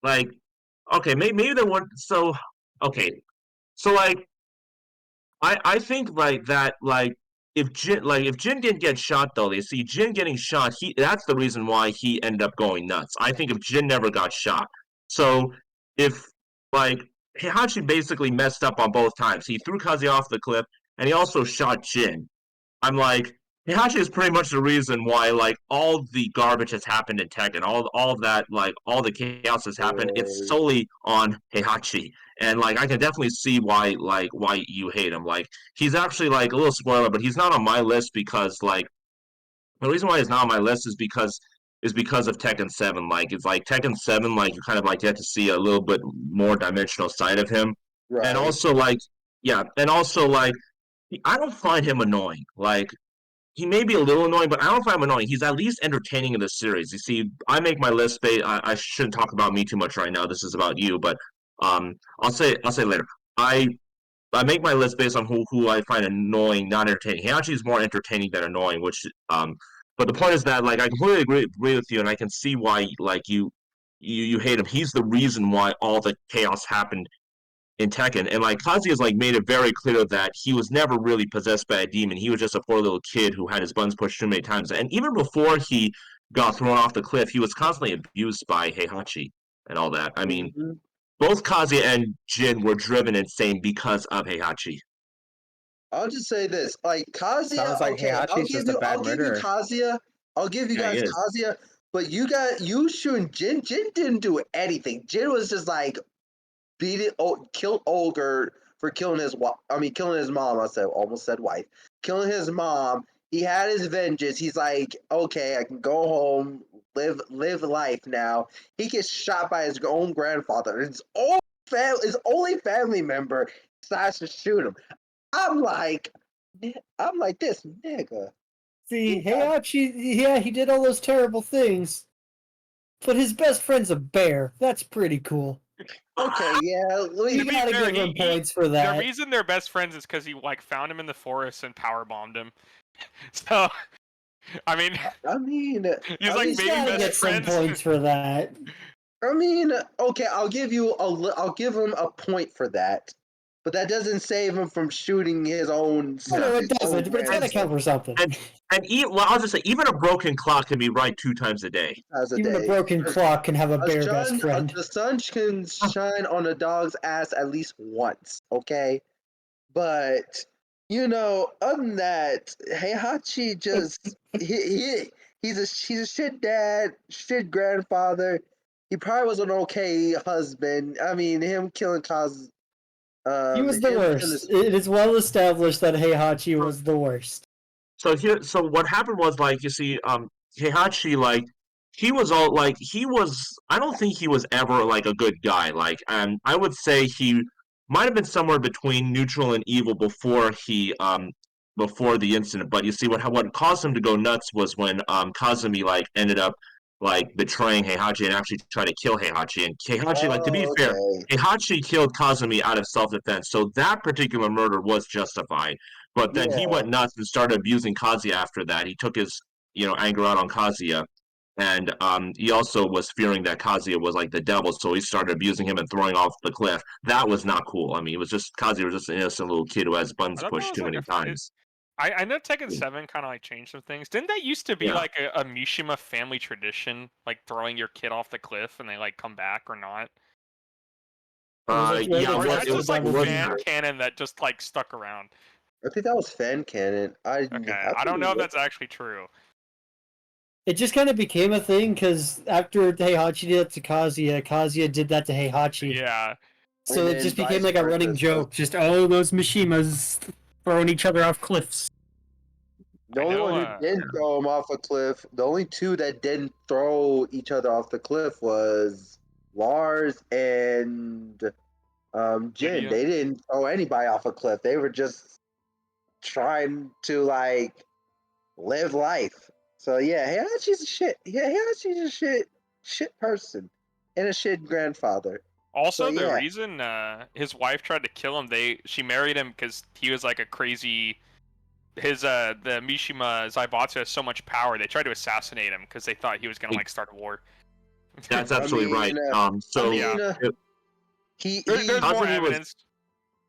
like okay maybe there would okay so like I think like that like if Jin didn't get shot though, they see Jin getting shot, that's the reason why he ended up going nuts. I think if Jin never got shot. So if like Heihachi basically messed up on both times. He threw Kazuya off the cliff and he also shot Jin. I'm like Heihachi is pretty much the reason why like all the garbage has happened in Tekken, all of that like all the chaos has happened. It's solely on Heihachi, and like I can definitely see why you hate him. Like he's actually like a little spoiler, but he's not on my list because like the reason why he's not on my list is because of Tekken 7. Like it's like Tekken 7, like you kind of like get to see a little bit more dimensional side of him, Right. and also like yeah, and also like I don't find him annoying. Like he may be a little annoying, but I don't find him annoying. He's at least entertaining in the series. You see, I make my list. I shouldn't talk about me too much right now. This is about you, but I'll say later. I make my list based on who I find annoying, not entertaining. He actually is more entertaining than annoying, which But the point is that like I completely agree with you, and I can see why like you hate him. He's the reason why all the chaos happened in Tekken. And like Kazuya's like made it very clear that he was never really possessed by a demon. He was just a poor little kid who had his buttons pushed too many times. And even before he got thrown off the cliff, he was constantly abused by Heihachi and all that. I mean, both Kazuya and Jin were driven insane because of Heihachi. I'll just say this: like Kazuya, Sounds like okay, Heihachi's just a bad I'll give you murderer. Kazuya. I'll give you Yeah, he guys is. Kazuya, but you shooting Jin. Jin didn't do anything. Jin was just like killed Olger for killing his killing his mom. Almost said wife, killing his mom. He had his vengeance. He's like, okay, I can go home, live life now. He gets shot by his own grandfather. His only family member decides to shoot him. I'm like this nigga. See, Heihachi, yeah, he did all those terrible things, but his best friend's a bear. That's pretty cool. Okay, yeah, You gotta give him points for that. The reason they're best friends is because he like found him in the forest and power bombed him. So, I mean, he's like maybe gotta best get some friends. points for that. I mean, okay, I'll give him a point for that, but that doesn't save him from shooting his own son. No, it doesn't, but it's gotta count for something. And I'll just say, even a broken clock can be right 2 times a day. Even a broken clock can have a bear best friend. The sun can shine on a dog's ass at least once, okay? But other than that, Heihachi just he's a shit dad, shit grandfather. He probably was an okay husband. I mean, him killing Kaz. He was the worst. It is well established that Heihachi was the worst. So what happened was like you see, Heihachi like he was I don't think he was ever like a good guy. Like, I would say he might have been somewhere between neutral and evil before before the incident. But you see, what caused him to go nuts was when Kazumi like ended up like betraying Heihachi and actually tried to kill Heihachi. And Heihachi, like to be fair, Heihachi killed Kazumi out of self-defense, so that particular murder was justified. But then he went nuts and started abusing Kazuya after that. He took his anger out on Kazuya, and he also was fearing that Kazuya was like the devil, so he started abusing him and throwing off the cliff. That was not cool. I mean, it was just Kazuya was just an innocent little kid who has buttons pushed too many times. I know Tekken 7 kind of like changed some things. Didn't that used to be like a Mishima family tradition, like throwing your kid off the cliff and they like come back or not? Yeah, or that's just like fan that? canon that just like stuck around. I think that was fan canon. I don't know if that's actually true. It just kind of became a thing because after Heihachi did that to Kazuya, Kazuya did that to Heihachi. Yeah. So And it then just became vice like a versa, running so- joke. Just those Mishimas throwing each other off cliffs. The I only know, one who didn't throw him off a cliff, the only two that didn't throw each other off the cliff was Lars and Jin. Lydia. They didn't throw anybody off a cliff. They were just trying to like live life. So yeah, Heihachi's a shit. Yeah, Heihachi's a shit person and a shit grandfather. Also, So, the yeah. reason his wife tried to kill him, she married him because he was like a crazy. The Mishima Zaibatsu has so much power. They tried to assassinate him because they thought he was gonna like start a war. That's absolutely right. There's more Kazumi evidence.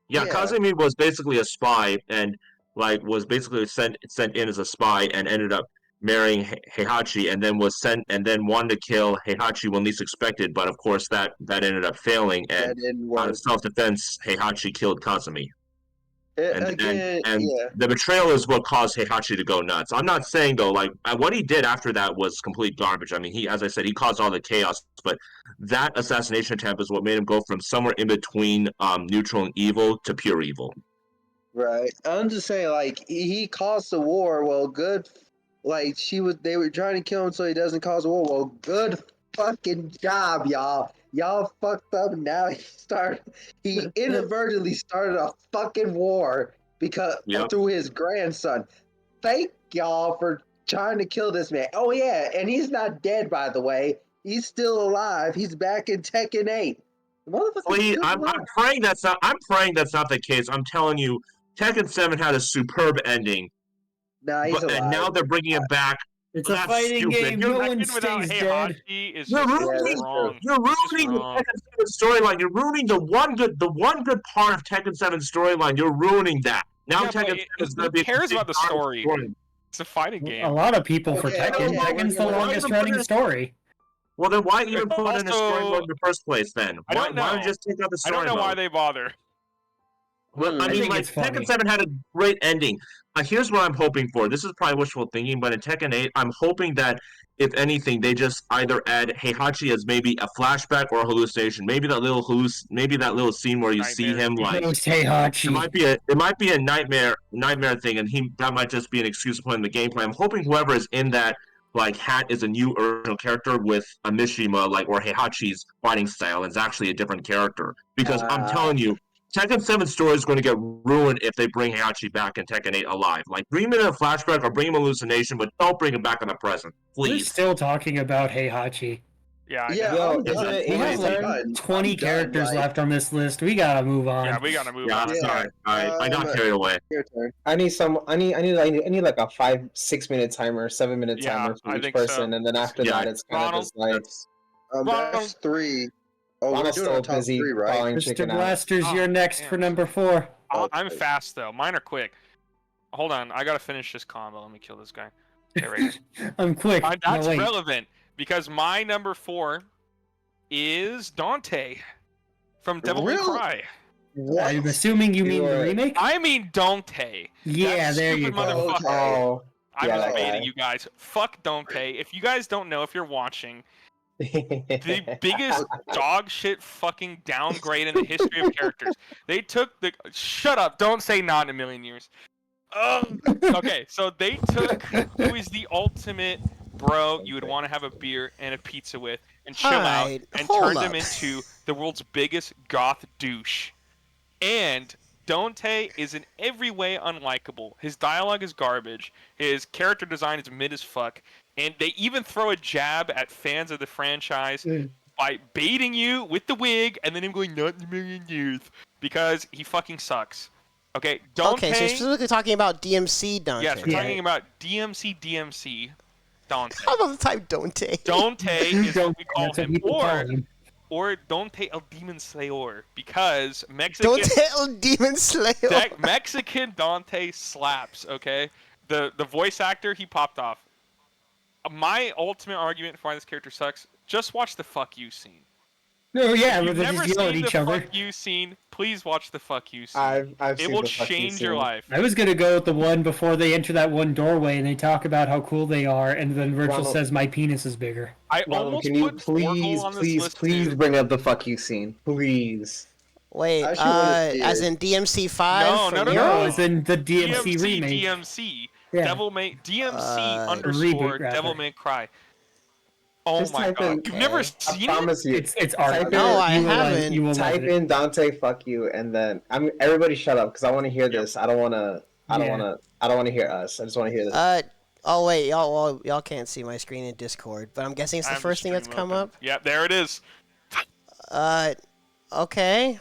Yeah, Kazumi was basically a spy and like was basically sent in as a spy and ended up marrying Heihachi and then was sent and then wanted to kill Heihachi when least expected, but of course that ended up failing and That didn't out work. of self-defense Heihachi killed Kazumi. And Again, yeah. the betrayal is what caused Heihachi to go nuts. I'm not saying though, like what he did after that was complete garbage. I mean, as I said, he caused all the chaos, but that assassination attempt is what made him go from somewhere in between neutral and evil to pure evil. Right. I'm just saying, like he caused the war. Well, good. Like they were trying to kill him so he doesn't cause a war. Well, good fucking job, y'all. Y'all fucked up. And now he inadvertently started a fucking war because through his grandson. Thank y'all for trying to kill this man. Oh yeah, and he's not dead, by the way. He's still alive. He's back in Tekken 8. I'm praying that's not. I'm praying that's not the case. I'm telling you, Tekken 7 had a superb ending. Nah, he's alive. And now they're bringing him back. It's a fighting game. No one stays dead. You're ruining the Tekken 7 storyline. You're ruining the one good part of Tekken 7 storyline. You're ruining that. Now Tekken 7 is going to be. Who cares about the story? It's a fighting game. A lot of people for Tekken. Tekken's the longest running story. Well, then why even put it in a story mode in the first place? Then I don't know. Why don't you just take out the story I don't know mode? why they bother. Well, I mean, like Tekken 7 had a great ending. Here's what I'm hoping for. This is probably wishful thinking, but in Tekken 8, I'm hoping that if anything, they just either add Heihachi as maybe a flashback or a hallucination. Maybe that little scene where you see him like Heihachi. It might be a nightmare thing, and that might just be an excuse to play in the gameplay. I'm hoping whoever is in that like hat is a new original character with a Mishima or Heihachi's fighting style. It's actually a different character because I'm telling you. Tekken 7 story is going to get ruined if they bring Heihachi back in Tekken 8 alive. Like, bring him in a flashback or bring him a hallucination, but don't bring him back in the present, please. We're still talking about Heihachi. Yeah, we have like 20 characters left on this list. We gotta move on. Yeah, we gotta move on. Sorry, I got carried away. Your turn. I need like a 5-6 minute timer, 7 minute timer for each person, and then after that it's kind of just like. That's 3. Oh, we're doing our top 3, right? Mr. Blasters, you're next for number 4. I'm fast though. Mine are quick. Hold on, I gotta finish this combo. Let me kill this guy. Okay, right here. I'm quick. That's relevant because my number 4 is Dante from Devil May Cry. I'm assuming you mean the remake? I mean Dante. Yeah, there you go. Oh, I was debating you guys. Fuck Dante. If you guys don't know, if you're watching, the biggest dog shit fucking downgrade in the history of characters. They took the shut up, don't say not in a million years. Okay, so they took who is the ultimate bro you would want to have a beer and a pizza with and chill out and turned him into the world's biggest goth douche. And Dante is in every way unlikable. His dialogue is garbage. His character design is mid as fuck. And they even throw a jab at fans of the franchise by baiting you with the wig and then him going, not in a million years, because he fucking sucks. Okay, Dante... Okay, so you're specifically talking about DMC Dante. Yes, we're talking about DMC Dante. How about the type Dante? Dante is what we call him. Or Dante el Demon Slayer, because Mexican... Dante el Demon Slayer! Mexican Dante slaps, okay? The voice actor, he popped off. My ultimate argument for why this character sucks, just watch the fuck you scene. No, yeah, if you've they're never just yelling seen at each the other. fuck you scene, please watch the fuck you scene. I've it seen will the fuck you change your scene. life. I was gonna go with the one before they enter that one doorway and they talk about how cool they are, and then Virgil says my penis is bigger. I almost can you put Oracle on this list please too. bring up the fuck you scene, please? Wait, I actually wanna see as it. in DMC5? No, from no, Euro? No, it's in the DMC remake. DMC. Yeah. DMC reboot, _ Devil May Cry. Oh Just my type god. in- You've never I seen it? promise you. It's art. Type No, in, I haven't. You will love type it. in Dante fuck you and then everybody shut up because I want to hear this. I don't want to hear us. I just want to hear this. Oh wait, y'all can't see my screen in Discord, but I'm guessing it's the I have first thing that's stream come open. up. Yep, there it is. Okay.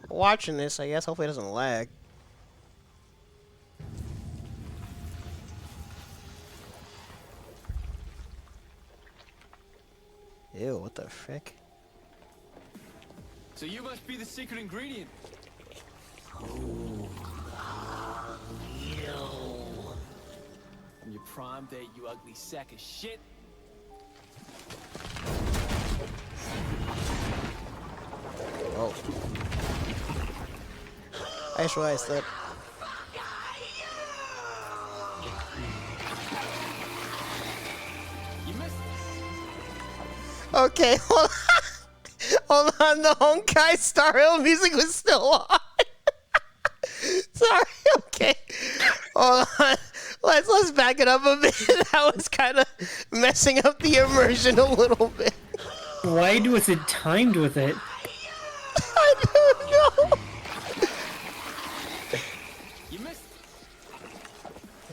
Watching this, I guess. Hopefully it doesn't lag. Ew, what the frick? So you must be the secret ingredient. On your prime date, you ugly sack of shit. Oh. I just realized that. You missed. Okay, hold on. Hold on, the Honkai Star Rail music was still on. Sorry, okay. Hold on. Let's back it up a bit. That was kind of messing up the immersion a little bit. Why was it timed with it? I don't know. You missed.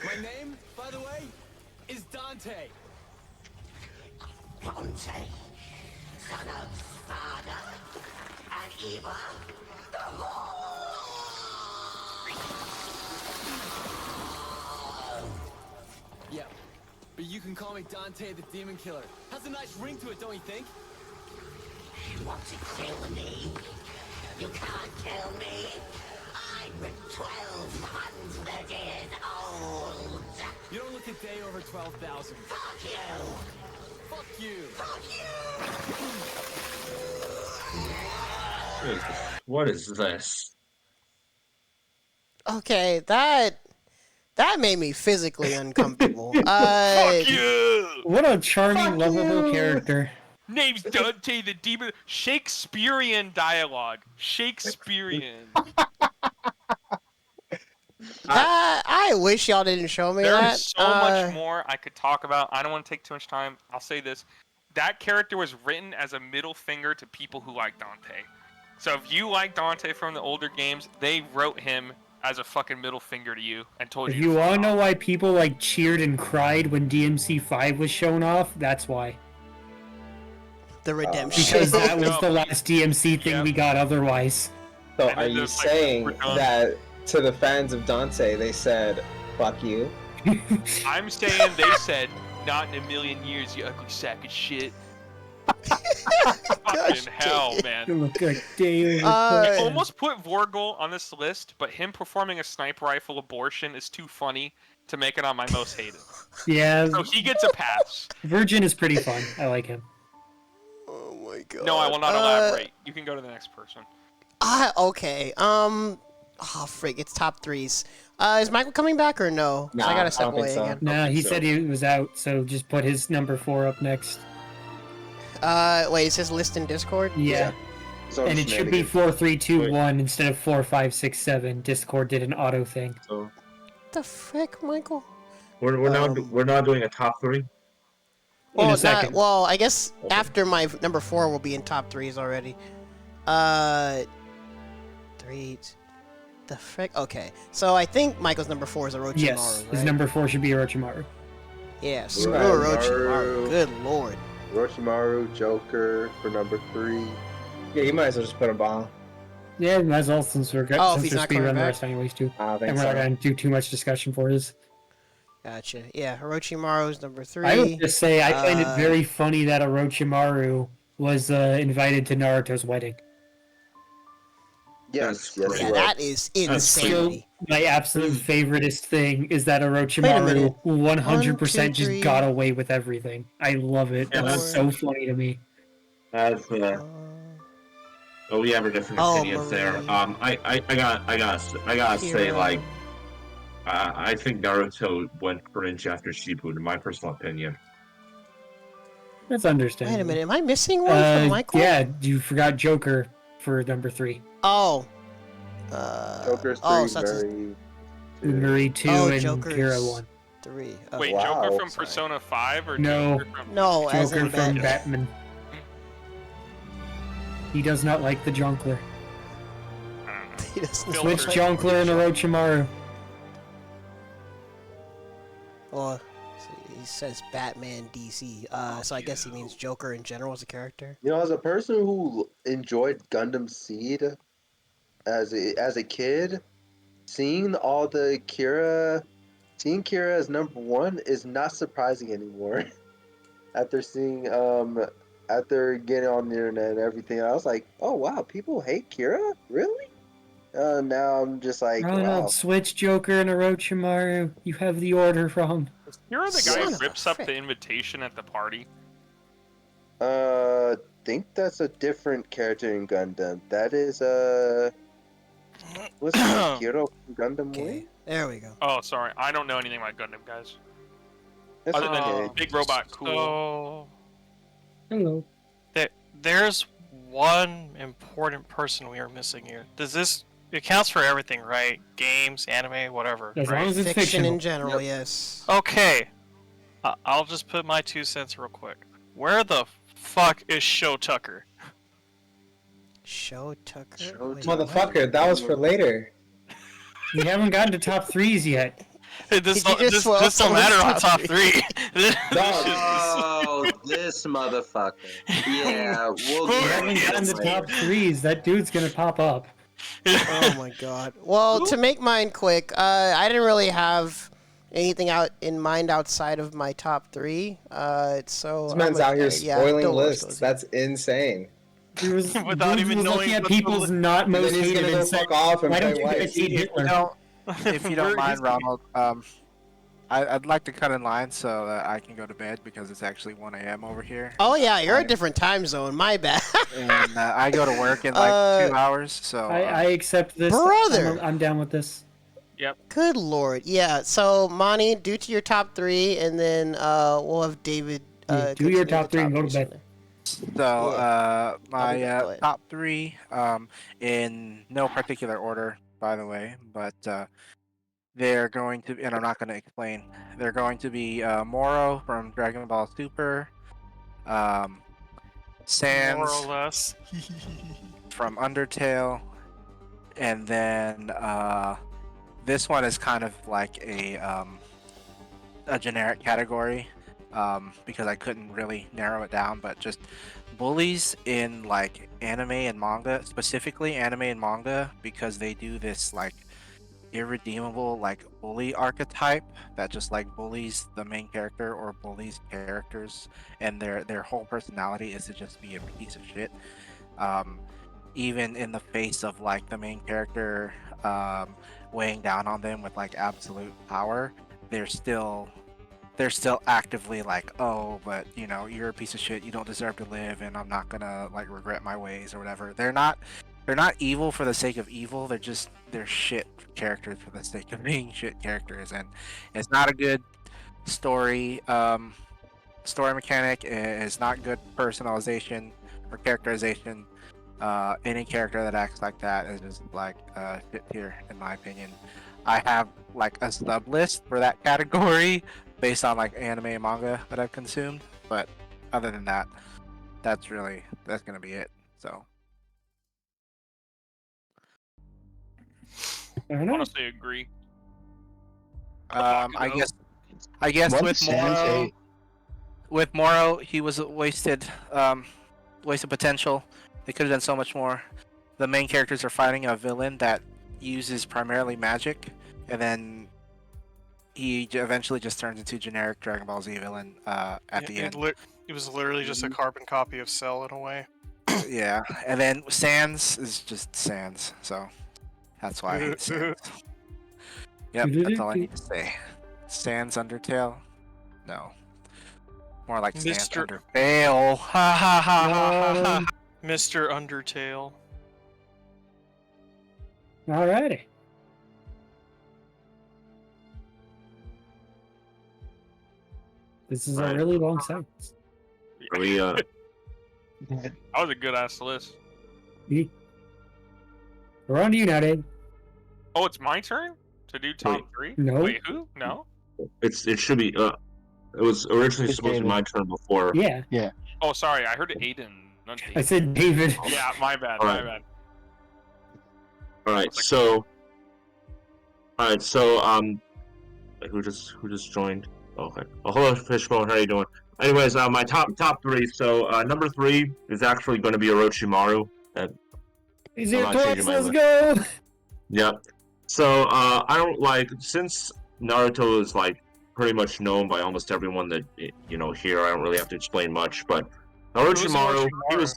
My name, by the way, is Dante. Dante, son of Father, and evil, the Yeah, but you can call me Dante the Demon Killer. Has a nice ring to it, don't you think? You want to kill me? You can't kill me. I'm 1,200 years old. You don't look a day over 12,000. Fuck you. Fuck you. Fuck you. What is this? Okay, that made me physically uncomfortable. Fuck you! What a charming, lovable character. Name's Dante the Demon. Shakespearean dialogue. Shakespearean. I wish y'all didn't show me that. There's so much more I could talk about. I don't want to take too much time. I'll say this. That character was written as a middle finger to people who like Dante. So if you like Dante from the older games, they wrote him as a fucking middle finger to you and told If you. you want to know why people like cheered and cried when DMC5 was shown off, that's why. The redemption. Because that was the last DMC thing we got otherwise. So are you saying that to the fans of Dante, they said, fuck you? I'm saying they said, not in a million years, you ugly sack of shit. Fucking hell, man. Look like Dave. I almost put Vorgol on this list, but him performing a sniper rifle abortion is too funny to make it on my most hated. Yeah. So he gets a pass. Virgin is pretty fun. I like him. Oh my god. No, I will not elaborate. You can go to the next person. Okay. Oh, frig. It's top threes. Is Michael coming back or no? 'Cause I gotta step away again. Nah, he said he was out, so just put his number 4 up next. Wait, is his list in Discord? Yeah. And it should be 4, 3, 2, 1 instead of 4, 5, 6, 7. Discord did an auto thing. So What the frick, Michael? we're not doing a top 3. Well, in a second. well, I guess after my number 4 will be in top threes already. 3. The frick? Okay. So I think Michael's number 4 is Orochimaru, Yes, right? his number 4 should be Orochimaru. Yeah, screw Orochimaru. Good lord. Orochimaru, Joker for number 3. Yeah, you might as well just put a bomb. Yeah, might as well since we're Oh, if since he's we're not speedrun coming the back? rest anyways too. I don't think And we're not so. gonna do too much discussion for his. Gotcha. Yeah, Orochimaru's number 3. I would just say I find it very funny that Orochimaru was invited to Naruto's wedding. Yes, Yeah, that is insanity. My absolute favoriteest thing is that minute. Orochimaru 100% 1, 2, 3. just got away with everything. I love it. Yeah, That's so funny to me. That's we have our different opinions there. I gotta say, like, I think Naruto went cringe after Shippuden, in my personal opinion. That's understandable. Wait a minute, am I missing one from Michael? Yeah, you forgot Joker. for number 3. Oh. Joker's 3 oh, so that's his- very. Marie 2 Oh, and Joker's Kira 1. 3. Oh, Wait, Wow. Joker from Sorry. Persona 5 or No. Joker from... No, as Joker in from Batman. Batman. He does not like the Jonkler. I don't know. He doesn't Switch like- Jonkler and Orochimaru. Well, he says Batman DC. So I guess he means Joker in general as a character. You know, as a person who enjoyed Gundam Seed as a kid, seeing Kira as number 1 is not surprising anymore. After getting on the internet and everything, I was like, oh wow, people hate Kira? Really? Now I'm just like, Ronald, wow. switch Joker and Orochimaru. You have the order wrong. You're the guy Son who of rips a up frick. the invitation at the party. Think that's a different character in Gundam. That is what's Hero from Gundam Okay, Wing? there we go. Oh, sorry. I don't know anything about Gundam, guys. That's Other than okay. Big Robot Cool. So Hello. there's one important person we are missing here. Does this it counts for everything, right? Games, anime, whatever. As right? long as it's Fiction fictional. in general, yes. Okay. I'll just put my 2 cents real quick. Where the fuck is Show Tucker? Show Tucker. Wait, Motherfucker, that was for later. We haven't gotten to top 3s yet. This Did you don't, just this, swallow this don't matter on someone's top top 3. Oh, this motherfucker. Yeah, we'll We get haven't gotten to later. top 3s. That dude's gonna pop up. Oh my god. Well, to make mine quick, I didn't really have anything out in mind outside of my top 3. So This man's out here spoiling don't watch lists. those. That's insane. He was, Without dude even was knowing looking at what the people's li- not And most then he's hated gonna go and said, fuck off and why play don't you white. guys hate Hitler? If you don't mind, Ronald, I'd like to cut in line so that I can go to bed because it's actually 1 a.m. over here. Oh yeah, you're a different time zone. My bad. And I go to work in like 2 hours, so I accept this. Brother! I'm down with this. Good lord. Yeah. So Monty, due to your top 3, and then we'll have David. Yeah, do your top 3 and go to bed. So my go ahead. top 3, in no particular order, by the way, but they're going to, and I'm not going to explain. They're going to be Moro from Dragon Ball Super, Sans More or less. from Undertale, and then this one is kind of like a generic category because I couldn't really narrow it down, but just bullies in like anime and manga, specifically anime and manga, because they do this like irredeemable like bully archetype that just like bullies the main character or bullies characters, and their whole personality is to just be a piece of shit, even in the face of like the main character weighing down on them with like absolute power. They're still actively like, oh, but you know, you're a piece of shit, you don't deserve to live, and I'm not gonna like regret my ways or whatever. They're not evil for the sake of evil. They're shit characters for the sake of being shit characters, and it's not a good story mechanic. It's not good personalization or characterization. Any character that acts like that is just like shit tier, in my opinion. I have like a sub list for that category based on like anime and manga that I've consumed, but other than that, that's gonna be it. So Honestly, agree. I guess What with Sans Moro, hate? he was wasted potential. They could have done so much more. The main characters are fighting a villain that uses primarily magic, and then he eventually just turns into generic Dragon Ball Z villain at the end. It was literally just a carbon copy of Cell in a way. Yeah, and then Sans is just Sans, so that's why I hate Sans. Yep, that's all I need to say. Sans Undertale? No. More like Sans Mr. Undertale. Ha ha ha ha ha ha. Mr. Undertale. Alrighty. This is a really long sentence. Are we That was a good ass list. We're on to you now, Dave. Oh, it's my turn to do top three. No. Wait, who? No. It should be. It was originally supposed to be my turn before. Yeah. Yeah. Oh, sorry. I heard Aiden. Not David. I said David. Yeah, my bad. All My right. bad. All right. So. Who just joined? Okay. Oh, hello, Fishbone. How are you doing? Anyways, my top three. So number 3 is actually going to be Orochimaru. He's I'm here not twice. changing my Let's list. go. Yep. So I don't like, since Naruto is like pretty much known by almost everyone that here. I don't really have to explain much, but Orochimaru, he was.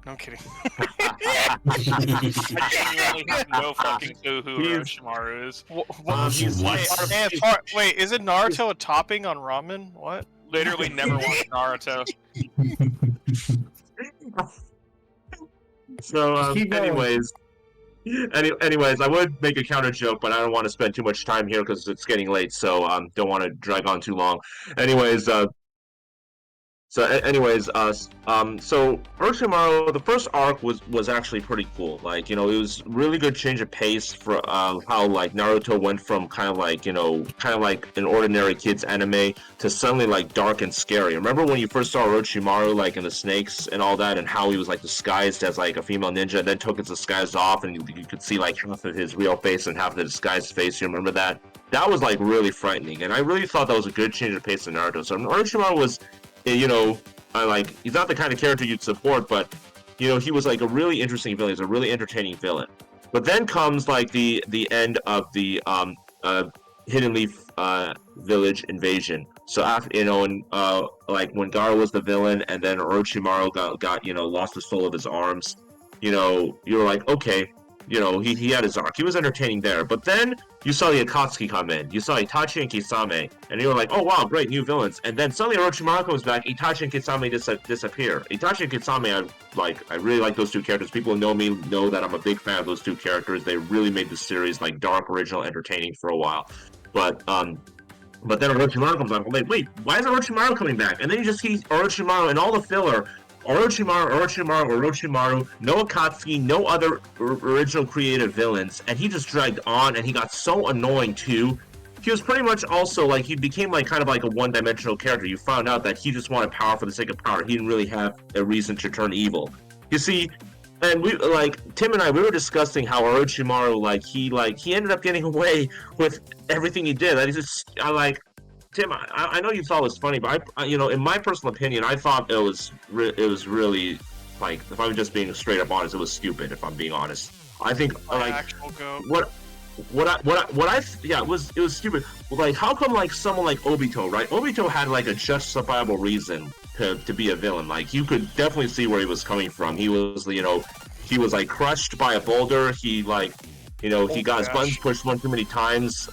No, I'm kidding. I genuinely have no fucking clue who Orochimaru is. Wait, is it Naruto a topping on ramen? What? Literally never watched Naruto. So, anyways, I would make a counter joke, but I don't want to spend too much time here because it's getting late. So, don't want to drag on too long. Anyways, so Orochimaru, the first arc was actually pretty cool. Like, it was really good change of pace for how like Naruto went from kind of like an ordinary kid's anime to suddenly like dark and scary. Remember when you first saw Orochimaru like in the snakes and all that, and how he was like disguised as like a female ninja, and then took his disguise off, and you could see like half of his real face and half of the disguised face. You remember that? That was like really frightening, and I really thought that was a good change of pace in Naruto. So Orochimaru was, he's not the kind of character you'd support, but he was like a really interesting villain. He's a really entertaining villain. But then comes like the end of the Hidden Leaf village invasion. So after like when Gaara was the villain, and then Orochimaru got lost the soul of his arms. You were like, okay, he had his arc. He was entertaining there. But then you saw the Akatsuki come in. You saw Itachi and Kisame, and you were like, oh wow, great, new villains. And then suddenly Orochimaru comes back, Itachi and Kisame disappear. Itachi and Kisame, I really like those two characters. People who know me know that I'm a big fan of those two characters. They really made the series like dark, original, entertaining for a while. But then Orochimaru comes back. I'm like, wait, why is Orochimaru coming back? And then you just see Orochimaru and all the filler. Orochimaru, no Akatsuki, no other original creative villains, and he just dragged on, and he got so annoying too. He was pretty much also like, he became like kind of like a one-dimensional character. You found out that he just wanted power for the sake of power. He didn't really have a reason to turn evil. You see, and we Tim and I, we were discussing how Orochimaru he ended up getting away with everything he did. Tim, I know you thought it was funny, but in my personal opinion, I thought it was really, like, if I'm just being straight up honest, it was stupid. If I'm being honest, I think it was stupid. Like, how come like someone like Obito, right? Obito had like a justifiable reason to be a villain. Like, you could definitely see where he was coming from. He was like crushed by a boulder. He got his buttons pushed one too many times.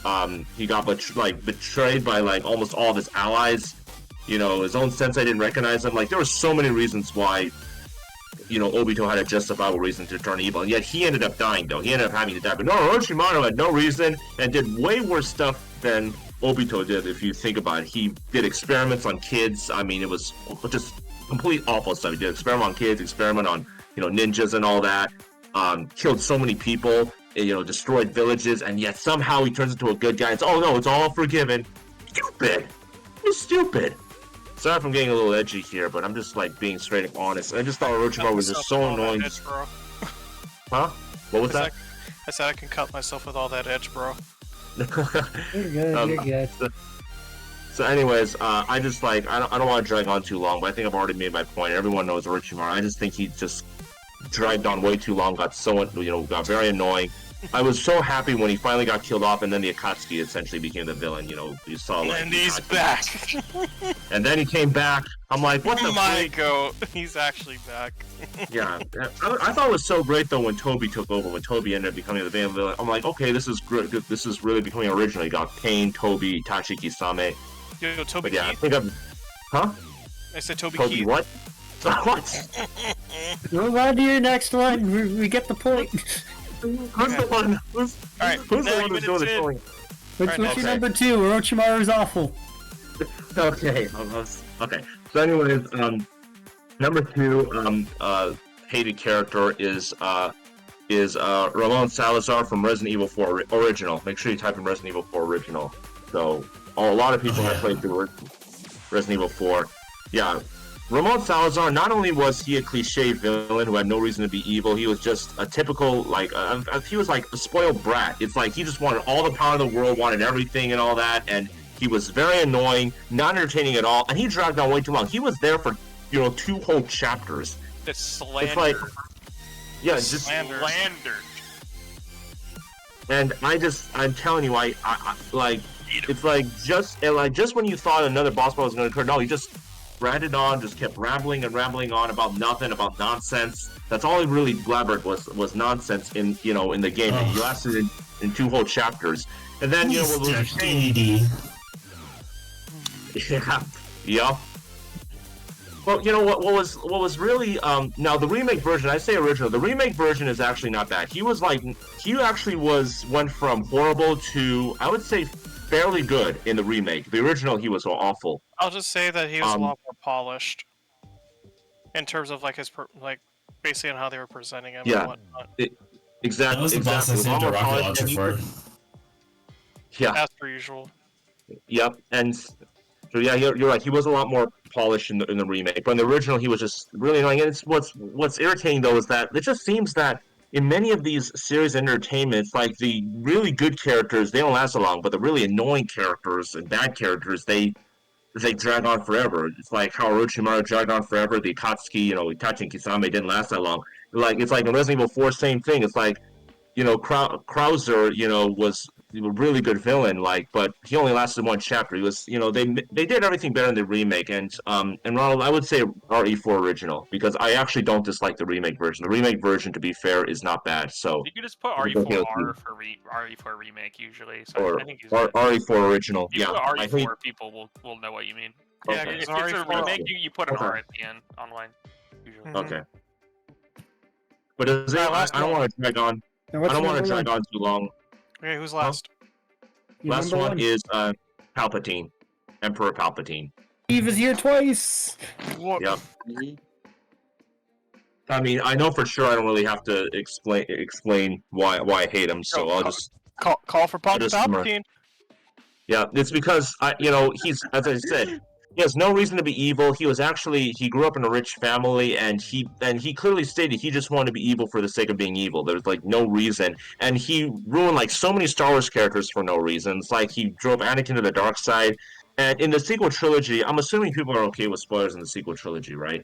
He got betrayed by like almost all of his allies. His own sensei didn't recognize him. Like, there were so many reasons why, Obito had a justifiable reason to turn evil, and yet he ended up dying. Though he ended up having to die. But no, Orochimaru had no reason and did way worse stuff than Obito did. If you think about it, he did experiments on kids. I mean, it was just complete awful stuff. He did experiment on kids, experiment on ninjas and all that. Killed so many people. Destroyed villages, and yet somehow he turns into a good guy. It's all forgiven. Stupid. You're stupid. Sorry if I'm getting a little edgy here, but I'm just like being straight up honest. I just thought Orochimaru was just so annoying. Huh? What was that? I said I can cut myself with all that edge, bro. You're good. You're good. So anyways, I just I don't want to drag on too long, but I think I've already made my point. Everyone knows Orochimaru. I just think he just dragged on way too long, got very annoying. I was so happy when he finally got killed off, and then the Akatsuki essentially became the villain. You saw and he's back. And then he came back. I'm like, what the freak? He's actually back. Yeah, I thought it was so great though when Toby took over. When Toby ended up becoming the villain, I'm like, okay, this is good. This is really becoming original. You got Pain, Toby, Itachi, Kisame. Yo, Toby. But yeah, I think huh? I said Toby. Toby what? What? Move on to your next one. We get the point. Who's the one? Who's the one who's doing the killing? What's your number 2? Orochimaru's awful. Okay. Okay. So anyways, number 2, hated character is is Ramon Salazar from Resident Evil 4 Original. Make sure you type in Resident Evil 4 Original. So a lot of people have played through Resident Evil 4. Yeah, Ramon Salazar, not only was he a cliche villain who had no reason to be evil, he was just a typical, like, he was like a spoiled brat. It's like he just wanted all the power in the world, wanted everything and all that, and he was very annoying, not entertaining at all, and he dragged on way too long. He was there for, 2 whole chapters. The slander. It's like, yeah, just slander. And I'm telling you, I like, it's like just when you thought another boss battle was going to occur, no, he just ranted on, just kept rambling on about nothing, about nonsense. That's all he really blabbered was nonsense in the game. He lasted in 2 whole chapters, and then what was changed. Yeah. Well, what was really now the remake version. I say original. The remake version is actually not bad. He went from horrible to, I would say, fairly good in the remake. The original, he was awful. I'll just say that he was a lot more polished in terms of like his basically on how they were presenting him and whatnot. Exactly. That was the boss I saved a rocket launcher for. Yeah. As per usual. Yep. And so yeah, you're right. He was a lot more polished in the remake, but in the original, he was just really annoying. And it's what's irritating though is that it just seems that in many of these series entertainments, like the really good characters, they don't last so long, but the really annoying characters and bad characters, they drag on forever. It's like how Orochimaru dragged on forever. The Akatsuki, Itachi and Kisame didn't last that long. It's like in Resident Evil 4, same thing. It's like, Krauser, was a really good villain, but he only lasted 1 chapter. He was, they did everything better in the remake. And Ronald, I would say RE4 original, because I actually don't dislike the remake version. The remake version, to be fair, is not bad. So you could just put RE4R for RE4 remake usually. So or I think RE4 original. You Yeah, put RE4, people will know what you mean. Okay. Yeah, if it's a remake, you put an R at the end online. Usually. Okay. But I don't want to drag on. I don't want to drag on too long. Okay, who's last? Last one is Palpatine, Emperor Palpatine. He was here twice. Yep. I mean, I know for sure I don't really have to explain why I hate him, so I'll just call for Palpatine. Yeah, it's because he's, as I said, he has no reason to be evil. He grew up in a rich family, and he clearly stated he just wanted to be evil for the sake of being evil. There's no reason, and he ruined so many Star Wars characters for no reason. It's like he drove Anakin to the dark side, and in the sequel trilogy, I'm assuming people are okay with spoilers in the sequel trilogy, right?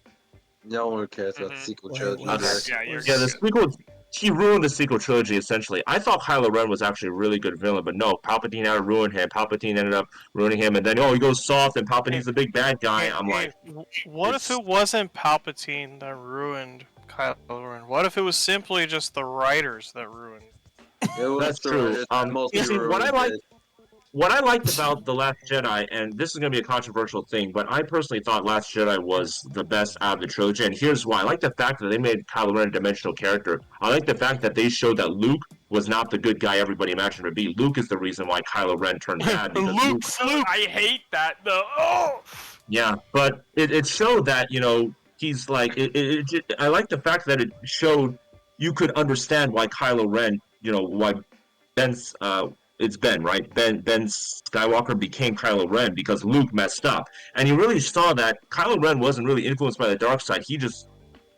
No one cares about the sequel trilogy. Yeah, the sequel. He ruined the sequel trilogy, essentially. I thought Kylo Ren was actually a really good villain, but no, Palpatine had to ruin him. Palpatine ended up ruining him, and then, he goes soft, and Palpatine's the big bad guy. I'm like... What if it wasn't Palpatine that ruined Kylo Ren? What if it was simply just the writers that ruined? That's true. What I liked about The Last Jedi, and this is going to be a controversial thing, but I personally thought Last Jedi was the best out of the trilogy, and here's why. I like the fact that they made Kylo Ren a dimensional character. I like the fact that they showed that Luke was not the good guy everybody imagined him to be. Luke is the reason why Kylo Ren turned bad. Luke! I hate that, though. Oh! Yeah, but it showed that, he's like... I like the fact that it showed you could understand why Kylo Ren, why Ben's... it's Ben, right? Ben Skywalker became Kylo Ren because Luke messed up. And you really saw that Kylo Ren wasn't really influenced by the dark side. He just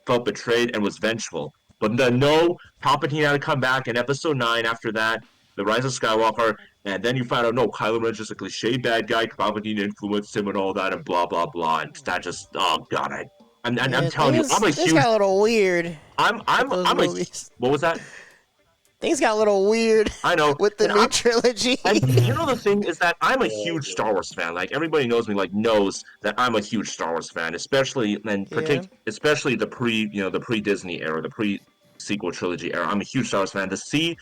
felt betrayed and was vengeful. But then, no, Palpatine had to come back in Episode 9 after that, The Rise of Skywalker, and then you find out, no, Kylo Ren's just a cliche bad guy, Palpatine influenced him and all that, and blah, blah, blah. And that just, oh, God, I'm telling you, I'm a huge... Things got a little weird. I'm what was that? Things got a little weird. I know with the new trilogy. And the thing is that I'm a huge Star Wars fan. Everybody knows me. Knows that I'm a huge Star Wars fan, especially especially the pre Disney era, the pre sequel trilogy era. I'm a huge Star Wars fan. To see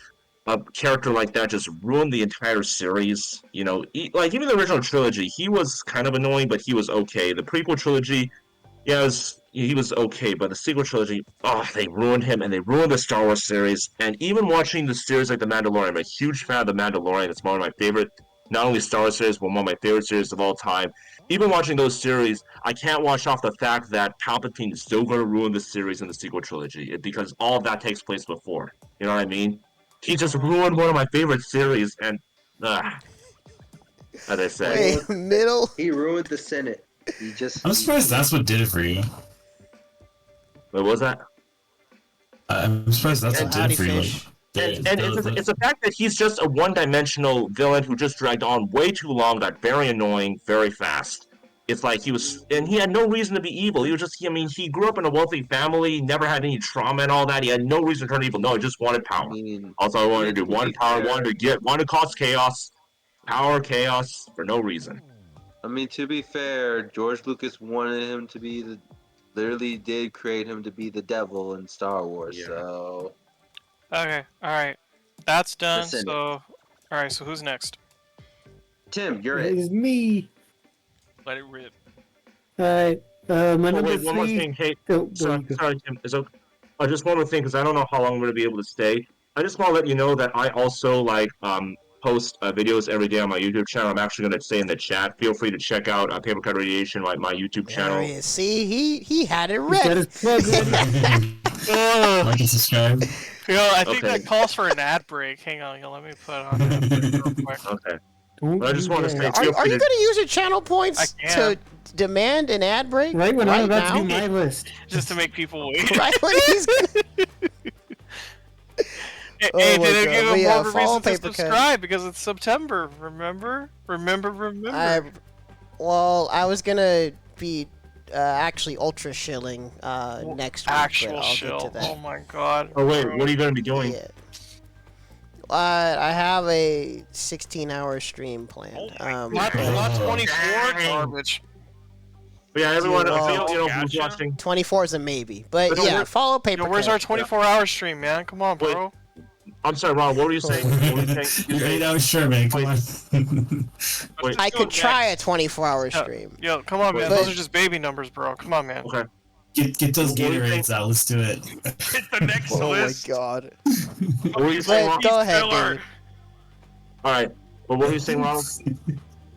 a character like that just ruin the entire series, even the original trilogy, he was kind of annoying, but he was okay. The prequel trilogy, he was okay, but the sequel trilogy, they ruined him, and they ruined the Star Wars series. And even watching the series like The Mandalorian, I'm a huge fan of The Mandalorian. It's one of my favorite not only Star Wars series, but one of my favorite series of all time. Even watching those series, I can't wash off the fact that Palpatine is still going to ruin the series in the sequel trilogy because all of that takes place before. You know what I mean? He just ruined one of my favorite series, and as I say, He ruined the Senate. I'm surprised that's what did it for you. What was that? I'm surprised that's what did it for you. And it's the fact that he's just a one-dimensional villain who just dragged on way too long, got very annoying, very fast. It's like he had no reason to be evil. He was just, he grew up in a wealthy family, never had any trauma and all that. He had no reason to turn evil. No, he just wanted power. Also, I wanted to do one power, wanted to cause chaos, power, chaos for no reason. I mean, to be fair, George Lucas wanted him to be literally did create him to be the devil in Star Wars. Yeah. So. Okay, alright. That's done, so... Alright, so who's next? Tim, you're it. It is me! Let it rip. Alright, my number 3... One more thing, hey, sorry, Tim. Just one more thing, because I don't know how long I'm going to be able to stay. I just want to let you know that I also, post videos every day on my YouTube channel. I'm actually going to say in the chat. Feel free to check out Paper Cut Radiation, my YouTube channel. There he is. See, he had it ready. Like and subscribe. I think that calls for an ad break. Hang on, let me put on real quick. Okay. But I just want to say, are you going to use your channel points to demand an ad break? Right when I'm about to do my list. Just to make people wait. Right when he's going to... Hey, did I give him more of a reason to subscribe? Because it's September, remember? Remember. I was going to be actually ultra shilling next week. Actual shill. Oh my god. Oh wait, what are you going to be doing? Yeah. I have a 16-hour stream planned. Not 24 garbage. But yeah, everyone, who's watching. 24 is a maybe. But yeah, follow Paper. Where's our 24-hour stream, man? Come on, bro. I'm sorry, Ron, what were you saying? You're 8 hours sure, man. Come on. I could try a 24-hour stream. Yo, come on, man. Those are just baby numbers, bro. Come on, man. Okay. Get those Gatorades out. Let's do it. Hit the next list. Oh my god. What were you saying, Ron? Go ahead, David. Alright. Well, what were you saying, Ronald?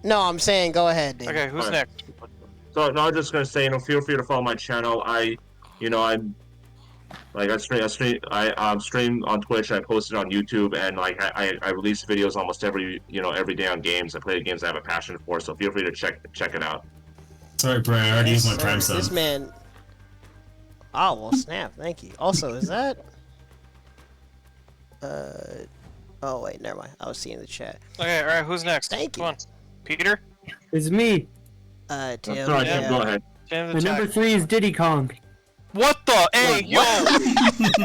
No, I'm saying go ahead, David. Okay, who's next? So, no, I'm just going to say, feel free to follow my channel. I stream on Twitch, I post it on YouTube, and I release videos almost every day on games. I play the games I have a passion for, so feel free to check it out. Sorry, Brian, I already used my Prime sub. This man. Oh well, snap! Thank you. Also, is that? Oh wait, never mind. I was seeing the chat. Okay, all right. Who's next? Thank you. Come on, Peter. It's me. Tim. Sorry, Tim, go ahead. My number 3 is Diddy Kong. What the? Hey, yo!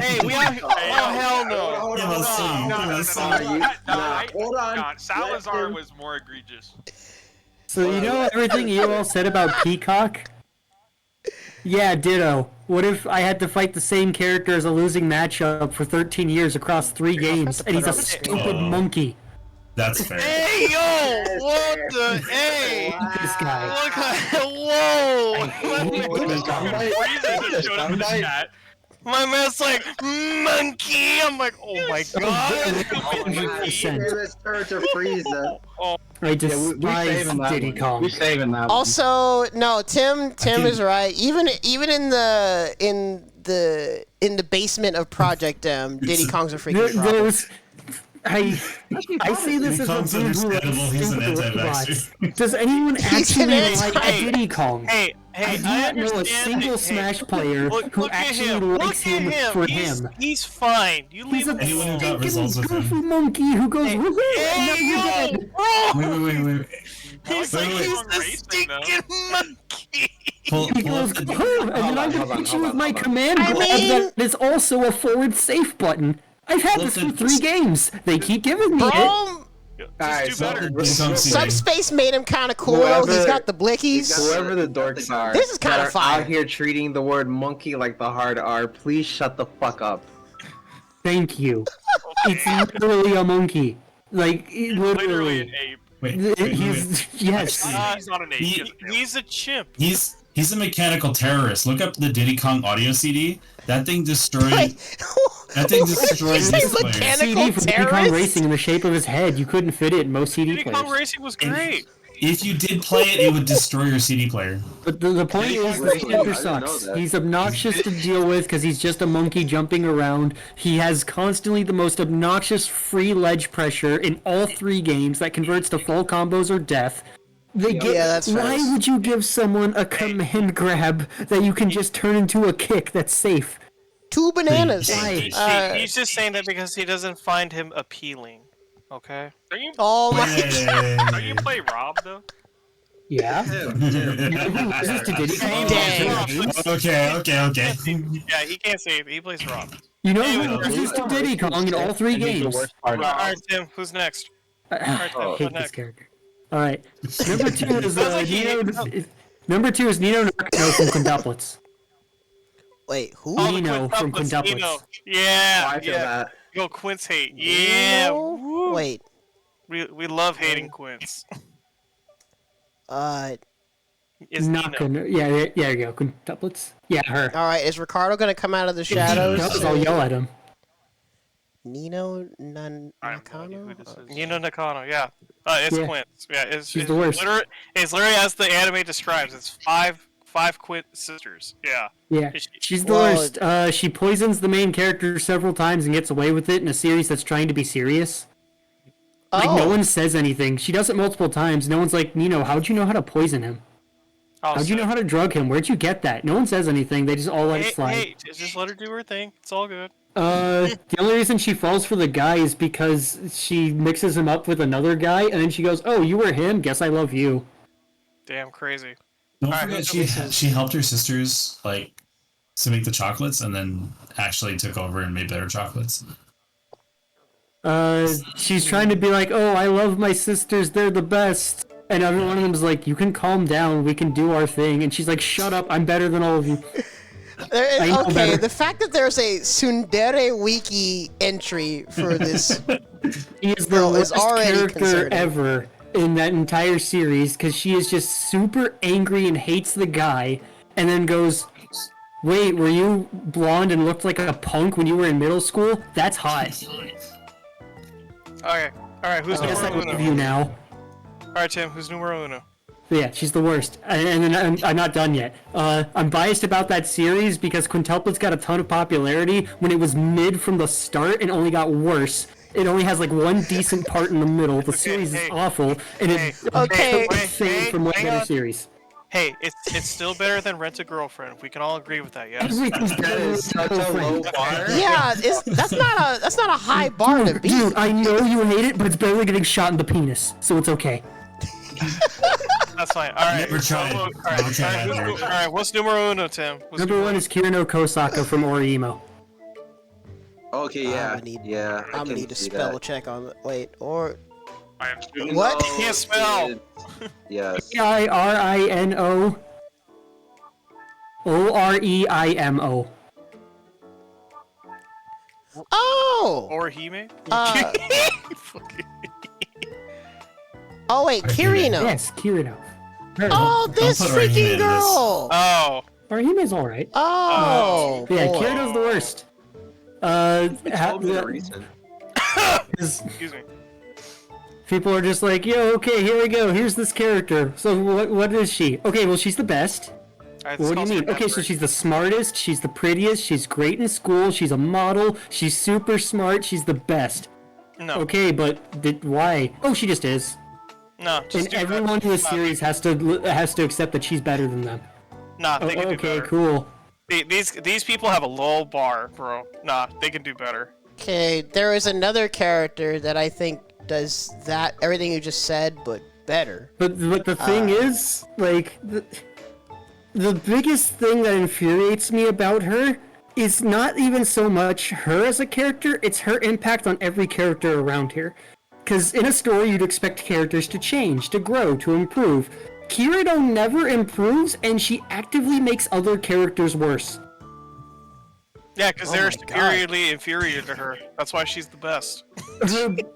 Hey, we out here. Oh, hell no. Hold on. Salazar was more egregious. So, you know everything you all said about Peacock? Yeah, ditto. What if I had to fight the same character as a losing matchup for 13 years across 3 games, and he's a stupid monkey? That's fair. Hey, yo! What the? Hey! This guy. Look at. Whoa! My man's like, monkey! I'm like, oh my god! 100%. I despise Diddy Kong. We're saving that. Also, no, Tim is right. Even in the basement of Project M, Diddy Kong's a freaking problem. I see this as a dude who likes robots. Does anyone actually like Diddy Kong? Hey, I do not know a single Smash player who actually likes him for him. He's fine. You leave him Anyone who got results with goofy him. monkey who goes, wait. He's like, he's the stinking monkey. He goes, and then I'm gonna hit you with my command grab that is also a forward safe button. I've had this for 3 games. They keep giving me it. Just do better. Subspace made him kind of cool. He's got the blickies. Whoever the dorks are, this is kind of fire. Out here treating the word monkey like the hard R. Please shut the fuck up. Thank you. It's literally a monkey. Like literally an ape. Wait, yes. He's not an ape. He's a chimp. He's a mechanical terrorist. Look up the Diddy Kong audio CD. That thing destroyed. That thing destroys Did you say these players. mechanical CD from Diddy Kong terrorist? Racing in the shape of his head. You couldn't fit it in most CD Diddy players. Kong Racing was great. If you did play it, it would destroy your CD player. But the point Diddy is, Kong this Racing? character I didn't know sucks. that. He's obnoxious to deal with because he's just a monkey jumping around. He has constantly the most obnoxious free ledge pressure in all 3 games that converts to full combos or death. That's why right. would you give someone a command grab that you can just turn into a kick that's safe? 2 bananas. He's just saying that because he doesn't find him appealing. Okay. Oh my Don't you play Rob though? Yeah. Is this to Diddy Kong? Okay. Yeah, he can't say it. He plays Rob. You know who loses to Diddy Kong in all 3 games? Alright, Tim, who's next? Alright, Tim, I who's hate this next? character. Alright. Number 2 is Nino. Number 2 is Nino Narco from Quintuplets. Wait, who? Nino from Quintuplets. Nino. Yeah, I feel that. Yo, Quince hate. Yeah. Nino? Woo. Wait. We love hating Quince. Is Not Nino. Yeah, there you go. Quintuplets. Yeah, her. All right, is Ricardo gonna come out of the shadows? I'll yell at him. Nino Nakano? Nino Nakano, yeah. It's Yeah. Quince. Yeah, She's the worst. It's literally as the anime describes. It's five Quince sisters. Yeah. Yeah, she's the worst. She poisons the main character several times and gets away with it in a series that's trying to be serious. Like, no one says anything. She does it multiple times. No one's like, Nino, how'd you know how to poison him? How'd you know how to drug him? Where'd you get that? No one says anything. They just all let it slide. Hey, just let her do her thing. It's all good. The only reason she falls for the guy is because she mixes him up with another guy, and then she goes, "Oh, you were him? Guess I love you." Damn crazy. Don't forget, she helped her sisters to make the chocolates, and then actually took over and made better chocolates. She's trying to be like, "Oh, I love my sisters. They're the best." And every one of them is like, "You can calm down. We can do our thing." And she's like, "Shut up. I'm better than all of you." Okay, the fact that there's a Tsundere Wiki entry for this He is the girl is worst already character concerning. ever in that entire series because she is just super angry and hates the guy, and then goes, "Wait, were you blonde and looked like a punk when you were in middle school? That's hot." Okay. Alright, who's I guess I numero love uno? you now. Alright, Tim, who's numero uno? Yeah, she's the worst. And then I'm not done yet. I'm biased about that series because Quintuplets got a ton of popularity when it was mid from the start and only got worse. It only has like one decent part in the middle. The series is awful, and it's fade from one better series. Hey, it's still better than Rent a Girlfriend. We can all agree with that, yes? Everything's better than Such a low bar. Yeah, that's not a high bar to beat. Dude, I know you hate it, but it's barely getting shot in the penis, so it's okay. That's fine. Alright. Never tried. Alright, what's numero uno, Tim? Number 1 is Kirino Kosaka from Orimo. Okay, yeah. I'm gonna need to spell check on the what? What? You can't spell. Yes. Kirino Oreimo. Oh! Or Hime? Oh wait, Kirino. Yes, Kirino. Oh, this Don't put Rahime freaking in girl. Oh. Orime's alright. Oh. Yeah, boy. Kirino's the worst. Excuse me. People are just like, yo, okay, here we go. Here's this character. So what is she? Okay, well, she's the best. Alright, What do you calls mean? for Okay, so Denver. she's the smartest, she's the prettiest, she's great in school, she's a model, she's super smart, she's the best. No. Okay, but why? Oh, she just is. No, just And do everyone in this series has to accept that she's better than them. Nah, they can do Okay, better. cool. These people have a low bar, bro. Nah, they can do better. Okay, there is another character that I think does that everything you just said, but better. But the thing is, like, the biggest thing that infuriates me about her is not even so much her as a character, it's her impact on every character around here. Because in a story, you'd expect characters to change, to grow, to improve. Kirito never improves, and she actively makes other characters worse. Yeah, because Oh they're my superiorly inferior to her. That's why she's the best.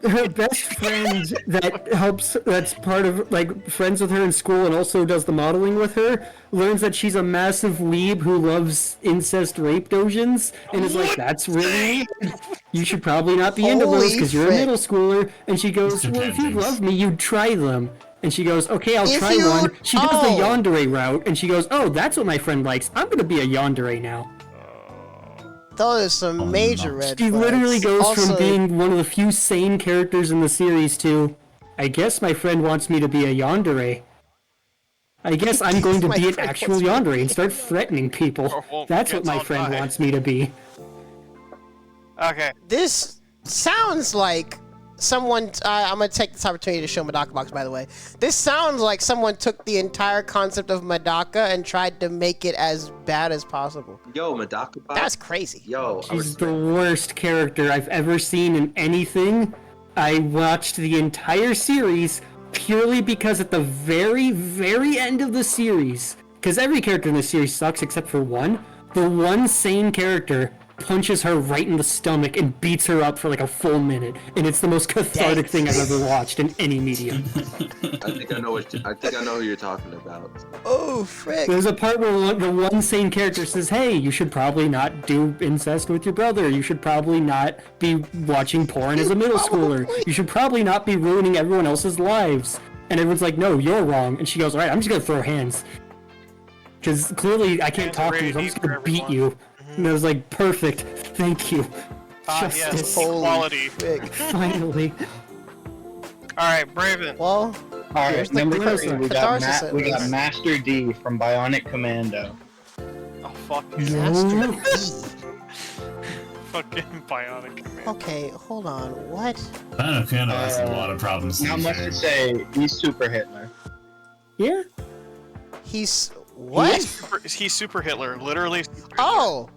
Her best friend that's part of, like, friends with her in school and also does the modeling with her, learns that she's a massive weeb who loves incest rape dojins, and is like, that's really weird. You should probably not be into those Holy because you're a frick. middle schooler. And she goes, well, if you love me, you'd try them. And she goes, okay, I'll If try you- one. She does the oh. yandere route, and she goes, oh, that's what my friend likes. I'm gonna be a yandere now. Those are some major red She flags. literally goes Also, from being one of the few sane characters in the series to, I guess my friend wants me to be a yandere. I guess I'm going to My be an friend actual wants me to yandere and start threatening people. Well, That's what guess my I'll friend die. wants me to be. Okay. This sounds like someone. I'm gonna take this opportunity to show Madaka Box. By the way, this sounds like someone took the entire concept of Madaka and tried to make it as bad as possible. Yo, Madaka Box. That's crazy. Yo, I She's the worst character I've ever seen in anything. I watched the entire series purely because at the very, very end of the series, because every character in the series sucks except for one, the one sane character punches her right in the stomach and beats her up for like a full minute, and it's the most cathartic thing I've ever watched in any medium. I think I know who you're talking about. Oh, frick. There's a part where the one sane character says, hey, you should probably not do incest with your brother. You should probably not be watching porn as a middle schooler. You should probably not be ruining everyone else's lives. And everyone's like, no, you're wrong. And she goes, all right, I'm just going to throw hands. Because clearly I can't talk to you, so I'm just going to beat you. And I was like, perfect. Thank you. Yes, Justice. equality. Finally. Alright, Braven. Well, All right, here's the number catharsis- 3, we catharsis at we got least. Master D from Bionic Commando. Oh, fuck you. Fucking Bionic Command. Okay, hold on. What? I don't know, has a lot of problems. Not much to say. He's Super Hitler. Yeah. He's what? He's Super Hitler, literally. Oh.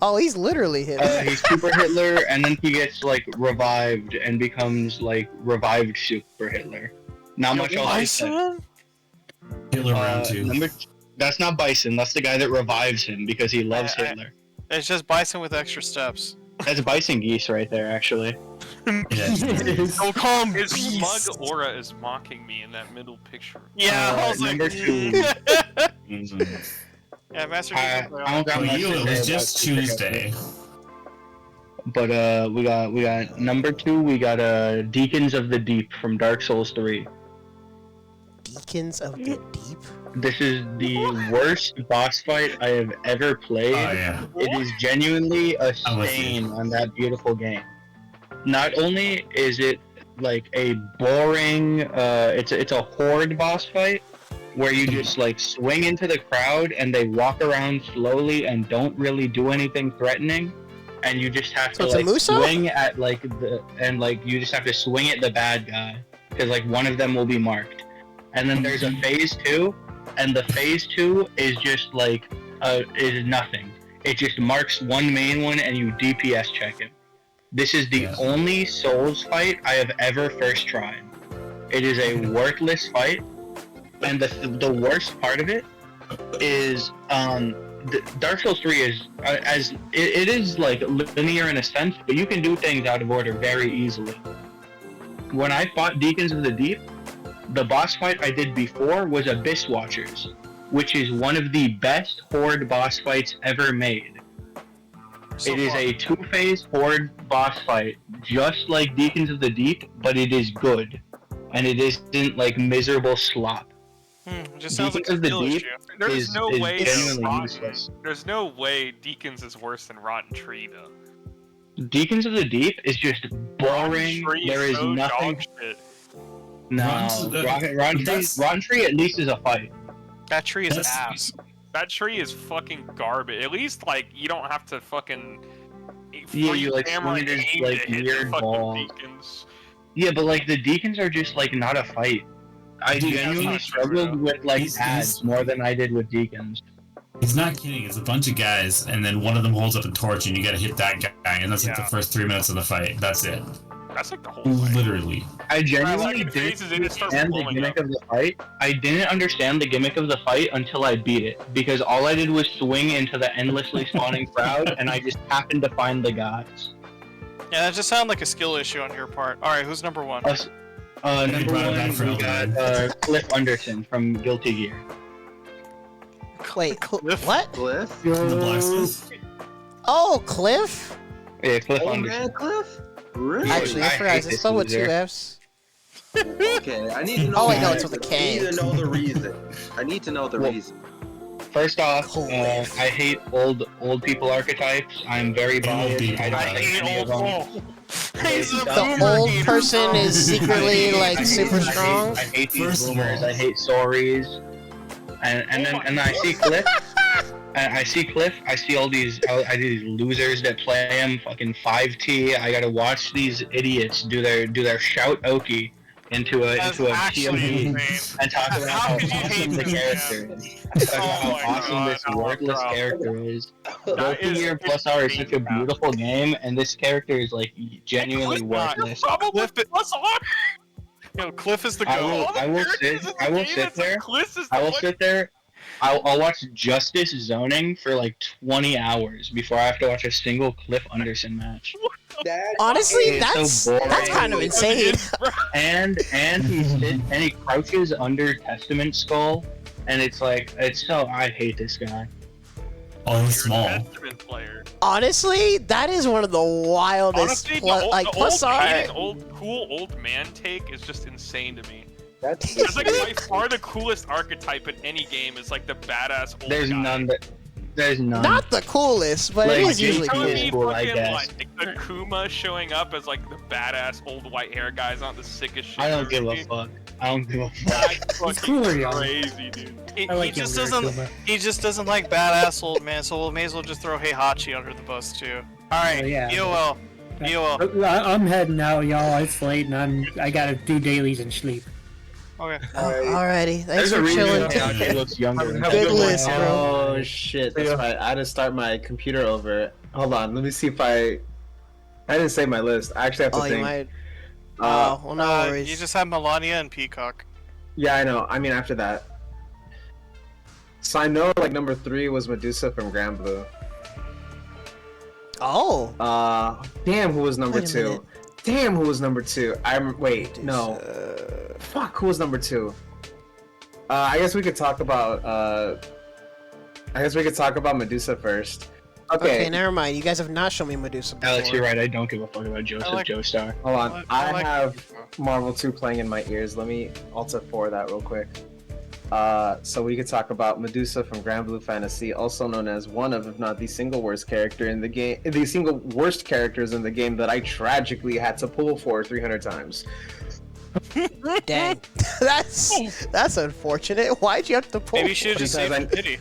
Oh, he's literally Hitler. He's Super Hitler, and then he gets like revived and becomes like revived Super Hitler. Not much else to say. Hitler round 2. That's not Bison. That's the guy that revives him because he loves Hitler. It's just Bison with extra steps. That's Bison Geese right there, actually. Don't call him His Beast. smug aura is mocking me in that middle picture. Yeah, I was like, number 2. yeah, Master I don't got much to It was say just about Super Tuesday. Hitler. But we got number 2. We got Deacons of the Deep from Dark Souls 3. Deacons of the Deep. This is the worst boss fight I have ever played. Oh, yeah. It is genuinely a I'm with you. stain on that beautiful game. Not only is it like a boring, it's a horde boss fight where you just like swing into the crowd and they walk around slowly and don't really do anything threatening, and you just have So to it's a like Muso? swing at like you just have to swing at the bad guy because like one of them will be marked. And then there's a phase 2, and the phase 2 is just like is nothing. It just marks one main one and you DPS check him. This is the only Souls fight I have ever first tried. It is a worthless fight, and the worst part of it is Dark Souls 3 is it is like linear in a sense, but you can do things out of order very easily. When I fought Deacons of the Deep, the boss fight I did before was Abyss Watchers, which is one of the best horde boss fights ever made. It is a 2-phase horde boss fight, just like Deacons of the Deep, but it is good, and it isn't like miserable slop. It just sounds like Deacons a of the skill Deep issue. There's no is way. genuinely useless. There's no way Deacons is worse than Rotten Tree, though. Deacons of the Deep is just boring. Tree There is so nothing. dog shit. No, Rotten Tree at least is a fight. That tree is ass. That tree is fucking garbage. At least, like, you don't have to fucking. Yeah, you like camera swing it aim like to hit the weird fucking balls. Deacons. Yeah, but like the Deacons are just like not a fight. I Dude, genuinely that's not struggled with like He's- ads more than I did with Deacons. He's not kidding. It's a bunch of guys, and then one of them holds up a torch, and you gotta hit that guy, and that's like the first 3 minutes of the fight. That's it. That's like the whole fight. Literally. I genuinely Right, like, it didn't phases in, it starts understand the blowing gimmick up. of the fight. I didn't understand the gimmick of the fight until I beat it, because all I did was swing into the endlessly spawning crowd, and I just happened to find the guys. Yeah, that just sounded like a skill issue on your part. Alright, who's number one? Number brought it one, back for we Elden got Cliff Anderson from Guilty Gear. Wait, what? Cliff? The blacksmith. Oh, Cliff? Yeah, Cliff Oh Anderson. man, Cliff? Really? Actually, I forgot. It's spelled with 2 F's. Okay, I need to know. Oh, wait, no, the it's with a reason. K. I need to know the reason. I need to know the reason. First off, I hate old people archetypes. I'm very biased. I don't like any of them. The old person is secretly like super strong. I hate these boomers. I hate sorries. And then I see Cliff. I see Cliff. I see all these losers that play him. Fucking 5T. I gotta watch these idiots do their shout Oki into a TMV and talk about how awesome the character is. Talk about how awesome this worthless character is. Guilty Gear Plus R is such a beautiful game, and this character is like genuinely worthless. Cliff is the goat. I will sit there. I'll watch Justice Zoning for like 20 hours before I have to watch a single Cliff Anderson match. Honestly, that's kind of insane. and he crouches under Testament Skull, and it's so I hate this guy. Oh, he's small. Honestly, that is one of the wildest plus art. Cool old man take is just insane to me. That's like by far the coolest archetype in any game is like the badass old guy. There's none. Not the coolest, but it is usually cool. Like the Kuma showing up as like the badass old white hair guy's not the sickest shit. I don't give a fuck. That's crazy, dude. He just doesn't like badass old man, so we may as well just throw Heihachi under the bus too. Alright, EOL. I'm heading out, y'all. It's late, and I gotta do dailies and sleep. Okay. Alrighty, thanks There's a for reason chilling. he looks younger. Good list, bro. Oh shit, that's right. I had to start my computer over. Hold on, let me see if I didn't save my list. I actually have to think. You might. Well, no worries. You just have Melania and Peacock. Yeah, I know. I mean, after that. So I know, like, number 3 was Medusa from Grand Blue. Oh. Damn, who was number Wait a 2? minute. Damn, who was number 2? Wait, no. Fuck, who was number 2? I guess we could talk about, Medusa first. Okay, never mind. You guys have not shown me Medusa before. Alex, you're right. I don't give a fuck about Joseph Joestar. Hold on. I have Marvel 2 playing in my ears. Let me Alt F4 that real quick. So we could talk about Medusa from Grand Blue Fantasy, also known as one of, if not the single worst character in the game, the single worst characters in the game that I tragically had to pull for 300 times. Dang, that's unfortunate. Why'd you have to pull? Maybe you should just save pity.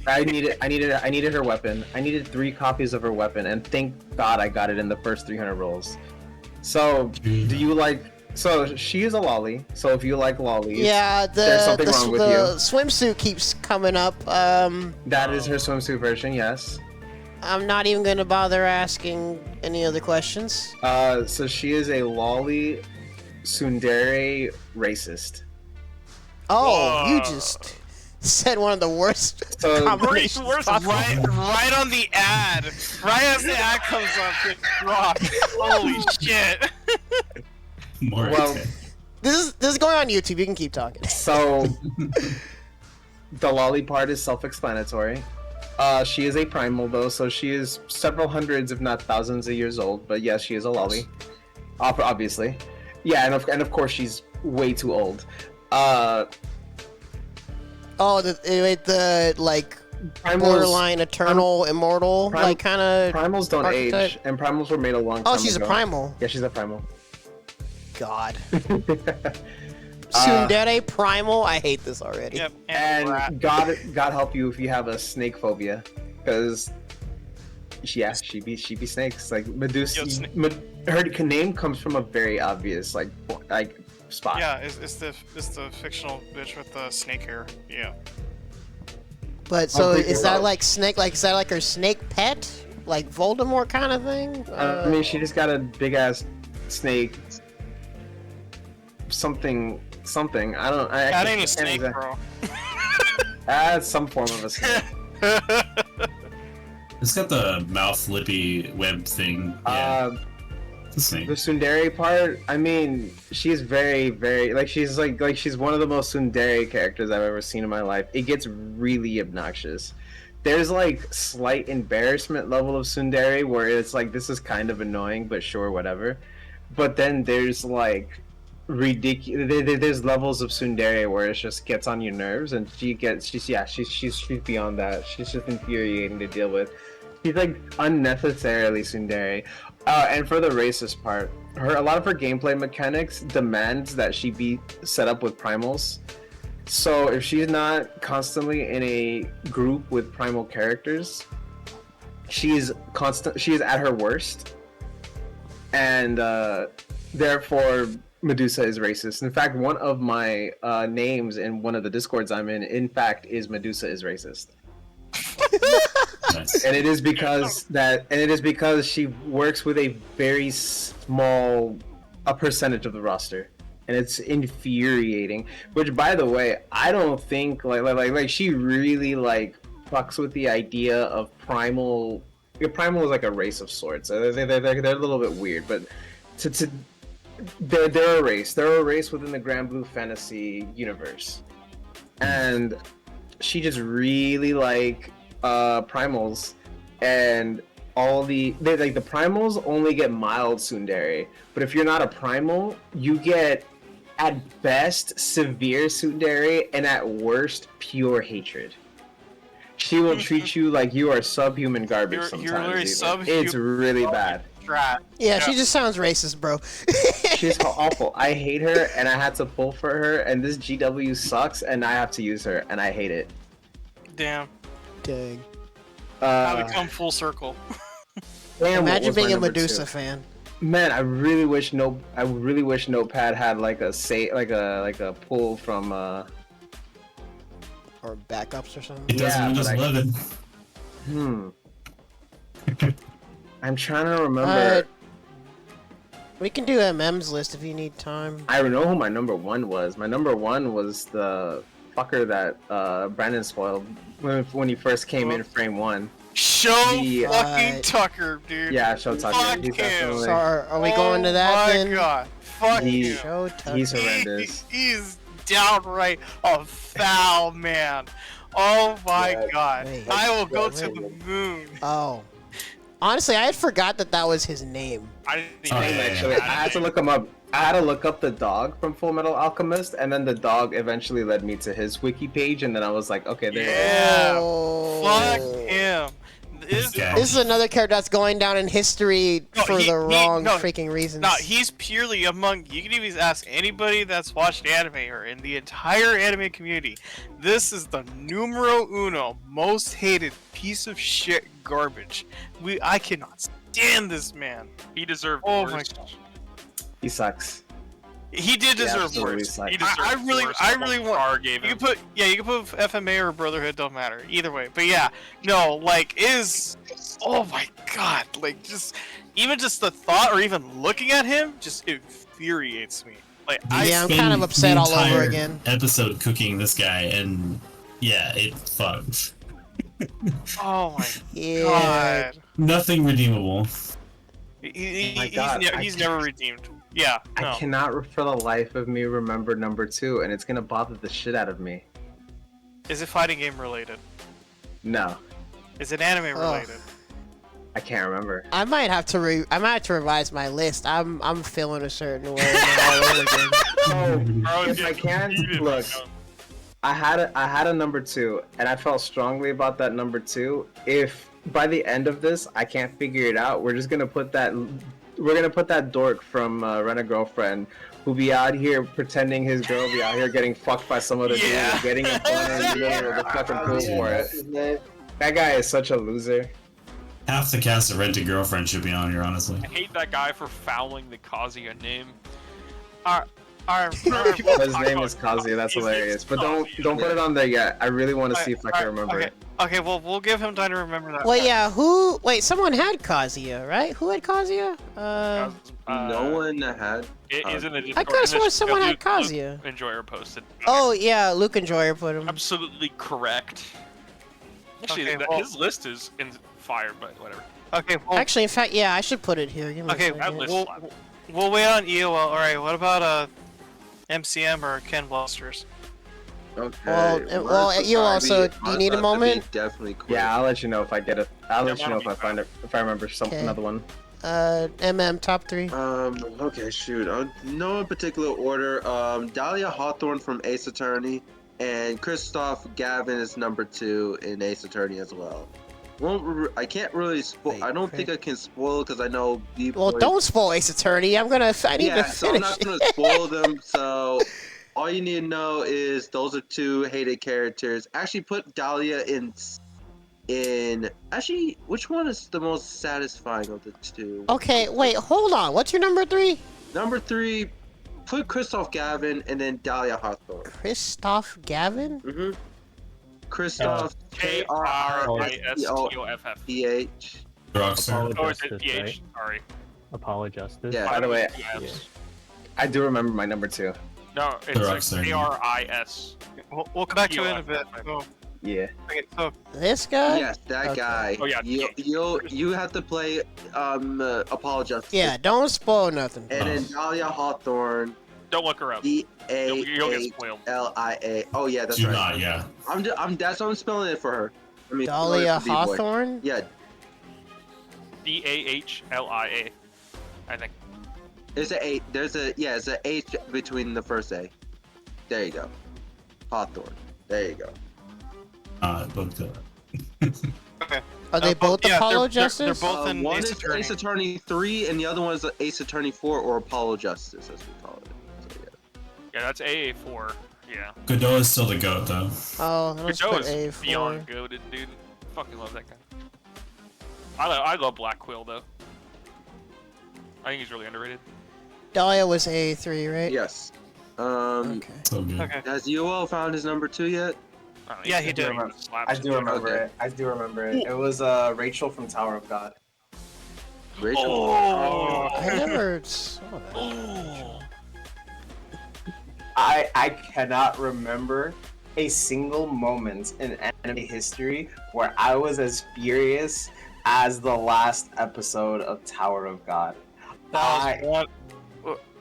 I needed her weapon. I needed 3 copies of her weapon, and thank God I got it in the first 300 rolls. So, do you like? So she is a lolly. So if you like lollies, yeah, there's something wrong with you. The swimsuit keeps coming up. That is her swimsuit version, yes. I'm not even gonna bother asking any other questions. So she is a lolly tsundere racist. Oh, you just said one of the worst combinations possible. Right on the ad. Right as the ad comes up, it's dropped. Holy shit. Well, this is going on YouTube. You can keep talking. So, the lolly part is self-explanatory. She is a primal though, so she is several hundreds, if not thousands, of years old. But yes, she is a lolly, obviously. Yeah, and of course she's way too old. The like Primals, borderline eternal, immortal, like kind of. Primals don't age, and primals were made a long time ago. Oh, she's a primal. Yeah, she's a primal. God. Tsundere primal. I hate this already. Yep. And God help you if you have a snake phobia, because she be snakes. Like Medusa, her name comes from a very obvious like spot. Yeah, it's the fictional bitch with the snake hair. Yeah. But so is that like snake? Like is that like her snake pet? Like Voldemort kind of thing? I mean, she just got a big ass snake. Something. I don't. That ain't a can't snake, exact- bro. That's some form of a snake. It's got the mouth lippy web thing. Yeah. It's a snake. The tsundere part, I mean, she's very, very like she's one of the most tsundere characters I've ever seen in my life. It gets really obnoxious. There's like slight embarrassment level of tsundere where it's like this is kind of annoying, but sure, whatever. But then there's like ridiculous. There's levels of tsundere where it just gets on your nerves, and she's beyond that. She's just infuriating to deal with. She's like unnecessarily tsundere. And for the racist part, a lot of her gameplay mechanics demands that she be set up with primals. So if she's not constantly in a group with primal characters, she is at her worst, and therefore Medusa is racist. In fact, one of my names in one of the discords I'm in fact, is Medusa is racist. Nice. And it is because she works with a very small percentage of the roster, and it's infuriating. Which, by the way, I don't think like she really like fucks with the idea of primal. Primal is like a race of sorts. They're a little bit weird, but they're a race. They're a race within the Grand Blue Fantasy universe, and she just really like primals, and the primals only get mild tsundere, but if you're not a primal, you get at best severe tsundere, and at worst pure hatred. She will treat you like you are subhuman garbage sometimes. It's really bad. Yeah, she just sounds racist, bro. She's awful. I hate her, and I had to pull for her, and this GW sucks, and I have to use her, and I hate it. Damn. Dang. Now we come full circle. Imagine being a Medusa fan. Man, I really wish Notepad had like a pull from or backups or something. It doesn't Windows 11. I'm trying to remember. We can do MM's list if you need time. I know who my number one was. My number one was the fucker that Brandon spoiled when he first came in frame 1. Fucking Tucker, dude. Yeah, Show Tucker. Fuck He's him. So are we going to that then? Oh my god. Fuck him. Show Tucker. He's horrendous. He's downright a foul man. Oh my god. Wait. I will go to the moon. Oh. Honestly, I had forgot that was his name. I didn't Actually, I had to look him up. I had to look up the dog from Full Metal Alchemist, and then the dog eventually led me to his wiki page, and then I was like, okay, there Yeah. Oh. Fuck him. This is another character that's going down in history for the wrong freaking reasons. No, he's purely among. You can even ask anybody that's watched anime or in the entire anime community. This is the numero uno most hated piece of shit garbage. I cannot stand this man. He deserved worse. My God. He sucks. He did deserve worse. Sucks. I really want. You can put FMA or Brotherhood, don't matter either way. But yeah, no, like oh my god, like even just the thought or even looking at him just infuriates me. Like I'm kind of upset all over again. Episode cooking this guy, and yeah, it fucks. Oh my god. Nothing redeemable. He's never redeemed. Yeah, no. I cannot for the life of me remember number 2, and it's gonna bother the shit out of me. Is it fighting game related? No. Is it anime related? I can't remember. I might have to revise my list. I'm feeling a certain way now all over again. If I can, look. I had a number 2, and I felt strongly about that number 2. If by the end of this I can't figure it out, we're just gonna put that dork from Rent a Girlfriend, who be out here pretending his girl be out here getting fucked by some other dude and getting a phone in the middle of the fucking pool for it. That guy is such a loser. Half the cast of Rent a Girlfriend should be on here, honestly. I hate that guy for fouling the Kazuya name. His name is Kazuya. That's hilarious. But don't put it on there yet. I really want to see if I can remember it. Okay, well, we'll give him time to remember that. Well, yeah. Who? Wait, someone had Kazuya, right? Who had Kazuya? No one had. It is in the I could have sworn someone had Kazuya. Enjoyer posted. Oh yeah, Luke Enjoyer put him. Absolutely correct. Actually, Okay, well- his list is in fire, but whatever. Okay, well, Actually, in fact, yeah, I should put it here. Give me a okay, second. we'll wait on EOL. All right, what about MCM or Ken Blusters? Okay. Well, you also. Do you need a moment? Definitely. Quick. Yeah, I'll let you know if I get it. I'll let Yeah, you know mine if I find it. If I remember Okay. another one. Top 3. Okay, shoot. No in particular order. Dahlia Hawthorne from Ace Attorney, and Christoph Gavin is number 2 in Ace Attorney as well. I can't really spoil. I don't think I can spoil because I know people. Well, don't spoil Ace Attorney. I need to finish. So I'm not gonna spoil them. So all you need to know is those are 2 hated characters. Actually, put Dahlia in. Actually, which one is the most satisfying of the 2? Okay, wait, hold on. What's your number 3? Number 3, put Christoph Gavin and then Dahlia Hawthorne. Christoph Gavin? Mm-hmm. Christoph K-R-I-S-T-O-F-F-P-H. Rockstar. Oh, is it PH? Sorry. Apollo Justice. Yeah. By the way, Yeah. I do remember my number 2. No, it's Rockstar. K-R-I-S. We'll come back to it in a bit. So, Yeah. okay, so This guy? Yes, that guy. Oh, yeah. You have to play Apollo Justice. Yeah, don't spoil nothing. And then Dahlia Hawthorne. Don't look her up. You'll get spoiled. D-A-H-L-I-A. Oh yeah, that's Do right. not, yeah. That's what I'm spelling it for her. I mean, Dahlia spelling it for D-Boy. Hawthorne? Yeah, D-A-H-L-I-A. I think. there's a H between the first A. There you go. Hawthorne. There you go. Looked up. okay. Are they both Apollo they're Justice? both in One Ace is Attorney. Ace Attorney 3, and the other one is Ace Attorney 4 or Apollo Justice, as we call it. So, Yeah, that's AA4. Yeah. Godot is still the goat, though. Oh, let's Joe put is A4. beyond goated, dude. Fucking love that guy. I love Black Quill though. I think he's really underrated. Dahlia was A3, right? Yes. Okay. So good. Okay. Has UO found his number 2 yet? Yeah, he did. I do remember Okay. it. I do remember it. It was Rachel from Tower of God. Rachel. Oh. I never saw that. Oh. I cannot remember a single moment in anime history where I was as furious as the last episode of Tower of God. That was one.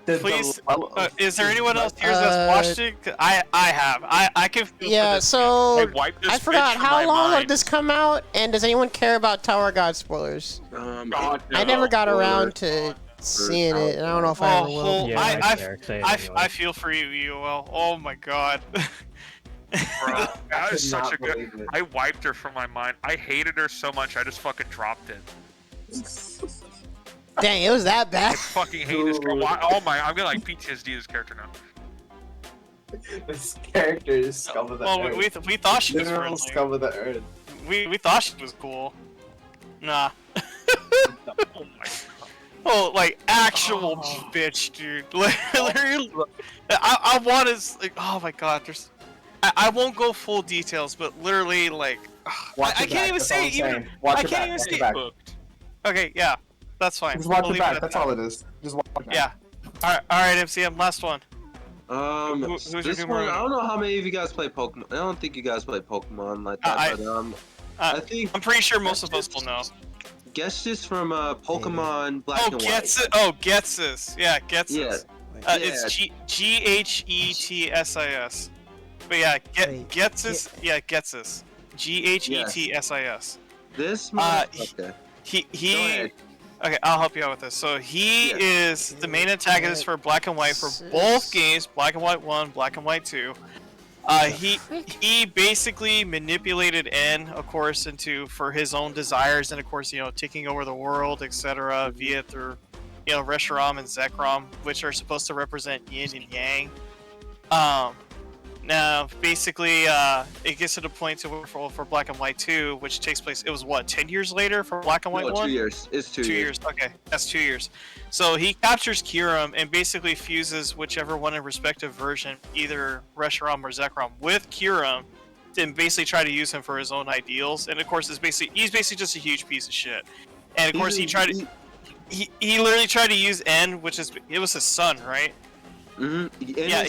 The Please, level of is there anyone else here that's watched it? 'Cause I have. I can feel Yeah, for this. so wiped this I forgot bitch from how my long mind. did this come out, and does anyone care about Tower of God spoilers? God, I never got around to seeing it, and I don't know if I ever will. Yeah, I care. Say it anyway. I feel for you, UOL. Oh my god. Bro, that is could such not a good. believe it. I wiped her from my mind. I hated her so much. I just fucking dropped it. Dang, it was that bad. I fucking hate this girl. Why? Oh my! I'm gonna like PTSD this character now. This character is scum of the Well, earth. we thought she was Literal friendly. scum of the earth. We thought she was cool. Nah. Oh my! Oh, like actual bitch, dude. Literally, I want to like. Oh my god, there's. I won't go full details, but literally like. Watch I your can't back, even that's say all it. I'm Even saying. Watch I your can't back, even watch say your it. back. Booked. Okay, yeah, that's fine. Just watch We'll your leave it back. at That's that. all it is. Just watch your back. Yeah. All right, MCM. Last one. This one, I don't know how many of you guys play Pokemon. I don't think you guys play Pokemon like that, but I think I'm pretty sure most of us will know. Guess this from Pokemon Black and White. Gets this. Yeah, gets this. It's Ghetsis. But yeah, gets this. Yeah, gets this. Ghetsis. This okay. He okay, I'll help you out with this. So he is the main antagonist for Black and White for both games, Black and White 1, Black and White 2. He basically manipulated N, of course, for his own desires, and of course, taking over the world, etc. via through Reshiram and Zekrom, which are supposed to represent yin and yang. Now, basically, it gets to the point to where for Black and White 2, which takes place, it was what, 10 years later for Black and White 1? 2 years. It's 2 years. Okay, that's 2 years. So he captures Kyurem and basically fuses whichever one in respective version, either Reshiram or Zekrom, with Kyurem and basically try to use him for his own ideals. And of course, he's basically just a huge piece of shit. And of course, he literally tried to use N, it was his son, right? Yeah,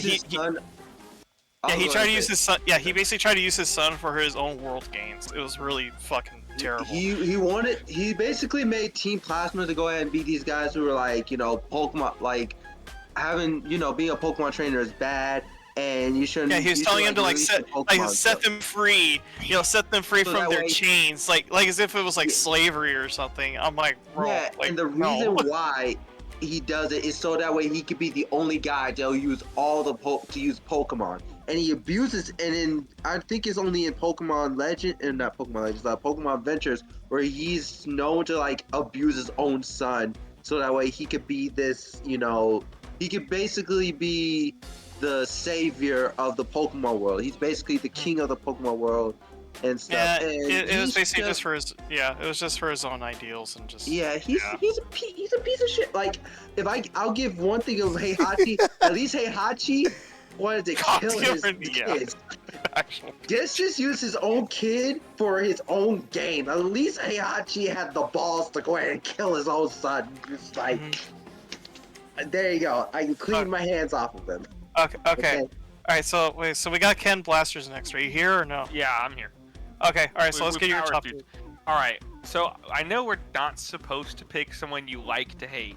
he tried to use his son. Yeah, he basically tried to use his son for his own world gains. It was really fucking terrible. He basically made Team Plasma to go ahead and beat these guys who were like, you know, Pokemon, like having, you know, being a Pokemon trainer is bad, and you shouldn't. Yeah, he was telling him to set them free, you know, set them free from their chains, like as if it was like slavery or something. I'm like, bro. Yeah, like, and the reason why he does it is so that way he could be the only guy to use all the to use Pokemon. And he abuses, and in I think it's only in Pokemon Legend, and not Pokemon Legends, Pokemon Adventures, where he's known to like abuse his own son, so that way he could be this, you know, he could basically be the savior of the Pokemon world. He's basically the king of the Pokemon world and stuff. Yeah, and it was basically just for his it was just for his own ideals and just. Yeah, he's a piece of shit. Like I'll give one thing of Heihachi, at least Heihachi wanted to kill his kids. Just use his own kid for his own game. At least Heihachi had the balls to go ahead and kill his own son. Just like, there you go. I can clean my hands off of him. Okay. All right. So wait. So we got Ken Blasters next. Are you here or no? Yeah, I'm here. Okay. All right. So let's get your top. All right. So I know we're not supposed to pick someone you like to hate.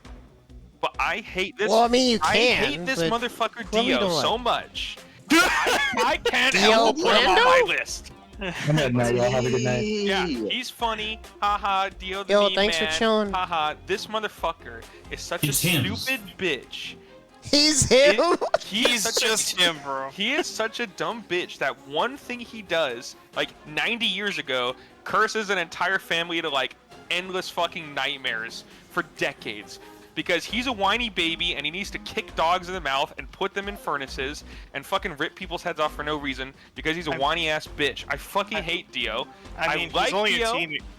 But I hate this. Well, I mean, you can. I hate this motherfucker Dio so much. I can't Dio help but put him on my Brando? list. Good night, y'all. Have a good night. Yeah, he's funny. Haha, Dio the Yo, meme thanks for man. chilling. Haha, this motherfucker is such It's a him. stupid bitch. He's him. He's just him, bro. He is such a dumb bitch that one thing he does, like 90 years ago, curses an entire family to like endless fucking nightmares for decades. Because he's a whiny baby and he needs to kick dogs in the mouth and put them in furnaces and fucking rip people's heads off for no reason because he's a whiny ass bitch. I fucking hate Dio. I mean, like he's only Dio.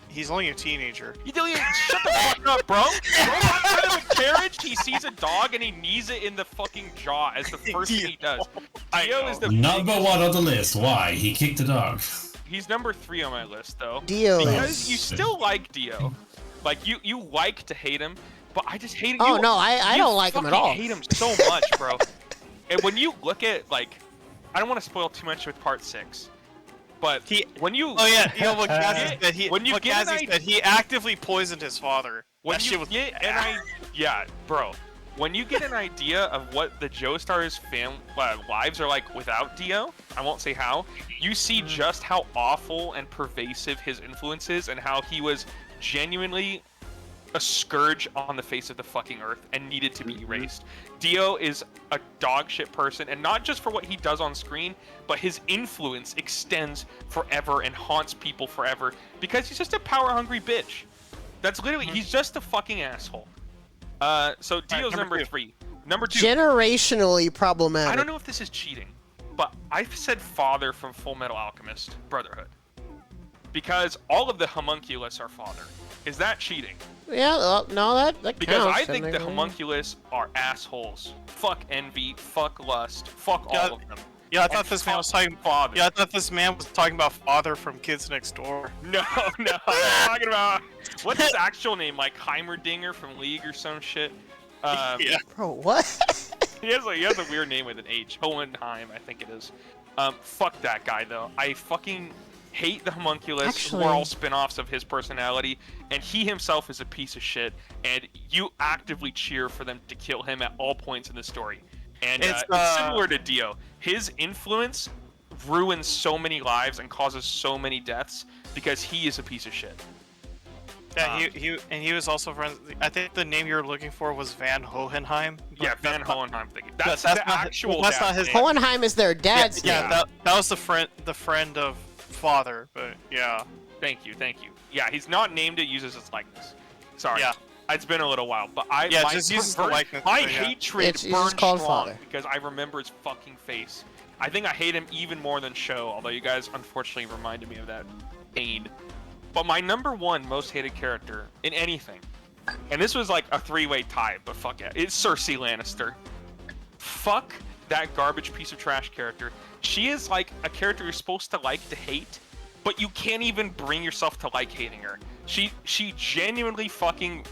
he's only a teenager. You don't even shut the fuck up, bro. Roll outside of a carriage, he sees a dog and he knees it in the fucking jaw as the first thing he does. Dio is the Number one on the list. Why? He kicked the dog. He's number 3 on my list though. Dio. Because you still like Dio. Like you like to hate him. But I just hate him. Oh, no, I don't like him at all. I hate him so much, bro. And when you look at, like, I don't want to spoil too much with part 6, but when you... Oh, yeah, you know what Gazzy said? He actively poisoned his father. Yeah, bro. When you get an idea of what the Joestar's lives are like without Dio, I won't say how, you see just how awful and pervasive his influence is and how he was genuinely a scourge on the face of the fucking earth and needed to be erased. Dio is a dog shit person, and not just for what he does on screen, but his influence extends forever and haunts people forever because he's just a power-hungry bitch. That's literally, he's just a fucking asshole. So Dio's number 3. Number 2. Generationally problematic. I don't know if this is cheating, but I've said father from Full Metal Alchemist Brotherhood. Because all of the homunculus are father. Is that cheating? Yeah, no, that because counts. I think the homunculus are assholes. Fuck envy, fuck lust, fuck all of them. Yeah, I thought this man was talking father. Yeah, I thought this man was talking about father from Kids Next Door. No, I'm talking about what's his actual name? Like Heimerdinger from League or some shit. Yeah. Bro, what? he has a weird name with an H. Hohenheim, I think it is. Fuck that guy though. I fucking hate the homunculus, who are all spin-offs of his personality, and he himself is a piece of shit, and you actively cheer for them to kill him at all points in the story. And it's similar to Dio. His influence ruins so many lives and causes so many deaths because he is a piece of shit. Yeah, he was also friends. I think the name you were looking for was Van Hohenheim. Yeah, Van Hohenheim. That's the actual. That's not his. Hohenheim is their dad's name. Yeah, that was the friend of father. But yeah. Thank you. Yeah, he's not named it. Uses its likeness. Sorry. Yeah. It's been a little while, but just use the likeness. My hatred It's burns just called strong father. because I remember his fucking face. I think I hate him even more than Sho, although you guys unfortunately reminded me of that pain. But my number 1 most hated character in anything, and this was like a 3-way tie, but fuck it, it's Cersei Lannister. Fuck that garbage piece of trash character. She is like a character you're supposed to like to hate, but you can't even bring yourself to like hating her. She genuinely fucking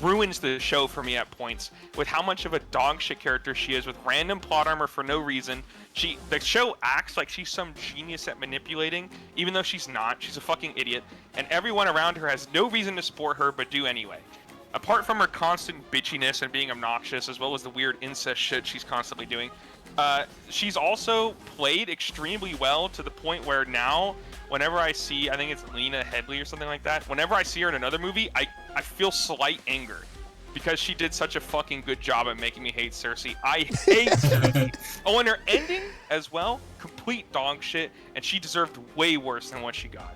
ruins the show for me at points with how much of a dog shit character she is with random plot armor for no reason. The show acts like she's some genius at manipulating, even though she's not. She's a fucking idiot, and everyone around her has no reason to support her but do anyway. Apart from her constant bitchiness and being obnoxious, as well as the weird incest shit she's constantly doing, she's also played extremely well to the point where now, whenever I see, I think it's Lena Headey or something like that, whenever I see her in another movie, I feel slight anger. Because she did such a fucking good job at making me hate Cersei. I hate Cersei. Oh, and her ending as well, complete dog shit, and she deserved way worse than what she got.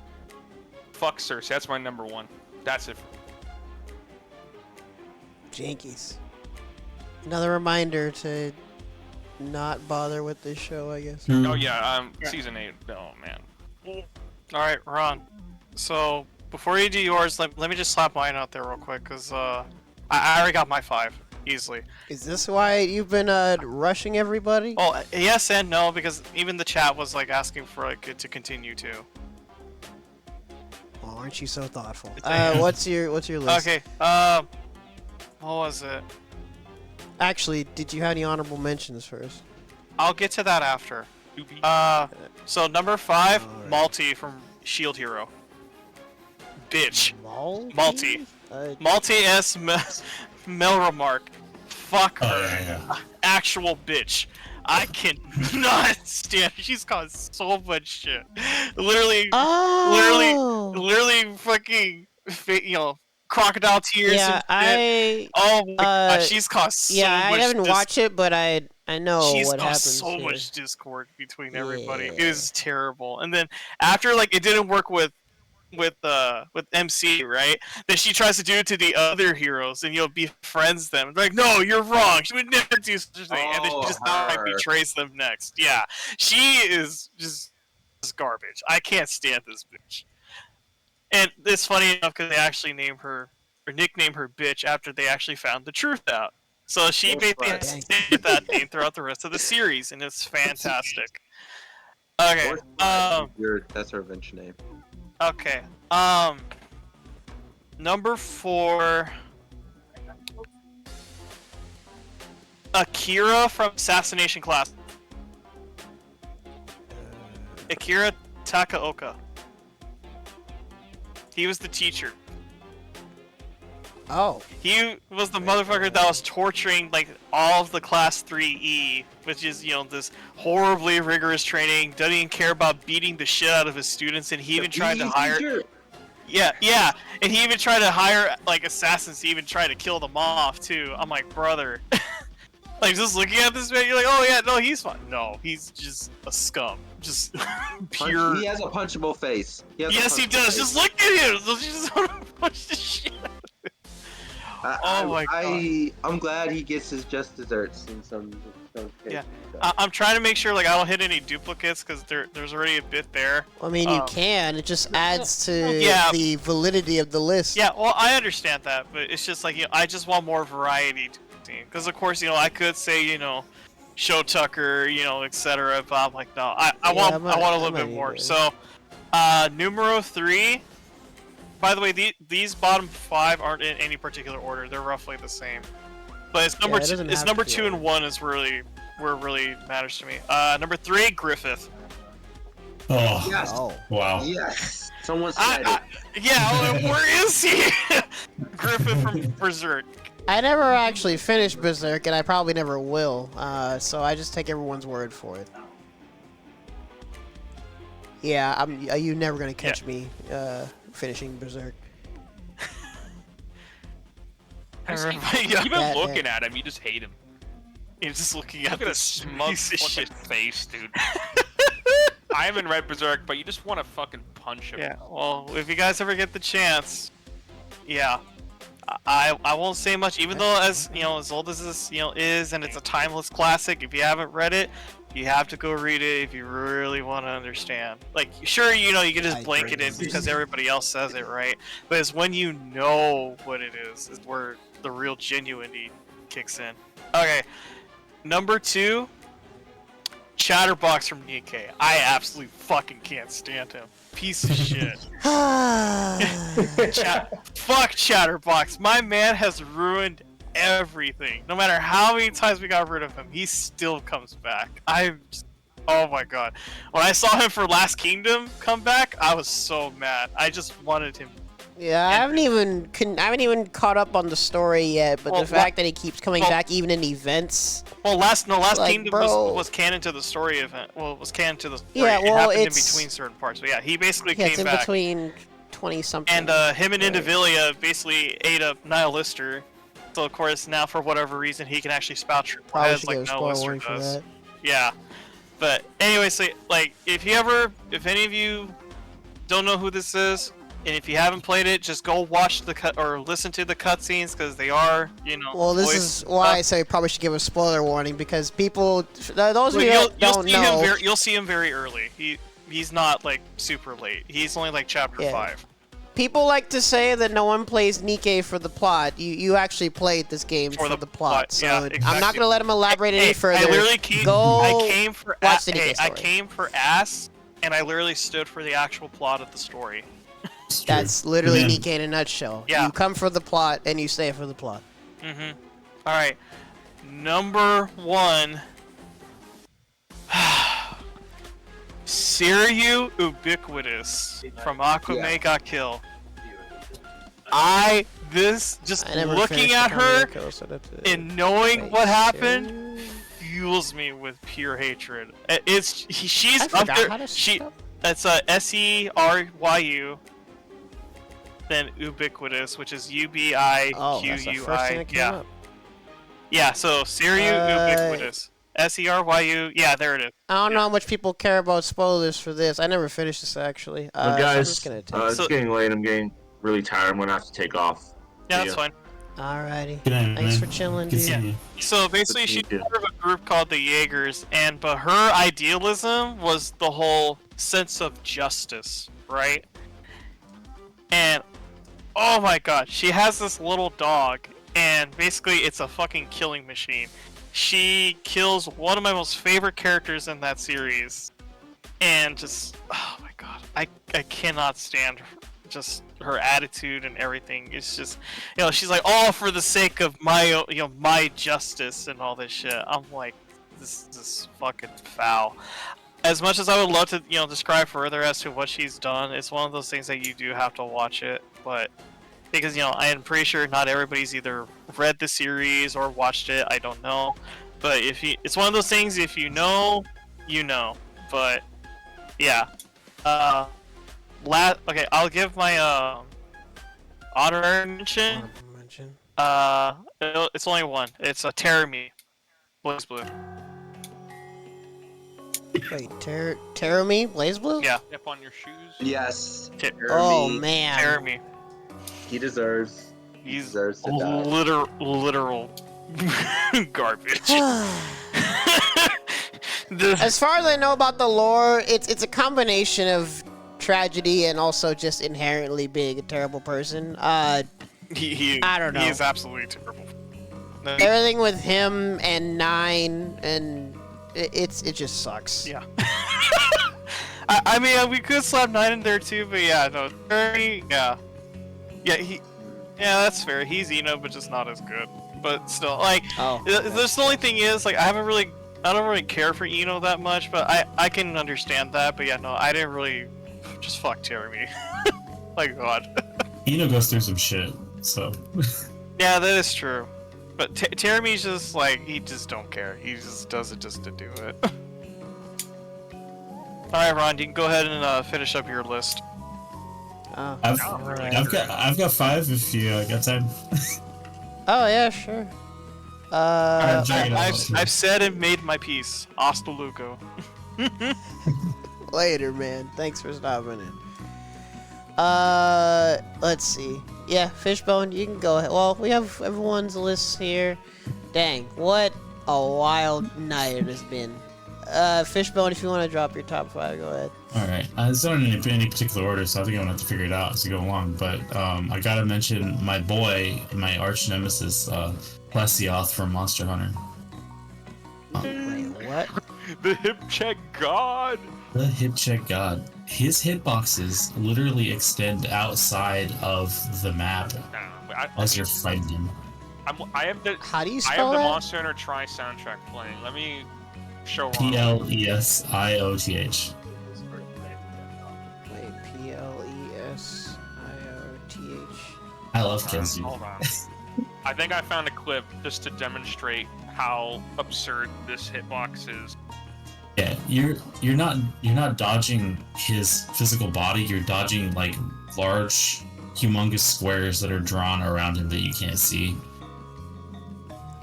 Fuck Cersei, that's my number one. That's it for me. Jinkies. Another reminder to not bother with this show, I guess. Oh yeah, season 8. Oh man. All right, Ron. So before you do yours, let me just slap mine out there real quick, cause I already got my 5 easily. Is this why you've been rushing everybody? Oh yes and no, because even the chat was like asking for like it to continue too. Oh, aren't you so thoughtful? What's your list? Okay. What was it? Actually, did you have any honorable mentions first? I'll get to that after. So number 5, Malty from Shield Hero. Bitch. Malty. Malty S. Melremark. Fuck her. Yeah. Actual bitch. I cannot stand her. She's caused so much shit. Literally fucking, crocodile tears. Yeah, oh my god, she's caused so much. Yeah, I haven't watched it, but I know she's what happens. She's caused so here. much discord between everybody. It was terrible. And then after like it didn't work with MC, right? Then she tries to do it to the other heroes and befriends them. Like, no, you're wrong. She would never do such a thing. And then she just outright betrays them next. Yeah, she is just garbage. I can't stand this bitch. And it's funny enough because they actually named her or nicknamed her bitch after they actually found the truth out. So she basically stayed with that name throughout the rest of the series, and it's fantastic. Okay. That's her bench name. Okay. Number 4. Akira from Assassination Class. Akira Takaoka. He was the teacher. Oh. He was the motherfucker that was torturing like all of the Class 3E, which is, this horribly rigorous training, doesn't even care about beating the shit out of his students, and he even tried to hire... Yeah, and he even tried to hire like assassins to even try to kill them off too. I'm like, brother. Like, just looking at this man, you're like, oh yeah, no, he's fine. No, he's just a scum. Just pure... He has a punchable face. Yes, he does. Just look at him! You just want to punch the shit out of him. My god. I'm glad he gets his just desserts in some cases. Yeah. I'm trying to make sure like I don't hit any duplicates because there's already a bit there. I mean, you can. It just adds to the validity of the list. Yeah, well, I understand that, but it's just like, I just want more variety to the team. Because, of course, I could say, Show Tucker, etc. But I'm like, no, I want a little bit more. So, numero 3. By the way, these bottom 5 aren't in any particular order. They're roughly the same. But it's number 2. It's number 2 and 1 is really where it really matters to me. Number 3, Griffith. Oh. Yes. Oh. Wow. Yes. Someone said it. Yeah. Where is he? Griffith from Berserk. I never actually finished Berserk, and I probably never will. So I just take everyone's word for it. Yeah, you never gonna catch me finishing Berserk. You've been looking at him, you just hate him. You're just looking at his smug fucking face, dude. I haven't read Berserk, but you just want to fucking punch him. Yeah, well, if you guys ever get the chance, yeah. I won't say much, even though as old as this is, and it's a timeless classic. If you haven't read it, you have to go read it if you really want to understand. Like, sure, you can just blanket it because everybody else says it, right? But it's when you know what it is where the real genuinity kicks in. Okay, number 2, Chatterbox from Nikkei. I absolutely fucking can't stand him. Piece of shit. Fuck Chatterbox. My man has ruined everything. No matter how many times we got rid of him, he still comes back. Oh my god. When I saw him for Last Kingdom come back, I was so mad. I just wanted him. Yeah, I haven't even caught up on the story yet, but the fact that he keeps coming back even in events. Well, Last like, Kingdom was canon to the story event. Well, it was canon to the story. Yeah, well, it happened in it's- between certain parts. But yeah, he basically Yeah, it's came in back. between 20 something. And him and Indivilia basically ate up Nihilister. So of course now for whatever reason he can actually spout true Probably heads should like give a spoiler Nihilister warning for does. that. Yeah. But anyway, so like if any of you don't know who this is, and if you haven't played it, just go watch the cut or listen to the cutscenes because they are, Well, this is why I say probably should give a spoiler warning because people, those of you that don't know, you'll see him very early. He's not like super late. He's only like chapter 5. people like to say that no one plays Nikkei for the plot. You actually played this game for the plot, so yeah, I'm exactly. not gonna let him elaborate any further. I literally came. Go I came for. watch the Hey, Nikkei I story. came for ass, and I literally stood for the actual plot of the story. That's literally Nikkei in a nutshell. Yeah. You come for the plot and you stay for the plot. Mm-hmm. All right. Number 1. Siryu Ubiquitous from Aquame Got Kill. Looking at her and knowing what happened fuels me with pure hatred. She's up there. That's Seryu. Then Ubiquitous, which is Ubiquui. Oh, that's the first thing that came up. Yeah, so Siryu Ubiquitous. Seryu. Yeah, there it is. I don't know how much people care about spoilers for this. I never finished this actually. Well, so I'm guys, just gonna it's getting late. I'm getting really tired. I'm gonna have to take off. Yeah, See that's ya. fine. Alrighty. Good night, Thanks man. for chilling, Good dude. seeing you. So basically, she's part of a group called the Jaegers, but her idealism was the whole sense of justice, right? And oh my god, she has this little dog, and basically it's a fucking killing machine. She kills one of my most favorite characters in that series, and just oh my god, I cannot stand just her attitude and everything. It's just, she's like, oh, for the sake of my, my justice and all this shit. I'm like, this is fucking foul. As much as I would love to, describe further as to what she's done, it's one of those things that you do have to watch it. But because I am pretty sure not everybody's either read the series or watched it. I don't know, but it's one of those things. If you know, you know. But yeah. Okay, I'll give my honorary mention. It's only one. It's a Terumi, Blaze Blue. Wait, Terumi, Blaze Blue? Yeah. Step on your shoes. Yes. Oh man. Terumi. He deserves. He deserves to die. Literal garbage. As far as I know about the lore, it's a combination of tragedy and also just inherently being a terrible person. I don't know. He is absolutely terrible. Everything with him and Nine and it just sucks. Yeah. I mean, we could slap 9 in there too, but yeah, no, Terry, yeah, that's fair. He's Eno, but just not as good. But still, like, the only thing is, like, I don't really care for Eno that much, but I can understand that. But yeah, no, I didn't really. Just fuck Terumi. My god. Eno goes through some shit, so. Yeah, that is true. But Terumi's just like, he just don't care. He just does it just to do it. Alright, Ron, you can go ahead and finish up your list. I've got 5 if you got time. Oh yeah, sure. I've said and made my peace. Hasta luego. Later, man. Thanks for stopping in. Let's see. Yeah, Fishbone, you can go ahead. Well, we have everyone's lists here. Dang, what a wild night it has been. Fishbone, if you want to drop your top 5, go ahead. Alright, it's not in any particular order, so I think I'm gonna have to figure it out as we go along. But I gotta mention my boy, my arch nemesis, Plesioth from Monster Hunter. Wait, what? The hip check god. The hip check god. His hitboxes literally extend outside of the map as you're fighting him. I have the. How do you I have spell the that? Monster Hunter Tri soundtrack playing. Let me show Ron. Plesioth. Wait, Plesioth. I love Kenzie. Hold on. I think I found a clip just to demonstrate how absurd this hitbox is. Yeah, you're not dodging his physical body. You're dodging like large, humongous squares that are drawn around him that you can't see.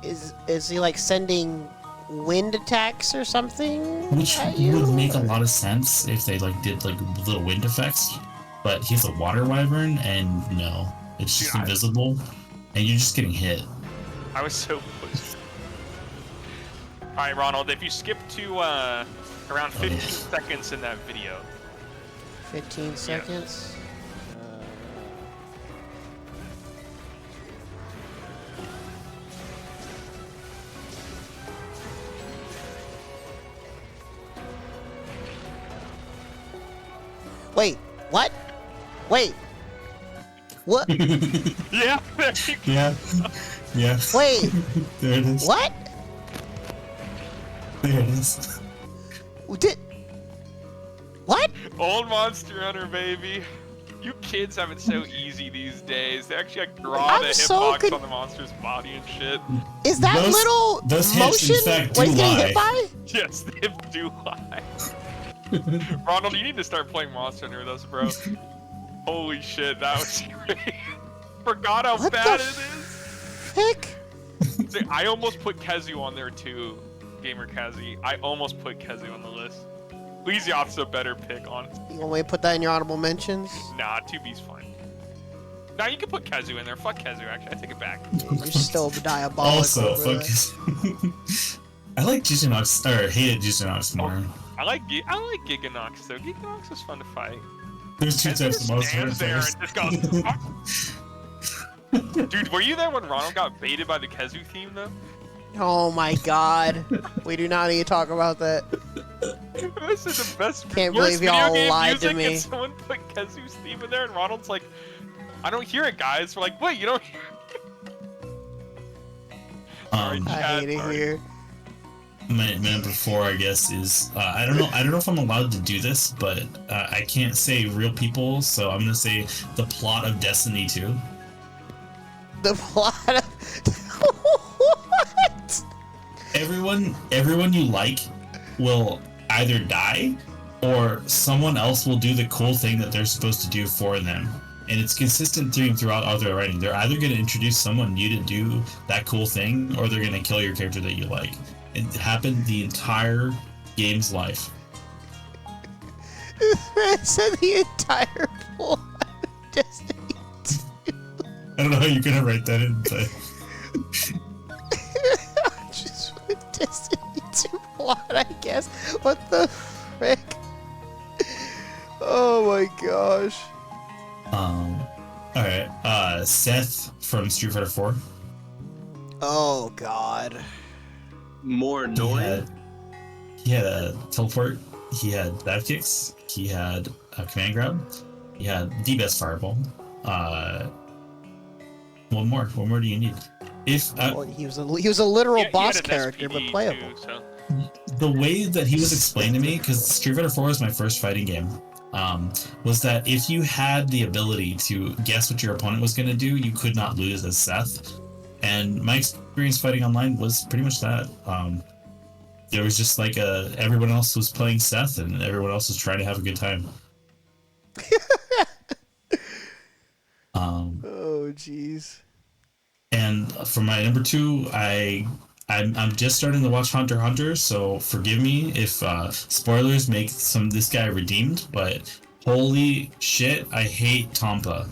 Is he like sending wind attacks or something? Which at you? would make a lot of sense if they like did like little wind effects. But he's a water wyvern, and no, it's just invisible, and you're just getting hit. I was so close. Alright, Ronald, if you skip to around 15 seconds in that video. 15 seconds? Wait, what? Wait. What? Yeah, there you go. Yeah. Wait. There it is. What? There it is. What? Old Monster Hunter, baby. You kids have it so easy these days. They actually like, draw I'm the so hitbox on the monster's body and shit. Is that little those motion hits, in fact, what do he's getting lie. hit by? Yes, the hips do lie. Ronald, you need to start playing Monster Hunter with us, bro. Holy shit, that was great. Forgot how bad it is. Heck? I almost put Kezu on there too, Gamer Kazi. I almost put Kezu on the list. Plesioth's a better pick, honestly. You want me to put that in your honorable mentions? Nah, 2B's fine. Nah, you can put Kezu in there. Fuck Kezu, actually. I take it back. You're still diabolical. Also, for fuck. that. I like Giganox, or hated Giganox more. I like Giganox though. Giganox is fun to fight. There's two types of monster Stands there players. and just goes. Dude, were you there when Ronald got baited by the Kezu theme though? Oh my god. We do not need to talk about that. This is the best. Can't worst believe y'all video game lied to music, me. And someone put Kezu's theme in there, and Ronald's like, "I don't hear it, guys." We're like, "Wait, you don't hear it?" I hate it here. My number 4, I guess, is I don't know if I'm allowed to do this, but I can't say real people, so I'm gonna say the plot of Destiny 2. The plot of what? Everyone you like will either die or someone else will do the cool thing that they're supposed to do for them. And it's consistent theme throughout all their writing. They're either going to introduce someone new to do that cool thing, or they're going to kill your character that you like. It happened the entire game's life. Man said the entire plot of Destiny 2. I don't know how you're going to write that in, but... Just with Destiny 2 plot, I guess. What the frick? Oh my gosh. Alright, Seth from Street Fighter 4. Oh god. More annoying? He had a teleport, he had dive kicks, he had a command grab, he had the best fireball. One more do you need? Well, he was a literal boss character, but playable. The way that he was explained to me, because Street Fighter 4 was my first fighting game, was that if you had the ability to guess what your opponent was going to do, you could not lose as Seth. And my experience fighting online was pretty much that. There was just like everyone else was playing Seth, and everyone else was trying to have a good time. Oh jeez. And for my number 2, I'm just starting to watch Hunter x Hunter, so forgive me if spoilers make this guy redeemed, but holy shit, I hate Tompa.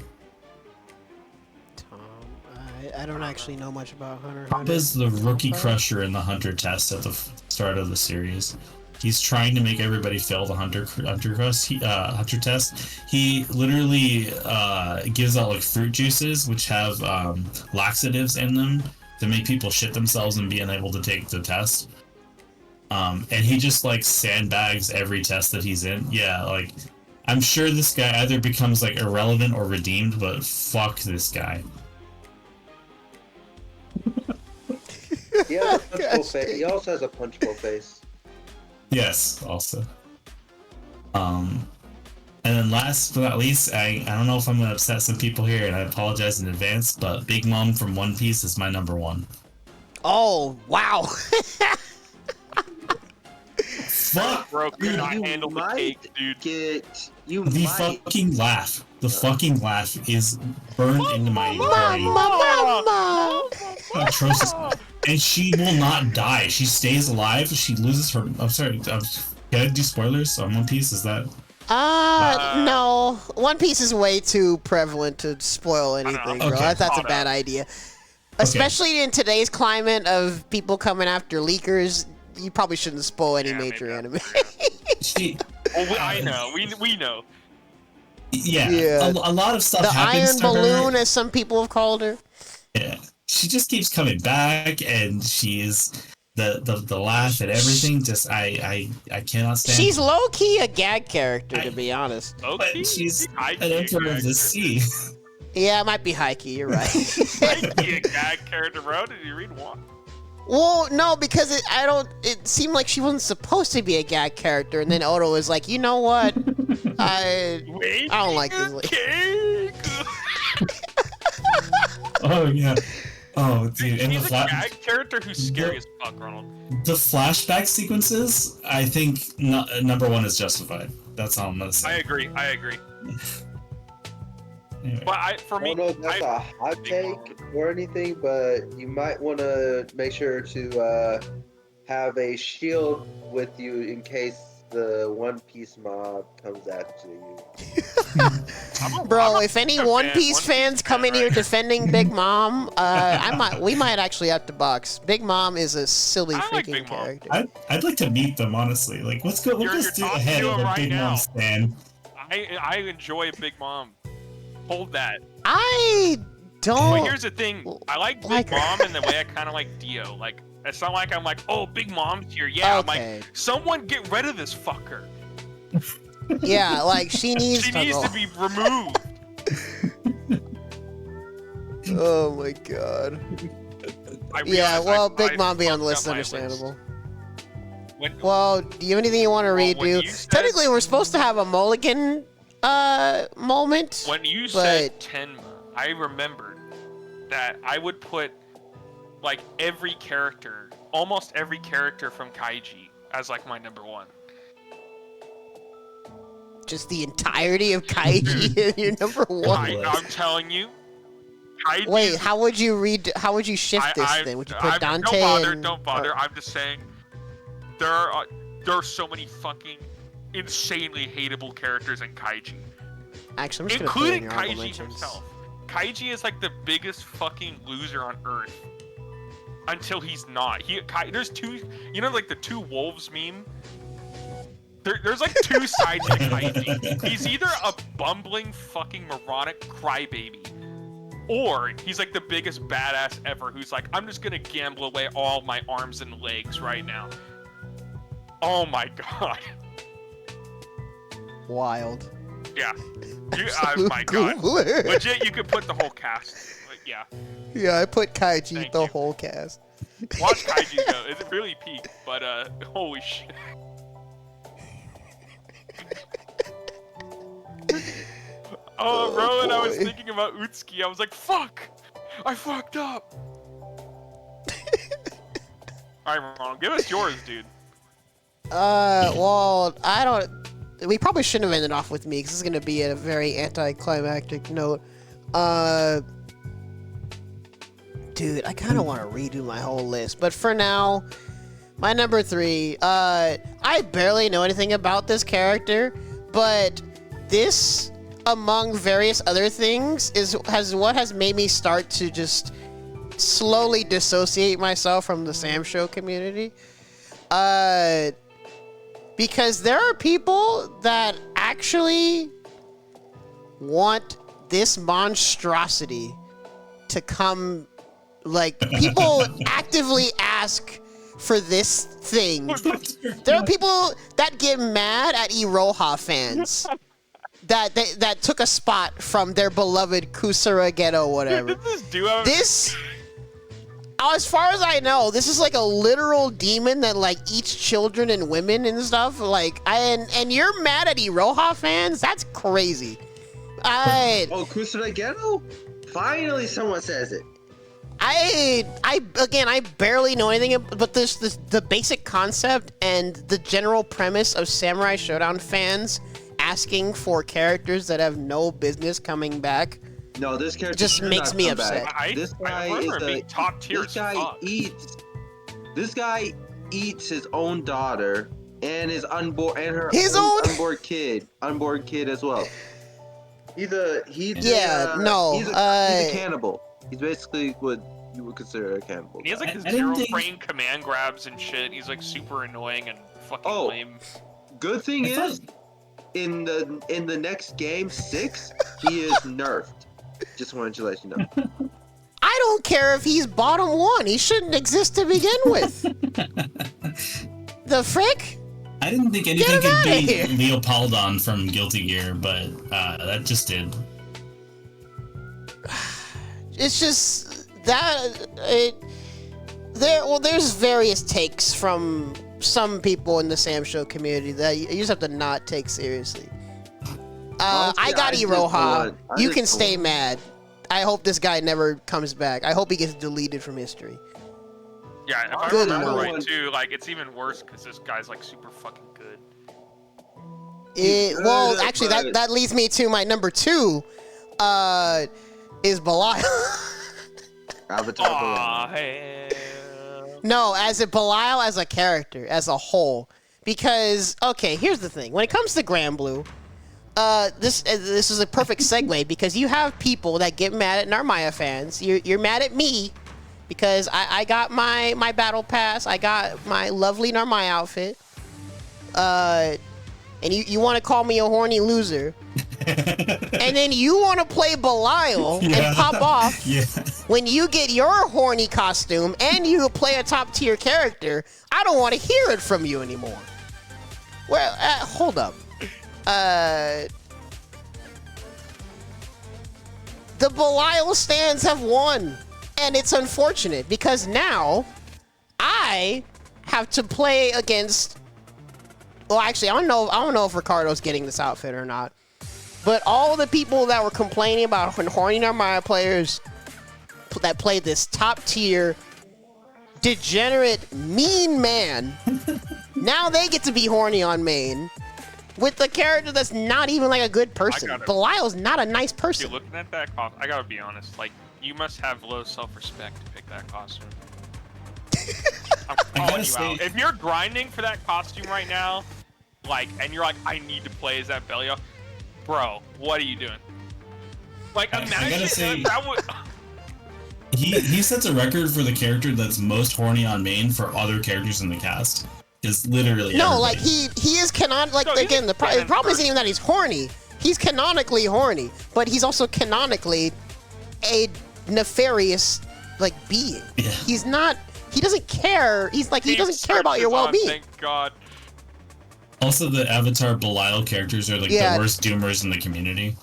I don't actually know much about Hunter x Hunter. Tompa's the rookie crusher in the Hunter test at the start of the series. He's trying to make everybody fail the Hunter test. He literally gives out like fruit juices, which have laxatives in them to make people shit themselves and be unable to take the test. and he just like sandbags every test that he's in. Yeah, like I'm sure this guy either becomes like irrelevant or redeemed, but fuck this guy. He has a punchable face. He also has a punchable face. Yes, also. And then last but not least, I don't know if I'm gonna upset some people here, and I apologize in advance, but Big Mom from One Piece is my number one. Oh wow! Fuck! Bro, could not handle the cake, dude. The fucking laugh. The fucking laugh is burned into my brain. Mama! Atrocious. And she will not die. She stays alive. She loses her. I'm sorry. Can I do spoilers on One Piece? Is that? No. One Piece is way too prevalent to spoil anything, bro. Okay. That's a bad idea. Especially in today's climate of people coming after leakers, you probably shouldn't spoil any major anime. I know. We know. Yeah. A lot of stuff the happens Iron to Balloon, her. as some people have called her. Yeah. She just keeps coming back, and she's the laugh and everything. Just I cannot stand. She's low key a gag character, to be honest. But she's an Emperor of the Sea. Yeah, it might be high key. You're right. Be a gag character, bro. Did you read one? Well, no, because it seemed like she wasn't supposed to be a gag character, and then Oda was like, you know what? I don't like this lady. Oh yeah. Oh dude, and He's a gag character who's scary as fuck, Ronald. the flashback sequences, I think number one is justified. That's all I'm gonna say. I agree. But for me, I don't know if that's a hot take or anything, but you might want to make sure to have a shield with you in case the One Piece mob comes after you. Bro, if any One Piece fans come in here defending Big Mom, we might actually have to box. Big Mom is a silly freaking character. I'd like to meet them honestly. Like, let's go. Let's do a head of a Big Mom stand. I enjoy Big Mom. Hold that. I don't. But here's the thing. I like Big Mom in the way I kind of like Dio. Like, it's not like I'm like, oh, Big Mom's here. Yeah, I'm like, someone get rid of this fucker. Yeah, like she needs to be removed. Oh my god. Yeah, well, Big Mom being on the list is understandable. Well, do you have anything you want to read, dude? Technically, we're supposed to have a mulligan moment. When you said Tenma, I remembered that I would put like almost every character from Kaiji as like my number one. Just the entirety of Kaiji in your number one. I'm telling you. Kaiji. Wait, how would you shift this then? Would you put Dante? Don't bother. I'm just saying there are so many fucking insanely hateable characters in Kaiji. Actually, I'm just gonna put it in including your honorable Kaiji mentions. himself. Kaiji is like the biggest fucking loser on Earth. Until he's not. There's two, like the two wolves meme. There's like two sides to Kaiji. He's either a bumbling fucking moronic crybaby, or he's like the biggest badass ever who's like, I'm just gonna gamble away all my arms and legs right now. Oh my god. Wild. Yeah. Oh my god. Legit, you could put the whole cast. Like, yeah. Yeah, I put Kaiji the whole cast. Watch Kaiji go. It's really peak, but holy shit. Oh, bro, and I was thinking about Utsuki. I was like, fuck! I fucked up! Alright, Ron, give us yours, dude. Well, we probably shouldn't have ended off with me, because this is going to be a very anticlimactic note. Dude, I kind of want to redo my whole list, but for now, my number 3, I barely know anything about this character, but this, among various other things, has made me start to just slowly dissociate myself from the Sam Show community. Because there are people that actually want this monstrosity to come. Like, people actively ask for this thing. There are people that get mad at Iroha fans that took a spot from their beloved Kusura Ghetto, whatever. This, as far as I know, this is like a literal demon that like eats children and women and stuff. Like, and you're mad at Iroha fans? That's crazy. Oh, Kusura Ghetto? Finally, someone says it. I barely know anything, but the basic concept and the general premise of Samurai Showdown fans asking for characters that have no business coming back. No, this character just makes me upset. This guy is top tier. This guy eats his own daughter and his unborn and her unborn kid as well. He's a cannibal. He's basically what you would consider a cannibal. He has like his zero frame command grabs and shit. He's like super annoying and fucking lame. Good thing is, in the next game 6, he is nerfed. Just wanted to let you know. I don't care if he's bottom 1. He shouldn't exist to begin with. The frick? I didn't think anything could beat Leopoldon from Guilty Gear, but that just did. It's just that there's various takes from some people in the Sam Show community that you just have to not take seriously. I got Iroha. You can stay mad. I hope this guy never comes back. I hope he gets deleted from history. Yeah, if I remember right too, like it's even worse because this guy's like super fucking good. Well, actually, that leads me to my number 2. Is Belial. Avatar Belial. No, Belial as a character, as a whole. Because, okay, here's the thing. When it comes to Granblue, this is a perfect segue because you have people that get mad at Narmaya fans. You're mad at me because I got my battle pass. I got my lovely Narmaya outfit. And you want to call me a horny loser. And then you want to play Belial and pop off when you get your horny costume and you play a top tier character. I don't want to hear it from you anymore. Well, hold up. The Belial stands have won. And it's unfortunate because now I have to play against. Well, actually, I don't know if Ricardo's getting this outfit or not. But all the people that were complaining about horny Narmaya players that played this top tier, degenerate, mean man, now they get to be horny on main with the character that's not even like a good person. Belial's not a nice person. Dude, looking at that costume, I gotta be honest. Like, you must have low self-respect to pick that costume. I'm calling you out. If you're grinding for that costume right now, like, and you're like, I need to play as that Belial, bro, what are you doing? Like, imagine that would. He sets a record for the character that's most horny on main for other characters in the cast. Is literally no, everybody. like he is like again the problem isn't even that he's horny. He's canonically horny, but he's also canonically a nefarious like being. Yeah. He's not. He doesn't care. He doesn't care about your well-being. Thank God. Also, the Avatar Belial characters are like the worst doomers in the community.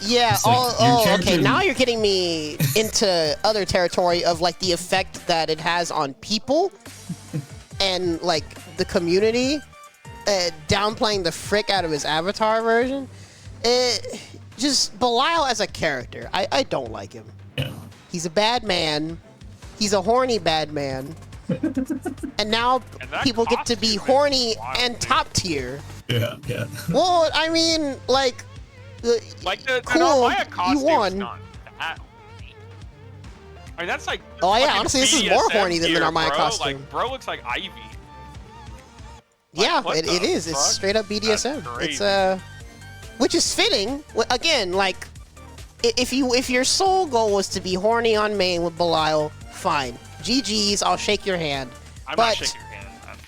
Yeah. Like, Okay. Now you're getting me into other territory of like the effect that it has on people and like the community. Downplaying the frick out of his Avatar version. Just Belial as a character. I don't like him. Yeah. He's a bad man. He's a horny bad man. And now people get to be horny and top tier. Yeah. Well, I mean, like the cool, Narmaya costume's you won. not that horny. I mean, that's like. Oh yeah, honestly, this is more horny than the Narmaya bro. costume. Like, bro looks like Ivy. Yeah, it is. It's straight up BDSM. It's which is fitting. Again, like if your sole goal was to be horny on main with Belial, fine. GG's, I'll shake your hand. I'm but not shaking your hand.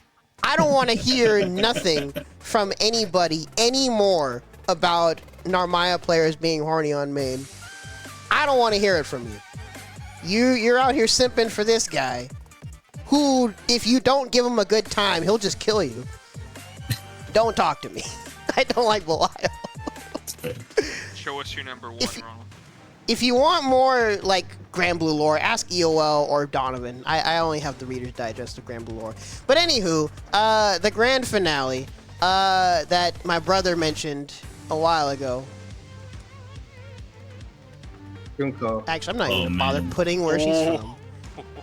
I don't want to hear nothing from anybody anymore about Narmaya players being horny on main. I don't want to hear it from you. You're out here simping for this guy. who, if you don't give him a good time, he'll just kill you. Don't talk to me. I don't like Belial. Show us your number one, Ronald. If you want more like Grand Blue lore, ask EOL or Donovan. I only have the Reader's Digest of Grand Blue lore. But anywho, the grand finale that my brother mentioned a while ago. Junko. Actually, I'm not even gonna bother putting where she's from.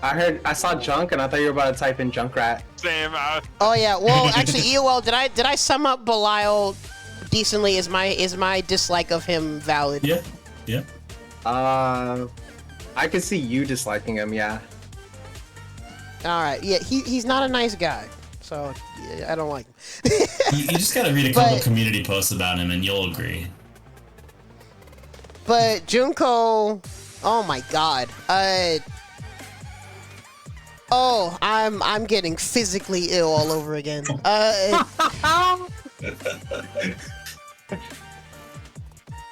I saw junk and I thought you were about to type in Junkrat. Same. Oh yeah. Well, actually, EOL, did I sum up Belial decently? Is my dislike of him valid? Yeah. Yeah. I could see you disliking him. Yeah. All right. Yeah. He's not a nice guy. So yeah, I don't like him. You just gotta read a couple community posts about him, and you'll agree. But Junko, oh my god. Oh, I'm getting physically ill all over again.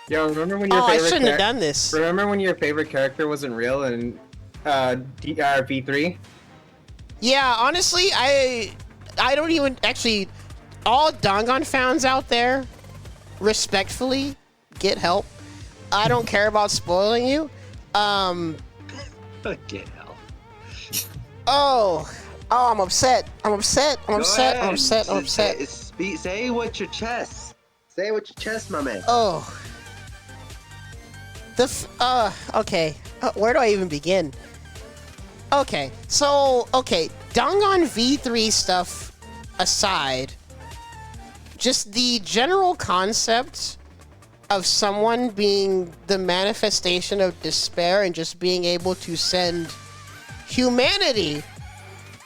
Yo, remember when your I favorite shouldn't have done this. Remember when your favorite character wasn't real in V3? Yeah, honestly, I don't even actually. All Dangan fans out there, respectfully, get help. I don't care about spoiling you. Get help. Oh, I'm upset. I'm upset. I'm Go upset. ahead. I'm upset. I'm upset. Say what your chest. Say what your chest, my man. Oh. Okay. Where do I even begin? Okay, so, Dangan V3 stuff aside, just the general concept of someone being the manifestation of despair and just being able to send humanity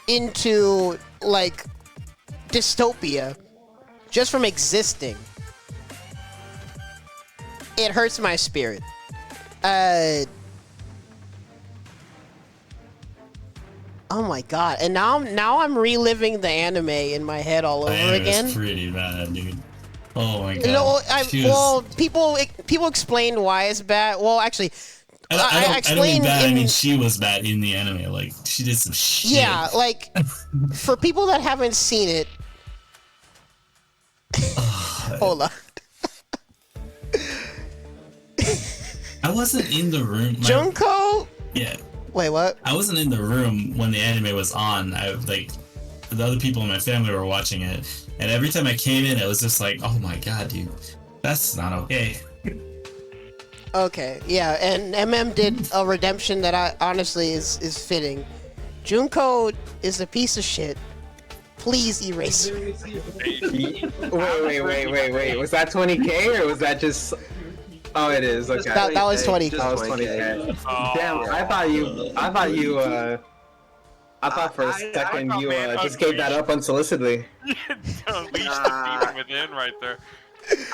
into, like, dystopia just from existing. It hurts my spirit. Oh my god! And now I'm reliving the anime in my head all over again. It's pretty bad, dude. Oh my god. No, people explained why it's bad. Well, actually, I don't mean bad. I mean she was bad in the anime. Like she did some shit. Yeah, like for people that haven't seen it, hold on. I wasn't in the room. Junko. Yeah. Wait, what? I wasn't in the room when the anime was on. The other people in my family were watching it, and every time I came in, it was just like, oh my god, dude, that's not okay. Okay, yeah, and MM did a redemption that I honestly is fitting. Junko is a piece of shit. Please erase her. Wait. Was that 20K or was that just? Oh, it is. Okay. That was 20K. That was 20K. Damn, I thought for a second you just gave that up unsolicitedly. Unleash the beast within right there.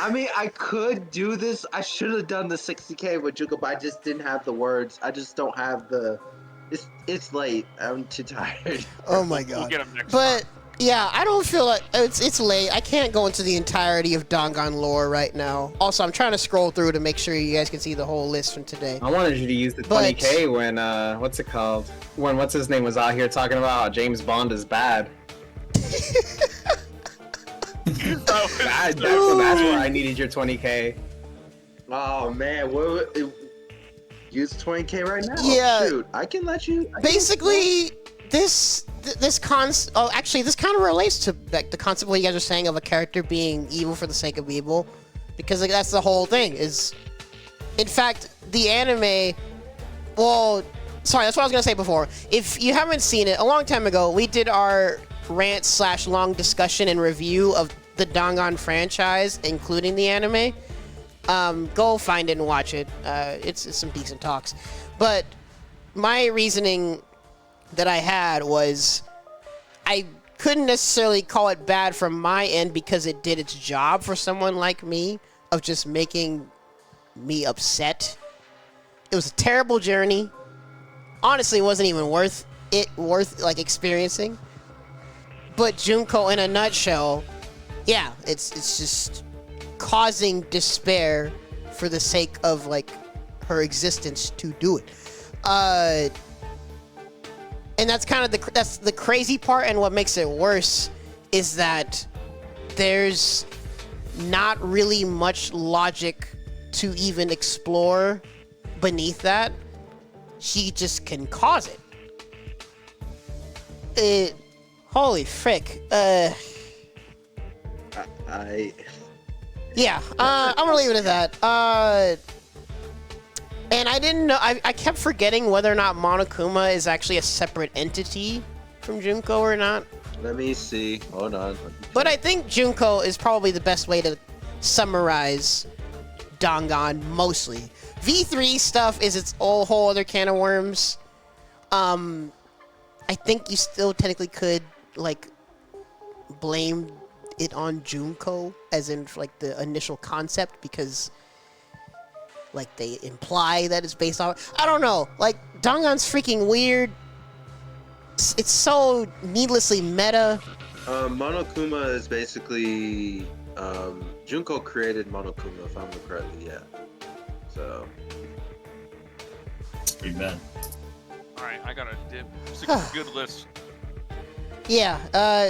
I mean, I could do this. I should have done the 60K with Juko, but I just didn't have the words. I just don't have the. It's late. I'm too tired. Oh my god. But yeah, I don't feel like it's late. I can't go into the entirety of Dangan lore right now. Also, I'm trying to scroll through to make sure you guys can see the whole list from today. I wanted you to use the 20K when what's it called? When what's his name was out here talking about how James Bond is bad. That's where I needed your 20K. Oh man, use 20K right now? Yeah. Shoot, I can let you. Basically, this kind of relates to like the concept of what you guys are saying of a character being evil for the sake of evil, because like that's the whole thing. Is in fact the anime. Well, sorry, that's what I was gonna say before. If you haven't seen it, a long time ago we did our rant/long discussion and review of the Dangan franchise, including the anime. Go find it and watch it. It's some decent talks, but my reasoning that I had was I couldn't necessarily call it bad from my end because it did its job for someone like me of just making me upset. It was a terrible journey. Honestly, it wasn't even worth like experiencing. But Junko, in a nutshell, yeah, it's just causing despair for the sake of like her existence to do it. And that's kind of that's the crazy part, and what makes it worse is that there's not really much logic to even explore beneath that. He just can cause it. Holy frick. Yeah, I'm gonna leave it at that. And I didn't know, I kept forgetting whether or not Monokuma is actually a separate entity from Junko or not. Let me see. Hold on. But I think Junko is probably the best way to summarize Dangan mostly. V3 stuff is its whole other can of worms. I think you still technically could, like, blame it on Junko, as in, like, the initial concept, because, like, they imply that it's based on... I don't know. Like, Dangan's freaking weird. It's so needlessly meta. Monokuma is basically... Junko created Monokuma, if I remember correctly, yeah. So... It's pretty bad. Alright, I got a dip. It's a good list. Yeah,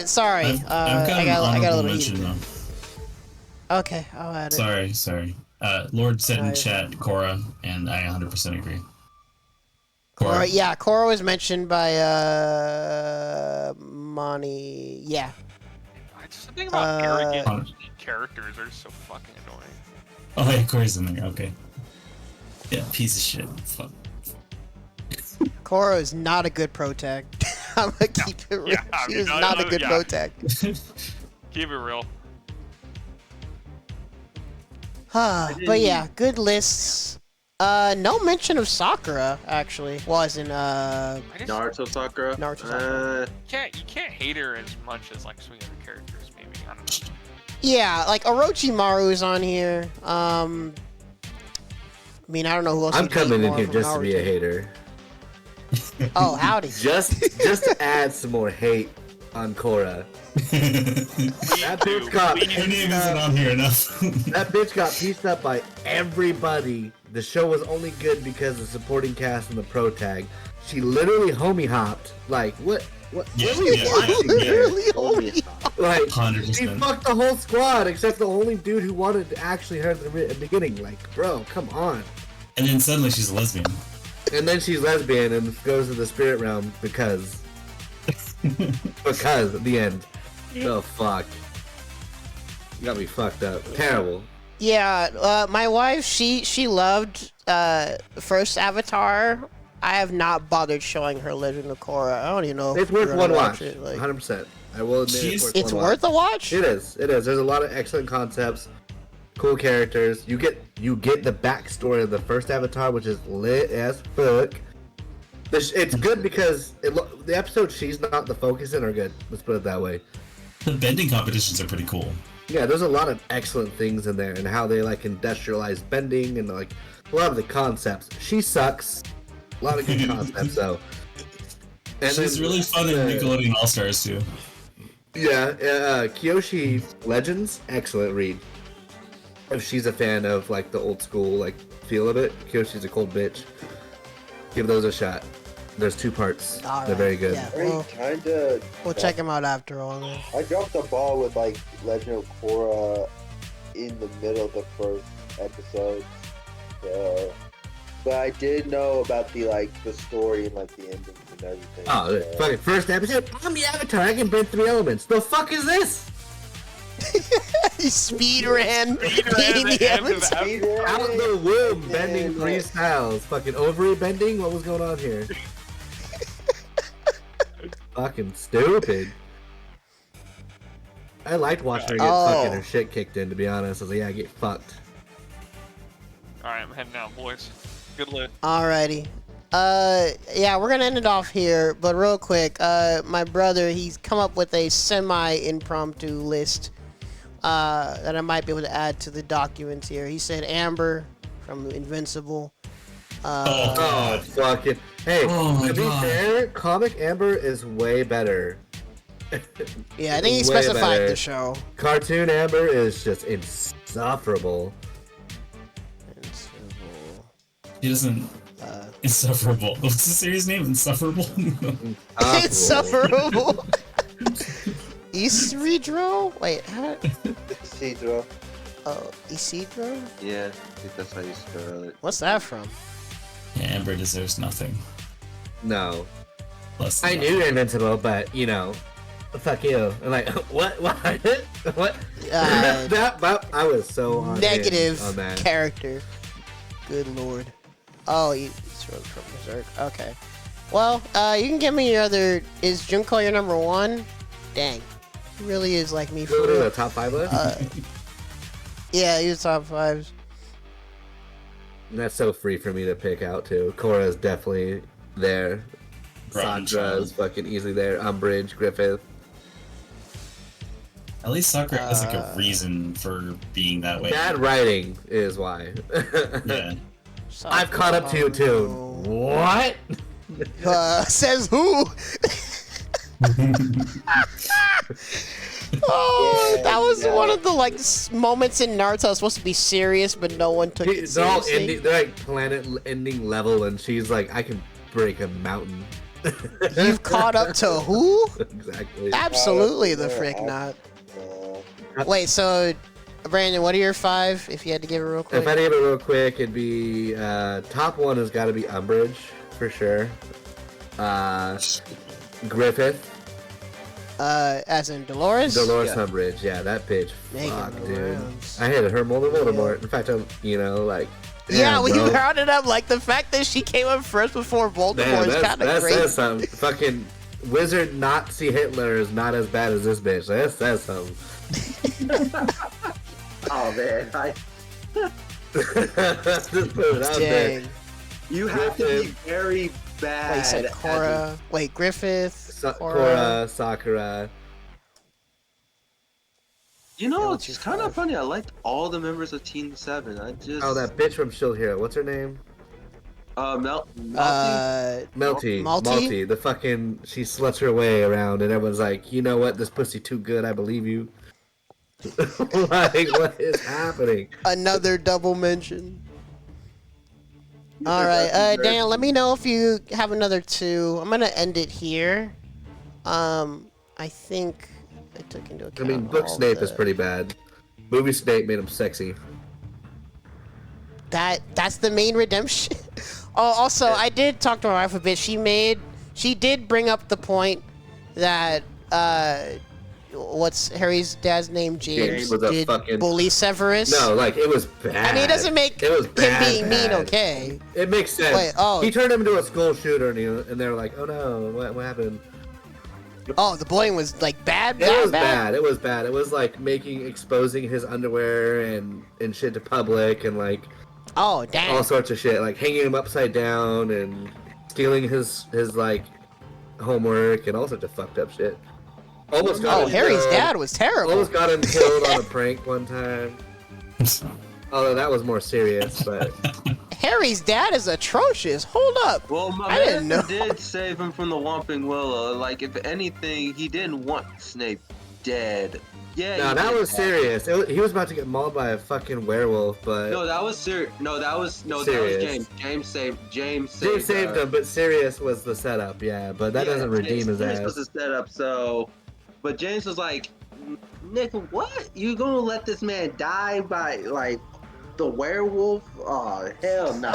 sorry. I've got I got a little mention, heated. though. Okay, I'll add it. Sorry. Lord said in chat, Korra, and I 100% agree. Korra, yeah, Korra was mentioned by Moni. Yeah. Something about arrogant characters are so fucking annoying. Oh, yeah, Korra's in there. Okay. Yeah, piece of shit. Fuck. Korra is not a good protag. I'm gonna keep it real. She is not a good protag. Keep it real. But yeah, good lists. No mention of Sakura actually. Was in Naruto Sakura. Naruto Sakura. You can't hate her as much as like some of the other characters. Maybe I don't know. Yeah, like Orochimaru is on here. I mean, I don't know who else. I'm you'd hate coming in more here from just to be a Naruto. hater. Oh, howdy. just to add some more hate on Korra. That bitch got Her name isn't on here enough. that bitch got pieced up by everybody. The show was only good because of the supporting cast and the pro tag. She literally homie hopped. Like what Yeah, are we yeah, watching yeah. here? Homie hopped. Like 100%. she fucked the whole squad except the only dude who wanted to actually her at the beginning. Like, bro, come on. And then suddenly she's a lesbian. And then she's lesbian and goes to the spirit realm because at the end. Oh fuck. You got me fucked up. Terrible. Yeah, my wife, she loved first Avatar. I have not bothered showing her Legend of Korra. I don't even know if It's worth we're one gonna watch. it, like... 100%. I will admit It's worth a watch? It is. There's a lot of excellent concepts, cool characters. You get the backstory of the first Avatar, which is lit as fuck. It's good because the episodes she's not the focus in are good. Let's put it that way. The bending competitions are pretty cool. Yeah, there's a lot of excellent things in there, and how they like industrialize bending and like a lot of the concepts. She sucks. A lot of good concepts though. And She's then, really fun in Nickelodeon All Stars too. Yeah, Kyoshi Legends, excellent read. If she's a fan of like the old school like feel of it, Kyoshi's a cold bitch. Give those a shot. There's 2 parts. All They're right, very good. yeah, we'll check him out after all. Then. I dropped the ball with like Legend of Korra in the middle of the first episode. So, but I did know about the story and like the endings and everything. Oh, the fucking first episode. I'm the Avatar. I can bend 3 elements. The fuck is this? He speed ran. Out the womb, bending 3 styles. Fucking ovary bending. What was going on here? Fucking stupid. I liked watching her get fucking her shit kicked in. To be honest, I was like, yeah, get fucked. All right, I'm heading out, boys. Good list. Alrighty. Yeah, we're gonna end it off here, but real quick, my brother, he's come up with a semi-impromptu list that I might be able to add to the documents here. He said Amber from Invincible. Fucking. Hey, to be fair, comic Amber is way better. Yeah, I think he Way specified better. the show. Cartoon Amber is just insufferable. He doesn't. Insufferable. What's the series name? Insufferable? Insufferable. Isidro? Wait, how? Isidro. Oh, Isidro? Yeah, I think that's how you spell it. What's that from? Yeah, Amber deserves nothing. No. Less I than knew you're invincible, but you know, fuck you. I'm like, what? What? I was so on Negative on that. character. Good lord. Oh, he's from Berserk. Okay. Well, you can give me your other. Is Junko your number one? Dang. He really is like me for Really, real. the top 5 list? Yeah, he's top 5s. That's so free for me to pick out too. Korra's definitely there. Sakura's fucking easily there. Umbridge, Griffith. At least Sakura has like a reason for being that way. Bad writing is why. Yeah. I've caught up to you too. What? Says who? Oh, that was one of the like moments in Naruto that was supposed to be serious, but no one took it They're all seriously. ending. They're like planet-ending level, and she's like, "I can break a mountain." You've caught up to who? Exactly. Absolutely the frick not. Wait, so Brandon, what are your 5 if you had to give it real quick? If I give it real quick, it'd be top 1 has got to be Umbridge for sure. Griffith. As in Dolores? Dolores Umbridge, yeah, that bitch. Making Fuck, the dude. rounds. I hated her more than Voldemort. In fact, like. Yeah, we bro. rounded up like the fact that she came up first before Voldemort Man, is kind of that crazy. says something. Fucking wizard Nazi Hitler is not as bad as this bitch. That says something. Oh man, Just put it out there. Dang. you have to be very bad. Wait, you said at Korra. Wait, Griffith. Korra, Sakura. You know, it's kind of funny. I liked all the members of Team 7. I just Oh, that bitch from Shield Hero. What's her name? Melty. Malty. The fucking she sluts her way around, and everyone's like, you know what? This pussy too good. I believe you. Like, what is happening? Another double mention. All right, Dan, let me know if you have another 2. I'm gonna end it here. I think I took into account. I mean, book all Snape is pretty bad. Movie Snape made him sexy. That's the main redemption. Oh, also, I did talk to my wife a bit. She did bring up the point that what's Harry's dad's name? James was a did fucking bully Severus. No, like it was bad. I mean, it doesn't make it was bad, him being mean bad. okay. It makes sense. Wait, oh. He turned him into a school shooter, and they're like, "Oh no, what happened?" Oh, the bullying was like bad. It was bad. It was bad. It was like exposing his underwear and shit to public, and like oh damn, all sorts of shit, like hanging him upside down and stealing his like homework and all sorts of fucked up shit. Almost got him Harry's killed. dad was terrible. Almost got him killed on a prank one time. Although that was more serious, but Harry's dad is atrocious. Hold up. Well, my I didn't man know. did save him from the Whomping Willow. Like, if anything, he didn't want Snape dead. Yeah. no, he that did was serious. He was about to get mauled by a fucking werewolf, but No, that was serious. No, that was Serious. James. James James saved him. But Sirius was the setup, yeah. But that doesn't redeem his James ass. was the setup. So, but James was like, "Nick, what? You gonna let this man die by like the werewolf? Oh hell no!"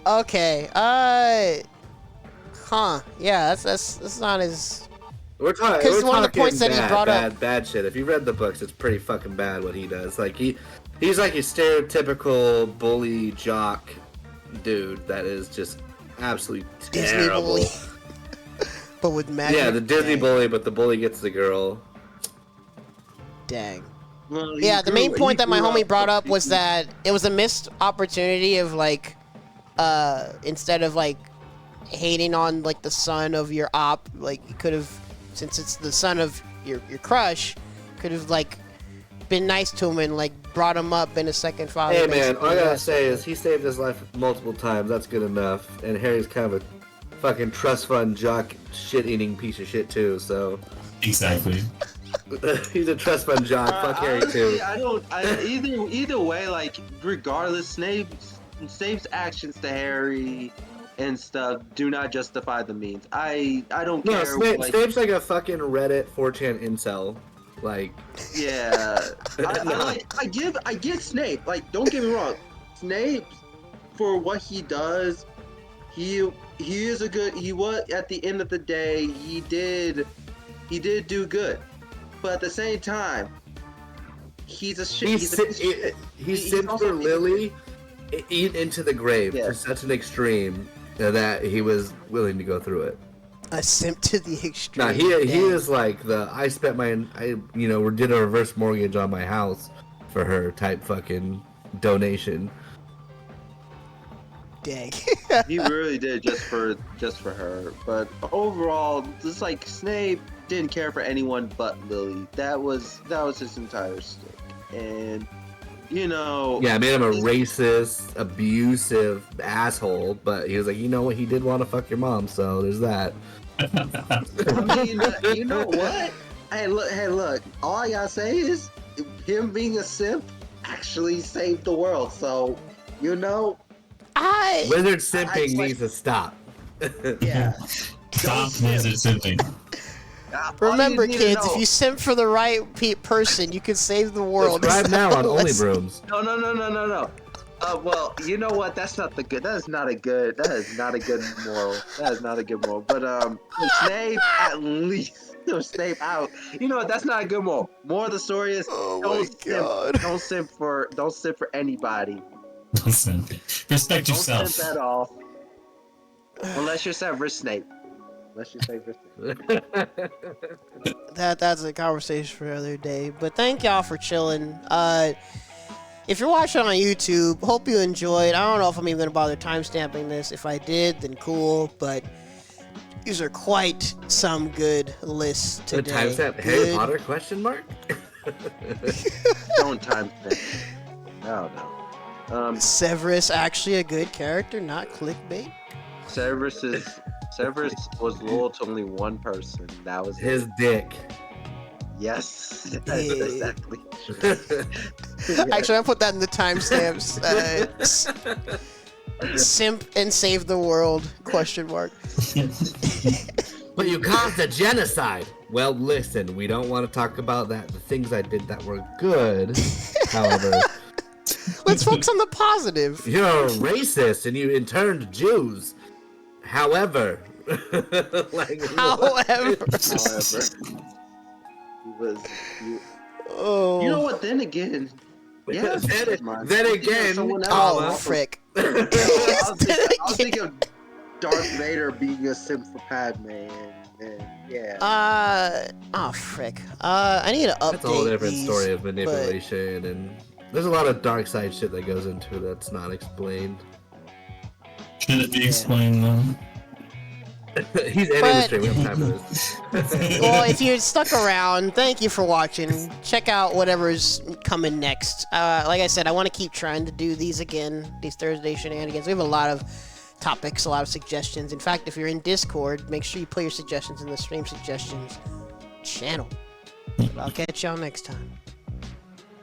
Okay. Yeah, that's not as. We're talking. Because We're one of the talking points that he brought up. bad shit. If you read the books, it's pretty fucking bad what he does. Like he's like a stereotypical bully jock dude that is just absolutely Disney terrible. bully. But with magic. Yeah, the Disney bully, but the bully gets the girl. Dang. Well, Yeah, the main point that my homie brought up was that it was a missed opportunity of like, instead of like hating on like the son of your op, like you could have, since it's the son of your crush, could have like been nice to him and like brought him up in a second father. Hey man, basically. all I gotta say is he saved his life multiple times. That's good enough. And Harry's kind of a fucking trust fund jock, shit-eating piece of shit too. So exactly. He's a trust fund jock. Fuck Harry too. Honestly, either way, like regardless, Snape's actions to Harry and stuff do not justify the means. I don't No, care. Snape's like a fucking Reddit 4chan incel. Like, yeah, I get Snape. Like, don't get me wrong, Snape, for what he does, he is a good. He was, at the end of the day, he did do good, but at the same time, he's a shit. He simped for Lily into the grave to such an extreme that he was willing to go through it. A simp to the extreme. Nah, he is like the I did a reverse mortgage on my house for her type fucking donation. Dang. He really did just for her. But overall, just like Snape didn't care for anyone but Lily. That was his entire stick. And Yeah, I made him a racist, abusive asshole, but he was like, you know what, he did want to fuck your mom, so there's that. I mean, you know what? Hey, look. All I gotta say is, him being a simp actually saved the world. So, Wizard simping needs to stop. Yeah. Stop wizard simping. Remember, kids, if you simp for the right person, you can save the world. Subscribe now on Only Brooms. No. Well, you know what? That is not a good moral. That is not a good moral. But Snape, at least Snape out. You know what? That's not a good moral. More of the story is don't simp for anybody. Don't simp. Respect yourself. Don't simp at all. Unless you're Severus Snape. That's a conversation for another day. But thank y'all for chilling. If you're watching on YouTube, hope you enjoyed. I don't know if I'm even gonna bother timestamping this. If I did, then cool. But these are quite some good lists today. Timestamp Harry Potter question mark? Don't timestamp. No. Severus actually a good character, not clickbait. Severus was loyal to only one person. That was his dick. Yes, exactly. Actually, I put that in the timestamps. Simp and save the world? Question mark. But you caused a genocide. Well, listen, we don't want to talk about that. The things I did that were good, however. Let's focus on the positive. You're a racist and you interned Jews. However. However. Oh. You know what? Then again. Yeah. then again. Oh, frick. I was thinking of Darth Vader being a simp for Padme. And yeah. Oh, frick. I need to update. That's a whole different these, story of manipulation, and there's a lot of dark side shit that goes into it that's not explained. Should it be explained though? He's editing the stream. We have time for this. Well, if you're stuck around, thank you for watching. Check out whatever's coming next. Like I said, I want to keep trying to do these again, these Thursday Shenanigans. We have a lot of topics, a lot of suggestions. In fact, if you're in Discord, make sure you put your suggestions in the stream suggestions channel. I'll catch y'all next time.